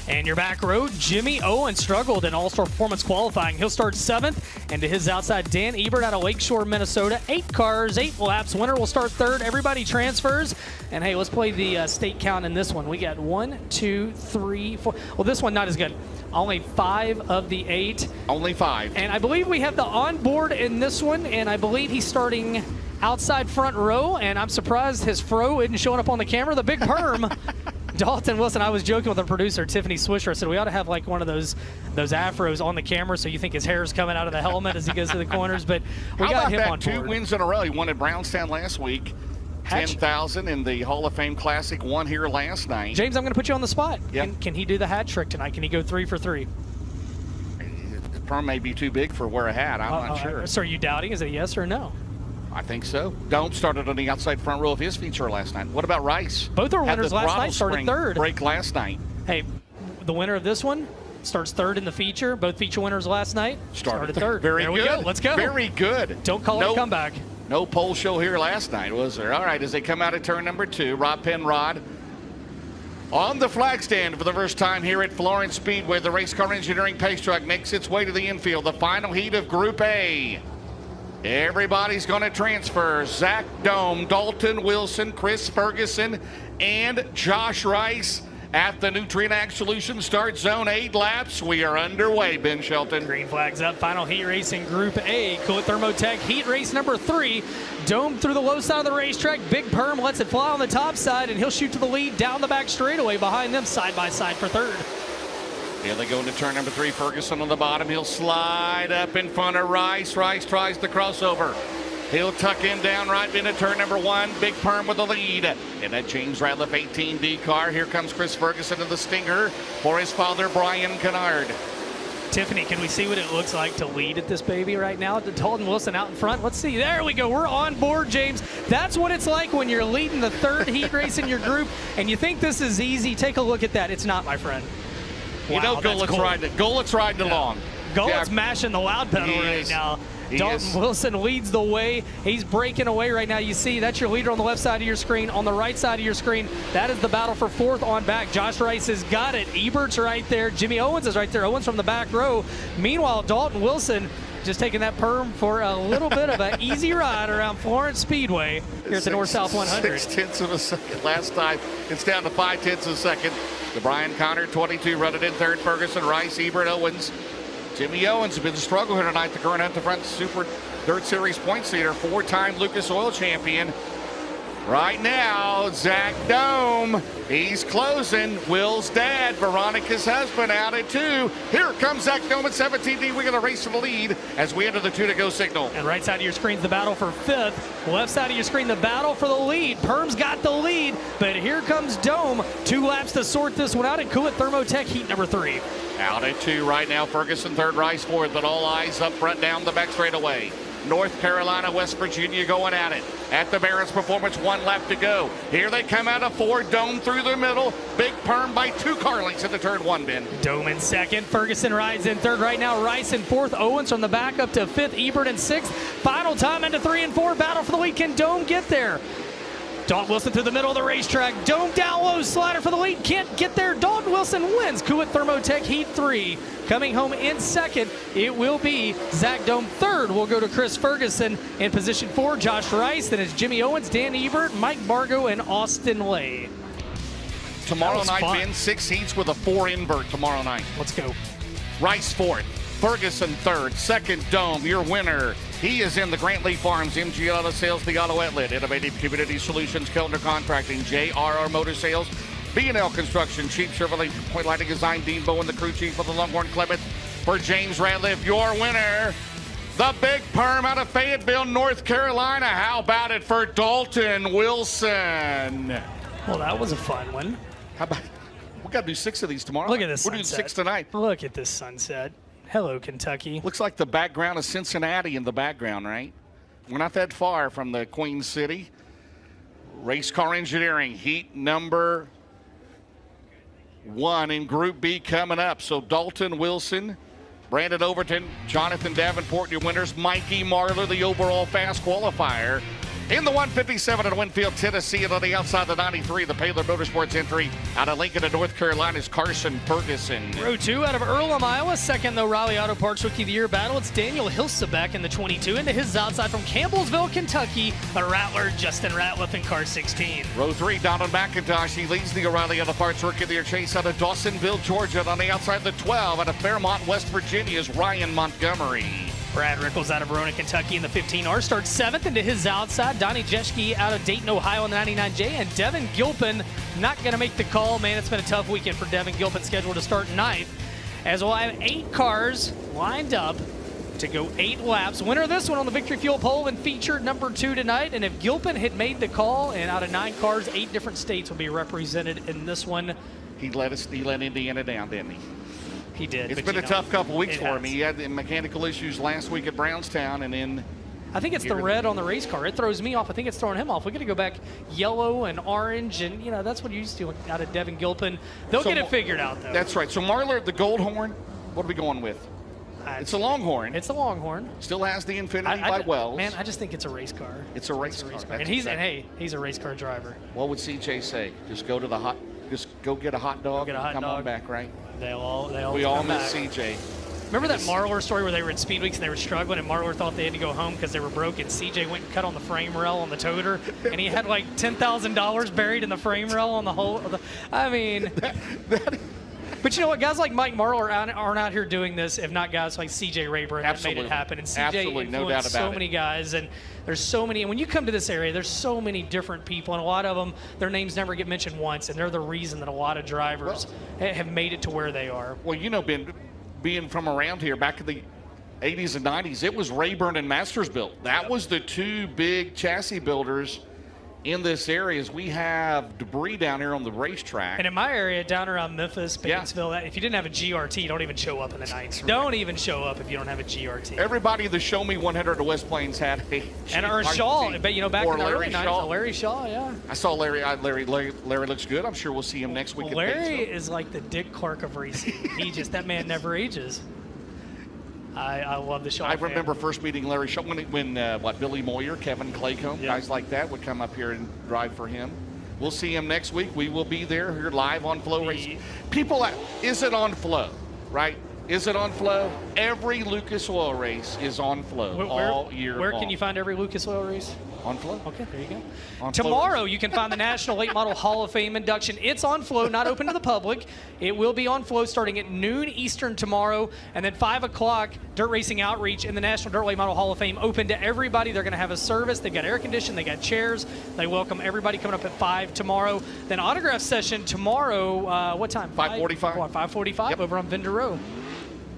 And your back row, Jimmy Owen struggled in All-Star Performance qualifying. He'll start 7th, and to his outside, Dan Ebert out of Lakeshore, Minnesota. 8 cars, 8 laps. Winner will start 3rd. Everybody transfers. And hey, let's play the state count in this one. We got 1, 2, 3, 4. Well, this one not as good. Only 5 of the 8. Only 5. And I believe we have the onboard in this one, and I believe he's starting outside front row, and I'm surprised his fro isn't showing up on the camera. The Big Perm. Dalton Wilson. I was joking with our producer, Tiffany Swisher. I said we ought to have like one of those afros on the camera so you think his hair is coming out of the helmet as he goes to the corners. But we got him on board. 2 wins in a row. He won at Brownstown last week. 10,000 in the Hall of Fame Classic. Won here last night. James, I'm going to put you on the spot. Yep. Can he do the hat trick tonight? Can he go 3 for 3? The perm may be too big for wear a hat. I'm not sure. So are you doubting? Is it a yes or a no? I think so. Dome started on the outside front row of his feature last night. What about Rice? Both our winners last night started 3rd. Break last night. Hey, the winner of this one starts 3rd in the feature. Both feature winners last night started 3rd. Very there good. We go. Let's go. Very good. Don't call it a comeback. No pole show here last night, was there? All right, as they come out of turn number 2, Rob Penrod on the flag stand for the first time here at Florence Speedway. The race car engineering pace truck makes its way to the infield. The final heat of Group A. Everybody's going to transfer. Zach Dome, Dalton Wilson, Chris Ferguson, and Josh Rice. at the Nutrient Ag Solutions Start Zone. 8 laps. We are underway, Ben Shelton. Green flags up. Final heat race in Group A. Cool Thermotech heat race number 3. Dome through the low side of the racetrack. Big Perm lets it fly on the top side, and he'll shoot to the lead down the back straightaway behind them side by side for third. Here they go into turn number 3. Ferguson on the bottom. He'll slide up in front of Rice. Rice tries the crossover. He'll tuck in down right into turn number 1. Big Perm with the lead. In that James Ratliff 18D car. Here comes Chris Ferguson in the Stinger for his father, Brian Kennard. Tiffany, can we see what it looks like to lead at this baby right now? Dalton Wilson out in front. Let's see. There we go. We're on board, James. That's what it's like when you're leading the 3rd heat race in your group, and you think this is easy. Take a look at that. It's not, my friend. You know, Golett's riding along. Golett's mashing the loud pedal right now. Dalton Wilson leads the way. He's breaking away right now. You see, that's your leader on the left side of your screen. On the right side of your screen, that is the battle for 4th on back. Josh Rice has got it. Ebert's right there. Jimmy Owens is right there. Owens from the back row. Meanwhile, Dalton Wilson just taking that perm for a little bit of an easy ride around Florence Speedway here at the North-South 100. 6/10 of a second last time. It's down to 5/10 of a second. The Brian Connor, 22, running in 3rd. Ferguson, Rice, Ebert, Owens. Jimmy Owens has been the struggle here tonight. The current at the front Super Dirt Series points leader, 4-time Lucas Oil champion. Right now, Zach Dome, he's closing. Will's dad, Veronica's husband, out at 2. Here comes Zach Dome at 17D. We're going to race for the lead as we enter the 2-to-go signal. And right side of your screen, the battle for 5th. Left side of your screen, the battle for the lead. Perm's got the lead, but here comes Dome. 2 laps to sort this one out at Coolett Thermotech heat number 3. Out at 2 right now. Ferguson 3rd, Rice 4th, but all eyes up front down the back straightaway. North Carolina, West Virginia going at it. At the Barron's Performance, 1 lap to go. Here they come out of 4, Dome through the middle. Big Perm by 2 car lengths into turn 1, Ben. Dome in 2nd. Ferguson rides in 3rd right now. Rice in 4th. Owens from the back up to 5th. Ebert in 6th. Final time into 3 and 4. Battle for the lead. Can Dome get there? Dalton Wilson through the middle of the racetrack. Dome down low. Slider for the lead. Can't get there. Dalton Wilson wins. Coolett Thermotech heat 3. Coming home in 2nd, it will be Zach Dome. 3rd will go to Chris Ferguson. In position 4, Josh Rice. Then it's Jimmy Owens, Dan Ebert, Mike Bargo, and Austin Lay. Tomorrow night, Ben, 6 heats with a 4 invert tomorrow night. Let's go. Rice 4th, Ferguson 3rd, 2nd Dome, your winner. He is in the Grant Lee Farms, MG Auto Sales, the Auto Outlet, Innovative Community Solutions, Kellner Contracting, JRR Motor Sales, B&L Construction, Cheap Chevrolet, Point Lighting Design, Dean Bowen, the crew chief of the Longhorn Clement. For James Ratliff, your winner, the Big Perm out of Fayetteville, North Carolina. How about it for Dalton Wilson? Well, that was a fun one. How about, we got to do 6 of these tomorrow. Look at this We're doing 6 tonight. Look at this sunset. Hello, Kentucky. Looks like the background is Cincinnati in the background, right? We're not that far from the Queen City. Race car engineering, heat number 1 in Group B coming up. So Dalton Wilson, Brandon Overton, Jonathan Davenport, your winners. Mikey Marler, the overall fast qualifier. In the 157 at Winfield, Tennessee, and on the outside the 93, the Paylor Motorsports entry out of Lincoln to North Carolina's Carson Ferguson. Row 2 out of Earlham, Iowa. 2nd, though, Raleigh Auto Parts Rookie of the Year battle. It's Daniel Hilsabeck in the 22. Into his outside from Campbellsville, Kentucky, a Rattler, Justin Ratliff in car 16. Row 3, Donald McIntosh. He leads the O'Reilly Auto Parts Rookie of the Year chase out of Dawsonville, Georgia. And on the outside, the 12 out of Fairmont, West Virginia, is Ryan Montgomery. Brad Rickles out of Verona, Kentucky in the 15R starts 7th. Into his outside, Donnie Jeschke out of Dayton, Ohio in the 99J. And Devin Gilpin not going to make the call. Man, it's been a tough weekend for Devin Gilpin, scheduled to start 9th. As we'll have 8 cars lined up to go 8 laps. Winner of this one on the Victory Fuel poll and featured number 2 tonight. And if Gilpin had made the call, and out of 9 cars, 8 different states will be represented in this one. He let Indiana down, didn't he? He did. It's been a tough couple weeks for him. He had the mechanical issues last week at Brownstown, and then I think it's the red on the race car. It throws me off. I think it's throwing him off. We got to go back yellow and orange, and you know that's what you used to out of Devin Gilpin. They'll get it figured out though. That's right. So Marler, the gold horn. What are we going with? It's a Longhorn. It's a Longhorn. Still has the Infinity by Wells. Man, I just think it's a race car. It's a race car. And he's a race car driver. What would CJ say? Just go to the just go get a hot dog. Come on back, right? We all miss CJ. Remember that Marlar story where they were in Speed Weeks and they were struggling, and Marlar thought they had to go home because they were broke, and CJ went and cut on the frame rail on the toter, and he had like $10,000 buried in the frame rail on the whole. I mean, but you know what? Guys like Mike Marlar aren't out here doing this if not guys like CJ Rayburn that made it happen. And CJ influenced so many guys, and there's so many. And when you come to this area, there's so many different people, and a lot of them, their names never get mentioned once, and they're the reason that a lot of drivers have made it to where they are. Well, you know, Ben, being from around here back in the 80s and 90s, it was Rayburn and Mastersbilt. That was the two big chassis builders in this area. As we have debris down here on the racetrack. And in my area, down around Memphis, Batesville, if you didn't have a GRT, don't even show up in the nights. Don't even show up if you don't have a GRT. Everybody in the Show Me 100 of West Plains had a or Shaw, but you know, back in the early nights, Larry Shaw, yeah. I saw Larry. Larry looks good. I'm sure we'll see him next week. Larry is like the Dick Clark of racing. That man never ages. I love the Shaw. I remember first meeting Larry Shaw when Billy Moyer, Kevin Claycomb, guys like that would come up here and drive for him. We'll see him next week. We will be there here live on FloRacing. People, is it on Flow, right? Is it on Flow? Every Lucas Oil race is on Flow all year long. Where can you find every Lucas Oil race? On Flow. Okay, there you go. Tomorrow you can find the National Late Model Hall of Fame induction. It's on Flow, not open to the public. It will be on Flow starting at noon Eastern tomorrow, and then 5 o'clock, Dirt Racing Outreach in the National Dirt Late Model Hall of Fame, open to everybody. They're going to have a service. They've got air conditioning. They got chairs. They welcome everybody coming up at 5 tomorrow. Then autograph session tomorrow, what time? 5:45. 5:45 over on Vendor Row.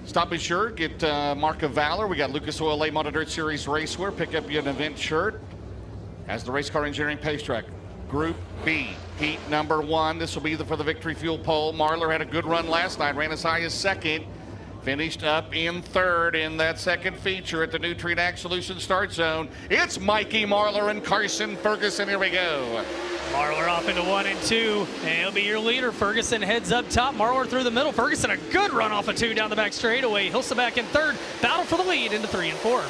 Stop be sure, get Mark of Valor. We got Lucas Oil Late Model Dirt Series racewear. Pick up you an event shirt. As the Race Car Engineering Pacetrack, Group B, heat number 1. This will be for the Victory Fuel pole. Marlar had a good run last night, ran as high as second, finished up in third in that second feature at the Nutrient Ag Solutions start zone. It's Mikey Marlar and Carson Ferguson. Here we go. Marlar off into 1 and 2, and he'll be your leader. Ferguson heads up top, Marlar through the middle. Ferguson a good run off of 2 down the back straightaway. Hilsaback in third, battle for the lead into 3 and 4.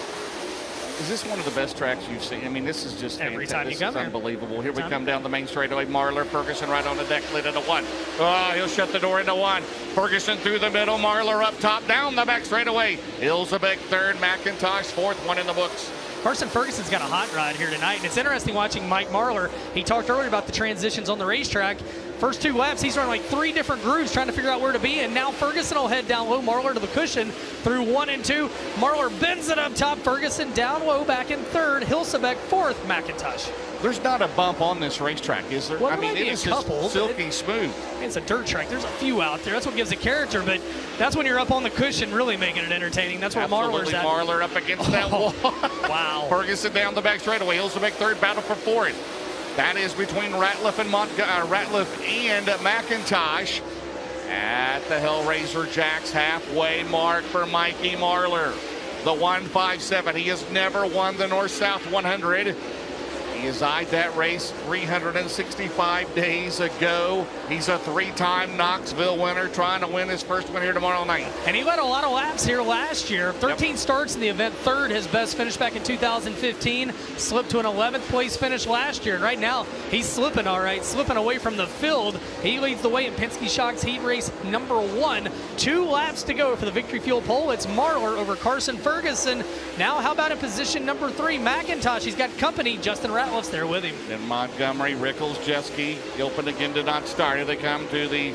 Is this one of the best tracks you've seen? I mean, this is just every time you come here. Unbelievable. Here we come down the main straightaway. Marlar, Ferguson right on the deck, lid into 1. Oh, he'll shut the door into 1. Ferguson through the middle. Marlar up top, down the back straightaway. Hilsaback third, McIntosh fourth, 1 in the books. Carson Ferguson's got a hot ride here tonight, and it's interesting watching Mike Marlar. He talked earlier about the transitions on the racetrack. First 2 laps, he's running like 3 different grooves trying to figure out where to be, and now Ferguson will head down low, Marlar to the cushion through 1 and 2. Marlar bends it up top, Ferguson down low, back in third, Hilsaback fourth, McIntosh. There's not a bump on this racetrack, is there? Well, I mean, it is just silky smooth. It's a dirt track. There's a few out there. That's what gives it character, but that's when you're up on the cushion really making it entertaining. That's where Marlar's at. Marlar up against that wall. Wow. Ferguson down the back straightaway. Hilsaback third, battle for fourth. That is between Ratliff and McIntosh at the Hellraiser Jacks halfway mark for Mikey Marlar. The 157. He has never won the North-South 100. He has eyed that race 365 days ago. He's a 3-time Knoxville winner, trying to win his first win here tomorrow night. And he led a lot of laps here last year. 13 starts in the event, third his best finish back in 2015. Slipped to an 11th place finish last year. And right now, he's slipping all right, slipping away from the field. He leads the way in Penske Shock's heat race number 1. 2 laps to go for the Victory Fuel pole. It's Marlar over Carson Ferguson. Now, how about in position number 3, McIntosh? He's got company, Justin Ratliff's there with him. Then Montgomery, Rickles, Jeske, Gilpin again did not start. Here they come to the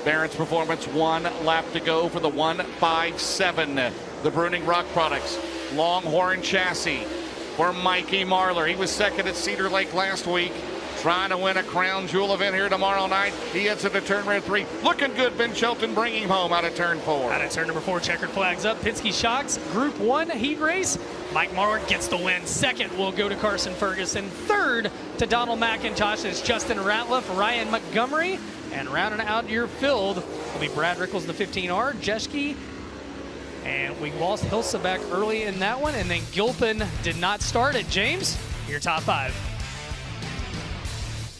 Barron's Performance. 1 lap to go for the 157. The Bruning Rock Products Longhorn chassis for Mikey Marlar. He was second at Cedar Lake last week, trying to win a crown jewel event here tomorrow night. He heads into turn 3. Looking good, Ben Shelton bringing him home out of turn 4. Out of turn number 4, checkered flags up. Penske Shocks Group 1 heat race. Mike Marlar gets the win. Second will go to Carson Ferguson. Third to Donald McIntosh. It's Justin Ratliff, Ryan Montgomery. And rounding out your field will be Brad Rickles in the 15R, Jeske. And we lost Hilsaback early in that one. And then Gilpin did not start it. James, your top 5.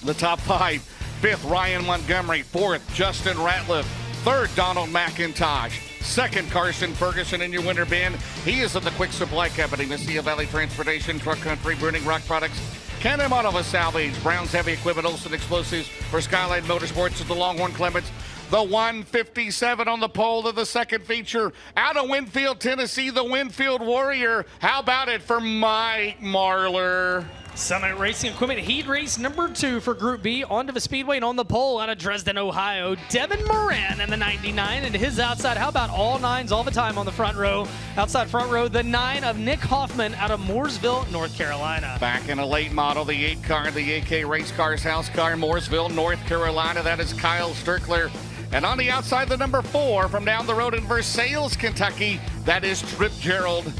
The top 5. 5th, Ryan Montgomery. 4th, Justin Ratliff. 3rd, Donald McIntosh. 2nd, Carson Ferguson in your winner, Ben. He is in the Quick Supply Company, Messiah Valley Transportation, Truck Country, Bruning Rock Products, Can-Am Auto Salvage, Brown's Heavy Equipment, Olson Explosives, for Skyline Motorsports is the Longhorn Clements, The 157 on the pole of the second feature. Out of Winfield, Tennessee, the Winfield Warrior. How about it for Mike Marlar? Summit Racing Equipment Heat Race number 2 for Group B. Onto the Speedway and on the pole out of Dresden, Ohio. Devin Moran in the 99 and his outside. How about all 9s all the time on the front row? Outside front row, the 9 of Nick Hoffman out of Mooresville, North Carolina. Back in a late model, the 8 car, the AK Race Cars house car, Mooresville, North Carolina. That is Kyle Strickler. And on the outside, the number 4 from down the road in Versailles, Kentucky. That is Trip Gerald.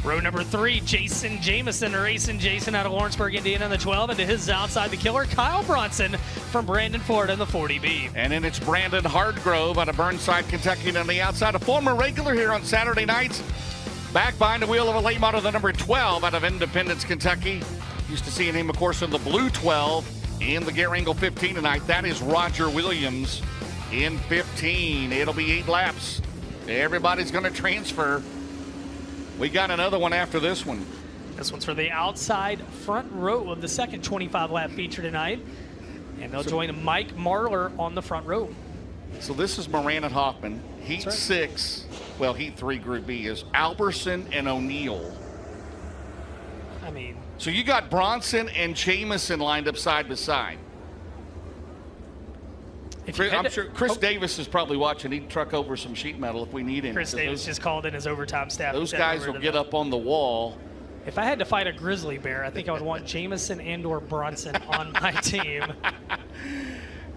Row number 3, Jason Jameson racing Jason out of Lawrenceburg, Indiana in the 12. And to his outside, the killer, Kyle Bronson from Brandon, Florida in the 40B. And then it's Brandon Hardgrove out of Burnside, Kentucky. And on the outside, a former regular here on Saturday nights. Back behind the wheel of a late model, the number 12 out of Independence, Kentucky. Used to seeing him, of course, in the blue 12 and the Gary Engel 15 tonight. That is Roger Williams in 15. It'll be 8 laps. Everybody's going to transfer. We got another one after this one. This one's for the outside front row of the second 25-lap feature tonight. And they'll join Mike Marlar on the front row. So this is Moran and Hoffman. Heat 6, well, Heat 3 Group B is Alberson and O'Neill. I mean. So you got Bronson and Jameson lined up side by side. I'm sure Chris Davis is probably watching. He'd truck over some sheet metal if we need him. Chris Davis just called in his overtime staff. Those guys will get up on the wall. If I had to fight a grizzly bear, I think I would want Jameson and/or Bronson on my team.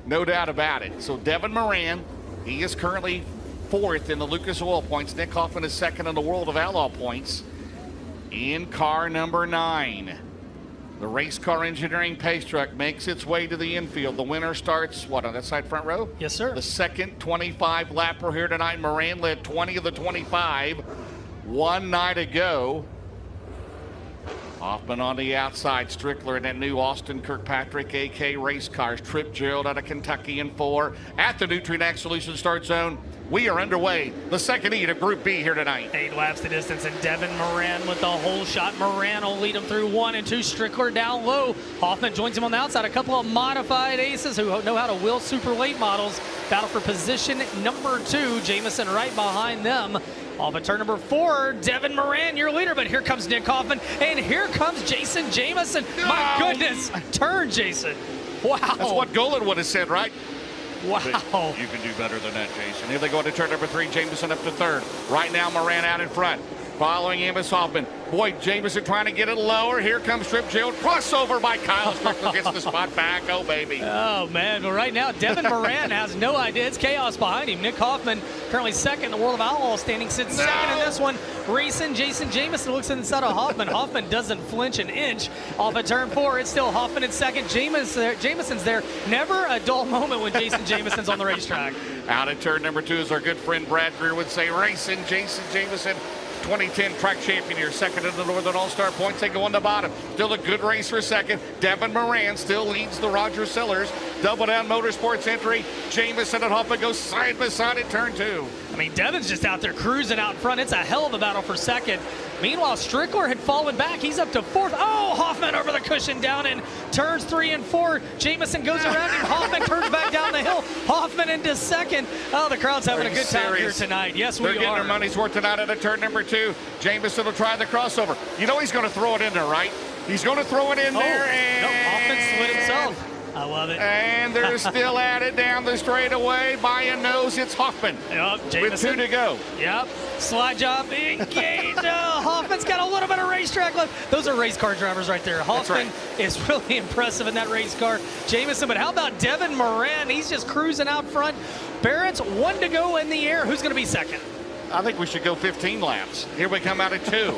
No doubt about it. So Devin Moran, he is currently 4th in the Lucas Oil points. Nick Hoffman is 2nd in the World of Outlaw points. In car number 9. The race car engineering pace truck makes its way to the infield. The winner starts, what, on that side front row? Yes, sir. The second 25 lapper here tonight. Moran led 20 of the 25. 1 night ago. Hoffman on the outside. Strickler in that new Austin Kirkpatrick AK race cars. Trip Gerald out of Kentucky in 4. At the Nutrient Solutions start zone. We are underway. The second heat of Group B here tonight. 8 laps the distance, and Devin Moran with the whole shot. Moran will lead him through 1 and 2. Strickler down low. Hoffman joins him on the outside. A couple of modified aces who know how to wheel super late models. Battle for position number 2. Jameson right behind them. Off of turn number 4, Devin Moran, your leader, but here comes Nick Hoffman, and here comes Jason Jameson. No. My goodness, turn, Jason. Wow. That's what Golan would have said, right? Wow. But you can do better than that, Jason. Here they go to turn number 3, Jameson up to 3rd. Right now, Moran out in front. Following him is Hoffman. Boy, Jameson trying to get it lower. Here comes Trip Gerald. Crossover by Kyle Strickler. Gets the spot back. Oh, baby. Oh, man. Well, right now, Devin Moran has no idea. It's chaos behind him. Nick Hoffman, currently 2nd in the World of Outlaw standing, sits 2nd in this one. Racing Jason Jameson looks inside of Hoffman. Hoffman doesn't flinch an inch. Off of turn 4, it's still Hoffman in 2nd. Jameson's there. Never a dull moment when Jason Jameson's on the racetrack. Out at turn number 2, as our good friend Brad Greer would say, racing Jason Jameson. 2010 track champion here, 2nd in the Northern All-Star points. They go on the bottom. Still a good race for 2nd. Devin Moran still leads the Roger Sellers. Double Down Motorsports entry. Jameson and Hoffman go side by side at turn 2. I mean, Devin's just out there cruising out front. It's a hell of a battle for 2nd. Meanwhile, Strickler had fallen back. He's up to 4th. Oh, Hoffman over the cushion down in turns 3 and 4. Jameson goes around him. Hoffman turns back down the hill. Hoffman into 2nd. Oh, the crowd's having a good time here tonight. Yes, we are. They're getting their money's worth tonight at turn number 2. Jameson will try the crossover. You know he's going to throw it in there, right? He's going to throw it in there. And no, Hoffman slid himself. I love it. And they're still at it down the straightaway. By a nose, it's Hoffman. Yep, with 2 to go. Yep. Slide job, engage. Hoffman's got a little bit of racetrack left. Those are race car drivers right there. Hoffman is really impressive in that race car. Jameson, but how about Devin Moran? He's just cruising out front. Barrett's 1 to go in the air. Who's going to be 2nd? I think we should go 15 laps. Here we come out at 2.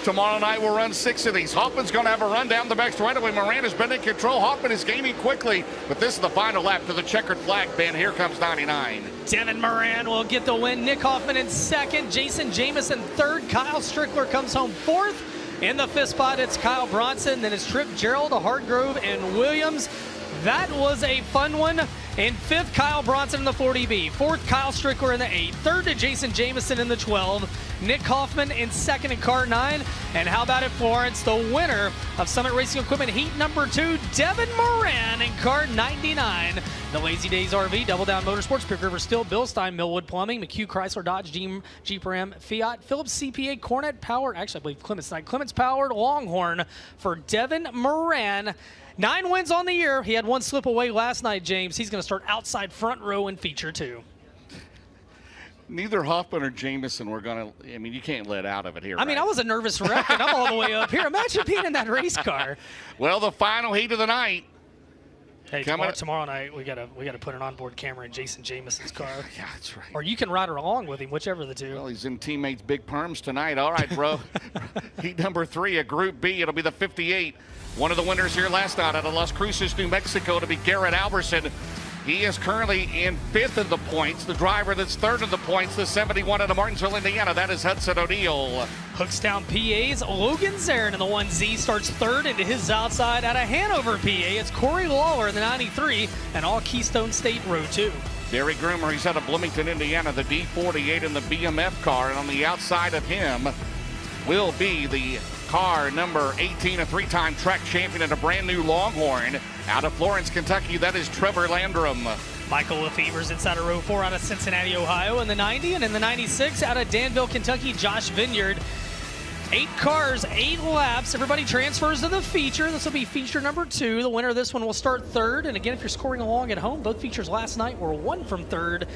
Tomorrow night we'll run 6 of these. Hoffman's going to have a run down the back straightaway. Moran has been in control. Hoffman is gaining quickly, but this is the final lap to the checkered flag, Ben. Here comes 99. Devin Moran will get the win. Nick Hoffman in 2nd. Jason Jameson 3rd. Kyle Strickler comes home 4th. In the 5th spot, it's Kyle Bronson. Then it's Trip Gerald, Hardgrove, and Williams. That was a fun one. In 5th, Kyle Bronson in the 40B. 4th, Kyle Strickler in the 8. 3rd to Jason Jameson in the 12. Nick Hoffman in 2nd in car 9. And how about it, Florence? The winner of Summit Racing Equipment Heat number 2, Devin Moran in car 99. The Lazy Days RV, Double Down Motorsports, Big River Steel, Bill Stein, Millwood Plumbing, McHugh Chrysler Dodge, Jeep Ram, Fiat, Phillips CPA, Cornet Powered, actually I believe Clements tonight, Clements Powered, Longhorn for Devin Moran. 9 wins on the year. He had one slip away last night, James. He's going to start outside front row in feature 2. Neither Hoffman or Jamison were going to, I mean, you can't let out of it here. I mean, I was a nervous wreck, and I'm all the way up here. Imagine being in that race car. Well, the final heat of the night. Hey, tomorrow night we gotta put an onboard camera in Jason Jamison's car. Yeah, that's right. Or you can ride along with him, whichever of the two. Well, he's in teammates' big perms tonight. All right, bro. Heat number 3, a Group B. It'll be the 58. One of the winners here last night out of Las Cruces, New Mexico, to be Garrett Alberson. He is currently in 5th in the points. The driver that's 3rd in the points, the 71 out of Martinsville, Indiana. That is Hudson O'Neill. Hookstown, PA's Logan Zarin in the 1Z starts 3rd into his outside out of Hanover, PA. It's Corey Lawler in the 93 and all Keystone State Row 2. Barry Groomer, he's out of Bloomington, Indiana, the D48 in the BMF car. And on the outside of him will be the car number 18, a 3-time track champion and a brand new Longhorn out of Florence, Kentucky. That is Trevor Landrum. Michael Lefevre's inside of row 4 out of Cincinnati, Ohio in the 90, and in the 96 out of Danville, Kentucky, Josh Vineyard. 8 cars, 8 laps. Everybody transfers to the feature. This will be feature number 2. The winner of this one will start 3rd. And again, if you're scoring along at home, both features last night were 1 from 3rd.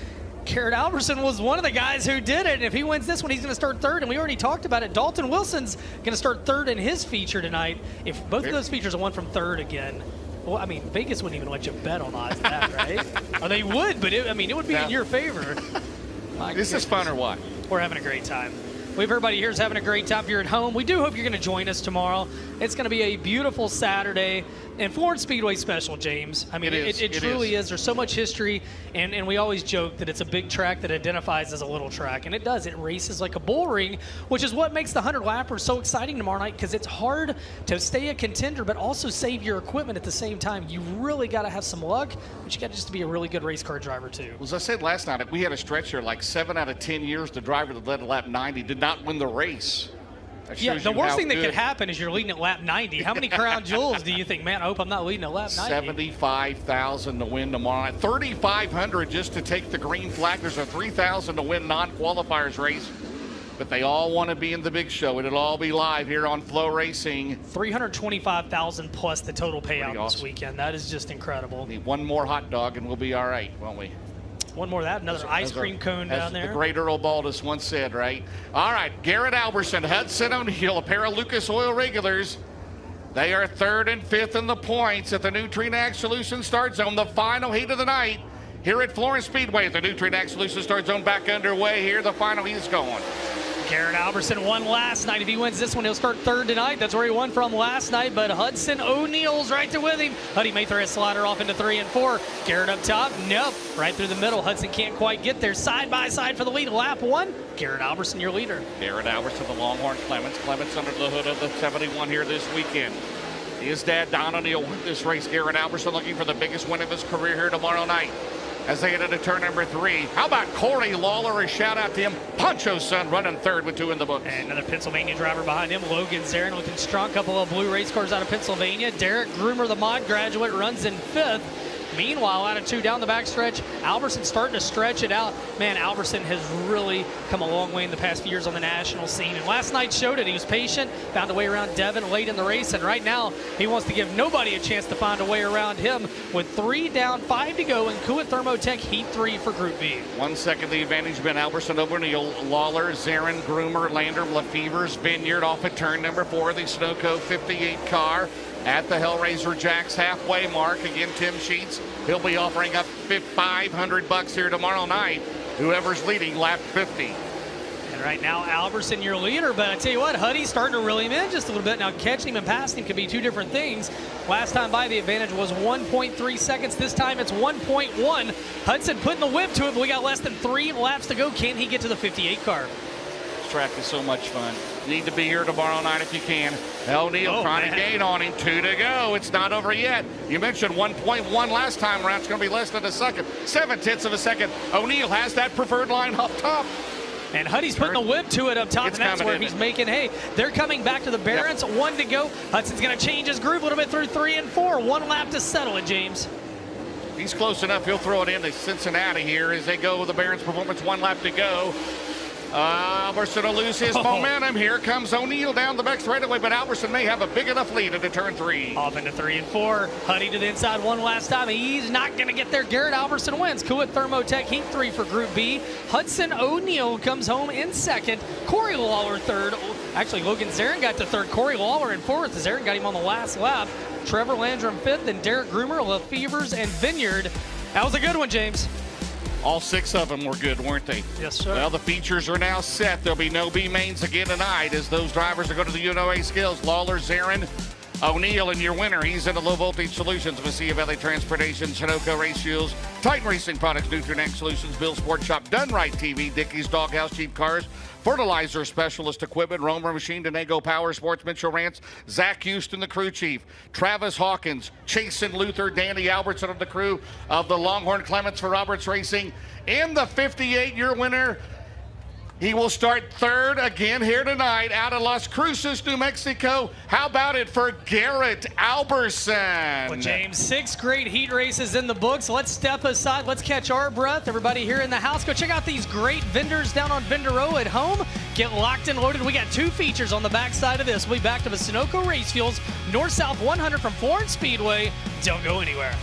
Garrett Alberson was one of the guys who did it. And if he wins this one, he's going to start 3rd. And we already talked about it. Dalton Wilson's going to start 3rd in his feature tonight. If both of those features are 1 from 3rd again, well, I mean, Vegas wouldn't even let you bet on odds of that, right? Or they would, but it would be in your favor. This is fun or what? We're having a great time. We have everybody here is having a great time. If you're at home, we do hope you're going to join us tomorrow. It's going to be a beautiful Saturday and Florence Speedway special, James. I mean, it truly is. There's so much history, and we always joke that it's a big track that identifies as a little track, and it does. It races like a bull ring, which is what makes the 100-lapper so exciting tomorrow night, because it's hard to stay a contender but also save your equipment at the same time. You really got to have some luck, but you got to just be a really good race car driver too. Well, as I said last night, we had a stretch here, like 7 out of 10 years, the driver that led lap 90 did not win the race. Yeah, the worst thing that could happen is you're leading at lap 90. How many crown jewels do you think, man, I hope I'm not leading at lap 90? 75,000 to win tomorrow night. 3,500 just to take the green flag. There's a 3,000 to win non-qualifiers race. But they all want to be in the big show. It'll all be live here on FloRacing. 325,000 plus the total payout this weekend. That is just incredible. Need one more hot dog and we'll be all right, won't we? One more of that, another ice cream cone down there. The great Earl Baldus once said, right? All right, Garrett Alberson, Hudson O'Neill, a pair of Lucas Oil regulars. They are 3rd and 5th in the points at the new Trinax Solutions Start Zone, the final heat of the night here at Florence Speedway. The new Trinax Solutions Start Zone back underway here. The final heat is going. Garrett Alberson won last night. If he wins this one, he'll start 3rd tonight. That's where he won from last night, but Hudson O'Neill's right there with him. Huddy may throw a slider off into 3 and 4. Garrett up top, nope. Right through the middle. Hudson can't quite get there. Side by side for the lead. Lap 1, Garrett Alberson, your leader. Garrett Alberson, the Longhorn Clements. Clements under the hood of the 71 here this weekend. His dad, Don O'Neill, won this race. Garrett Alberson looking for the biggest win of his career here tomorrow night as they head into turn number 3. How about Corey Lawler? A shout out to him. Poncho's son running 3rd with 2 in the books. And another Pennsylvania driver behind him, Logan Zarin, looking strong. Couple of blue race cars out of Pennsylvania. Derek Groomer, the mod graduate, runs in 5th. Meanwhile, out of 2 down the backstretch, Alberson starting to stretch it out. Man, Alberson has really come a long way in the past few years on the national scene. And last night showed it. He was patient, found a way around Devin late in the race. And right now, he wants to give nobody a chance to find a way around him with 3 down, 5 to go in Kuwait Thermotech Heat 3 for Group B. 1 second the advantage, Ben Alberson over Neal, Lawler, Zarin, Groomer, Landrum, Lefevre's, Vineyard off at turn number 4 of the Sunoco 58 car. At the Hellraiser Jack's halfway mark. Again, Tim Sheets, he'll be offering up $500 here tomorrow night. Whoever's leading lap 50. And right now, Alberson, your leader. But I tell you what, Huddy's starting to reel him in just a little bit. Now, catching him and passing him could be 2 different things. Last time by, the advantage was 1.3 seconds. This time, it's 1.1. Hudson putting the whip to it, but we got less than 3 laps to go. Can he get to the 58 car? This track is so much fun. Need to be here tomorrow night if you can. O'Neill trying to gain on him. 2 to go. It's not over yet. You mentioned 1.1 last time around. It's going to be less than a second. 7/10 of a second. O'Neill has that preferred line up top. And Huddy's putting the whip to it up top, and that's where he's making hay. They're coming back to the Barons. 1 to go. Hudson's going to change his groove a little bit through 3 and 4. 1 lap to settle it, James. He's close enough. He'll throw it into Cincinnati here as they go with the Barons Performance. 1 lap to go. Alberson will lose his momentum. Here comes O'Neal down the back straightaway, but Alberson may have a big enough lead into turn 3. Off into 3 and 4. Huddy to the inside one last time. He's not going to get there. Garrett Alberson wins. Kuwait Thermotech Heat 3 for Group B. Hudson O'Neal comes home in second. Corey Lawler third. Actually, Logan Zarin got to third. Corey Lawler in fourth. Zarin got him on the last lap. Trevor Landrum fifth, and Derek Groomer, Lefevers, and Vineyard. That was a good one, James. All 6 of them were good, weren't they? Yes, sir. Well, the features are now set. There'll be no B mains again tonight as those drivers are going to the UNOA skills. Lawler, Zarin, O'Neal, and your winner. He's in the Low Voltage Solutions with Sea Valley Transportation, Sunoco Race Fuels, Titan Racing Products, Nutrient Solutions, Bill Sports Shop, Done Right TV, Dickey's Doghouse, Cheap Cars, Fertilizer Specialist Equipment, Romer Machine, Denego Power Sports, Mitchell Rance, Zach Houston, the crew chief, Travis Hawkins, Chasen Luther, Danny Albertson of the crew of the Longhorn Clements for Roberts Racing. In the 58-year winner, he will start third again here tonight out of Las Cruces, New Mexico. How about it for Garrett Alberson? Well, James, 6 great heat races in the books. Let's step aside. Let's catch our breath. Everybody here in the house, go check out these great vendors down on Vendor Row at home. Get locked and loaded. We got 2 features on the backside of this. We'll be back to the Sunoco Race Fuels, North-South 100 from Florence Speedway. Don't go anywhere.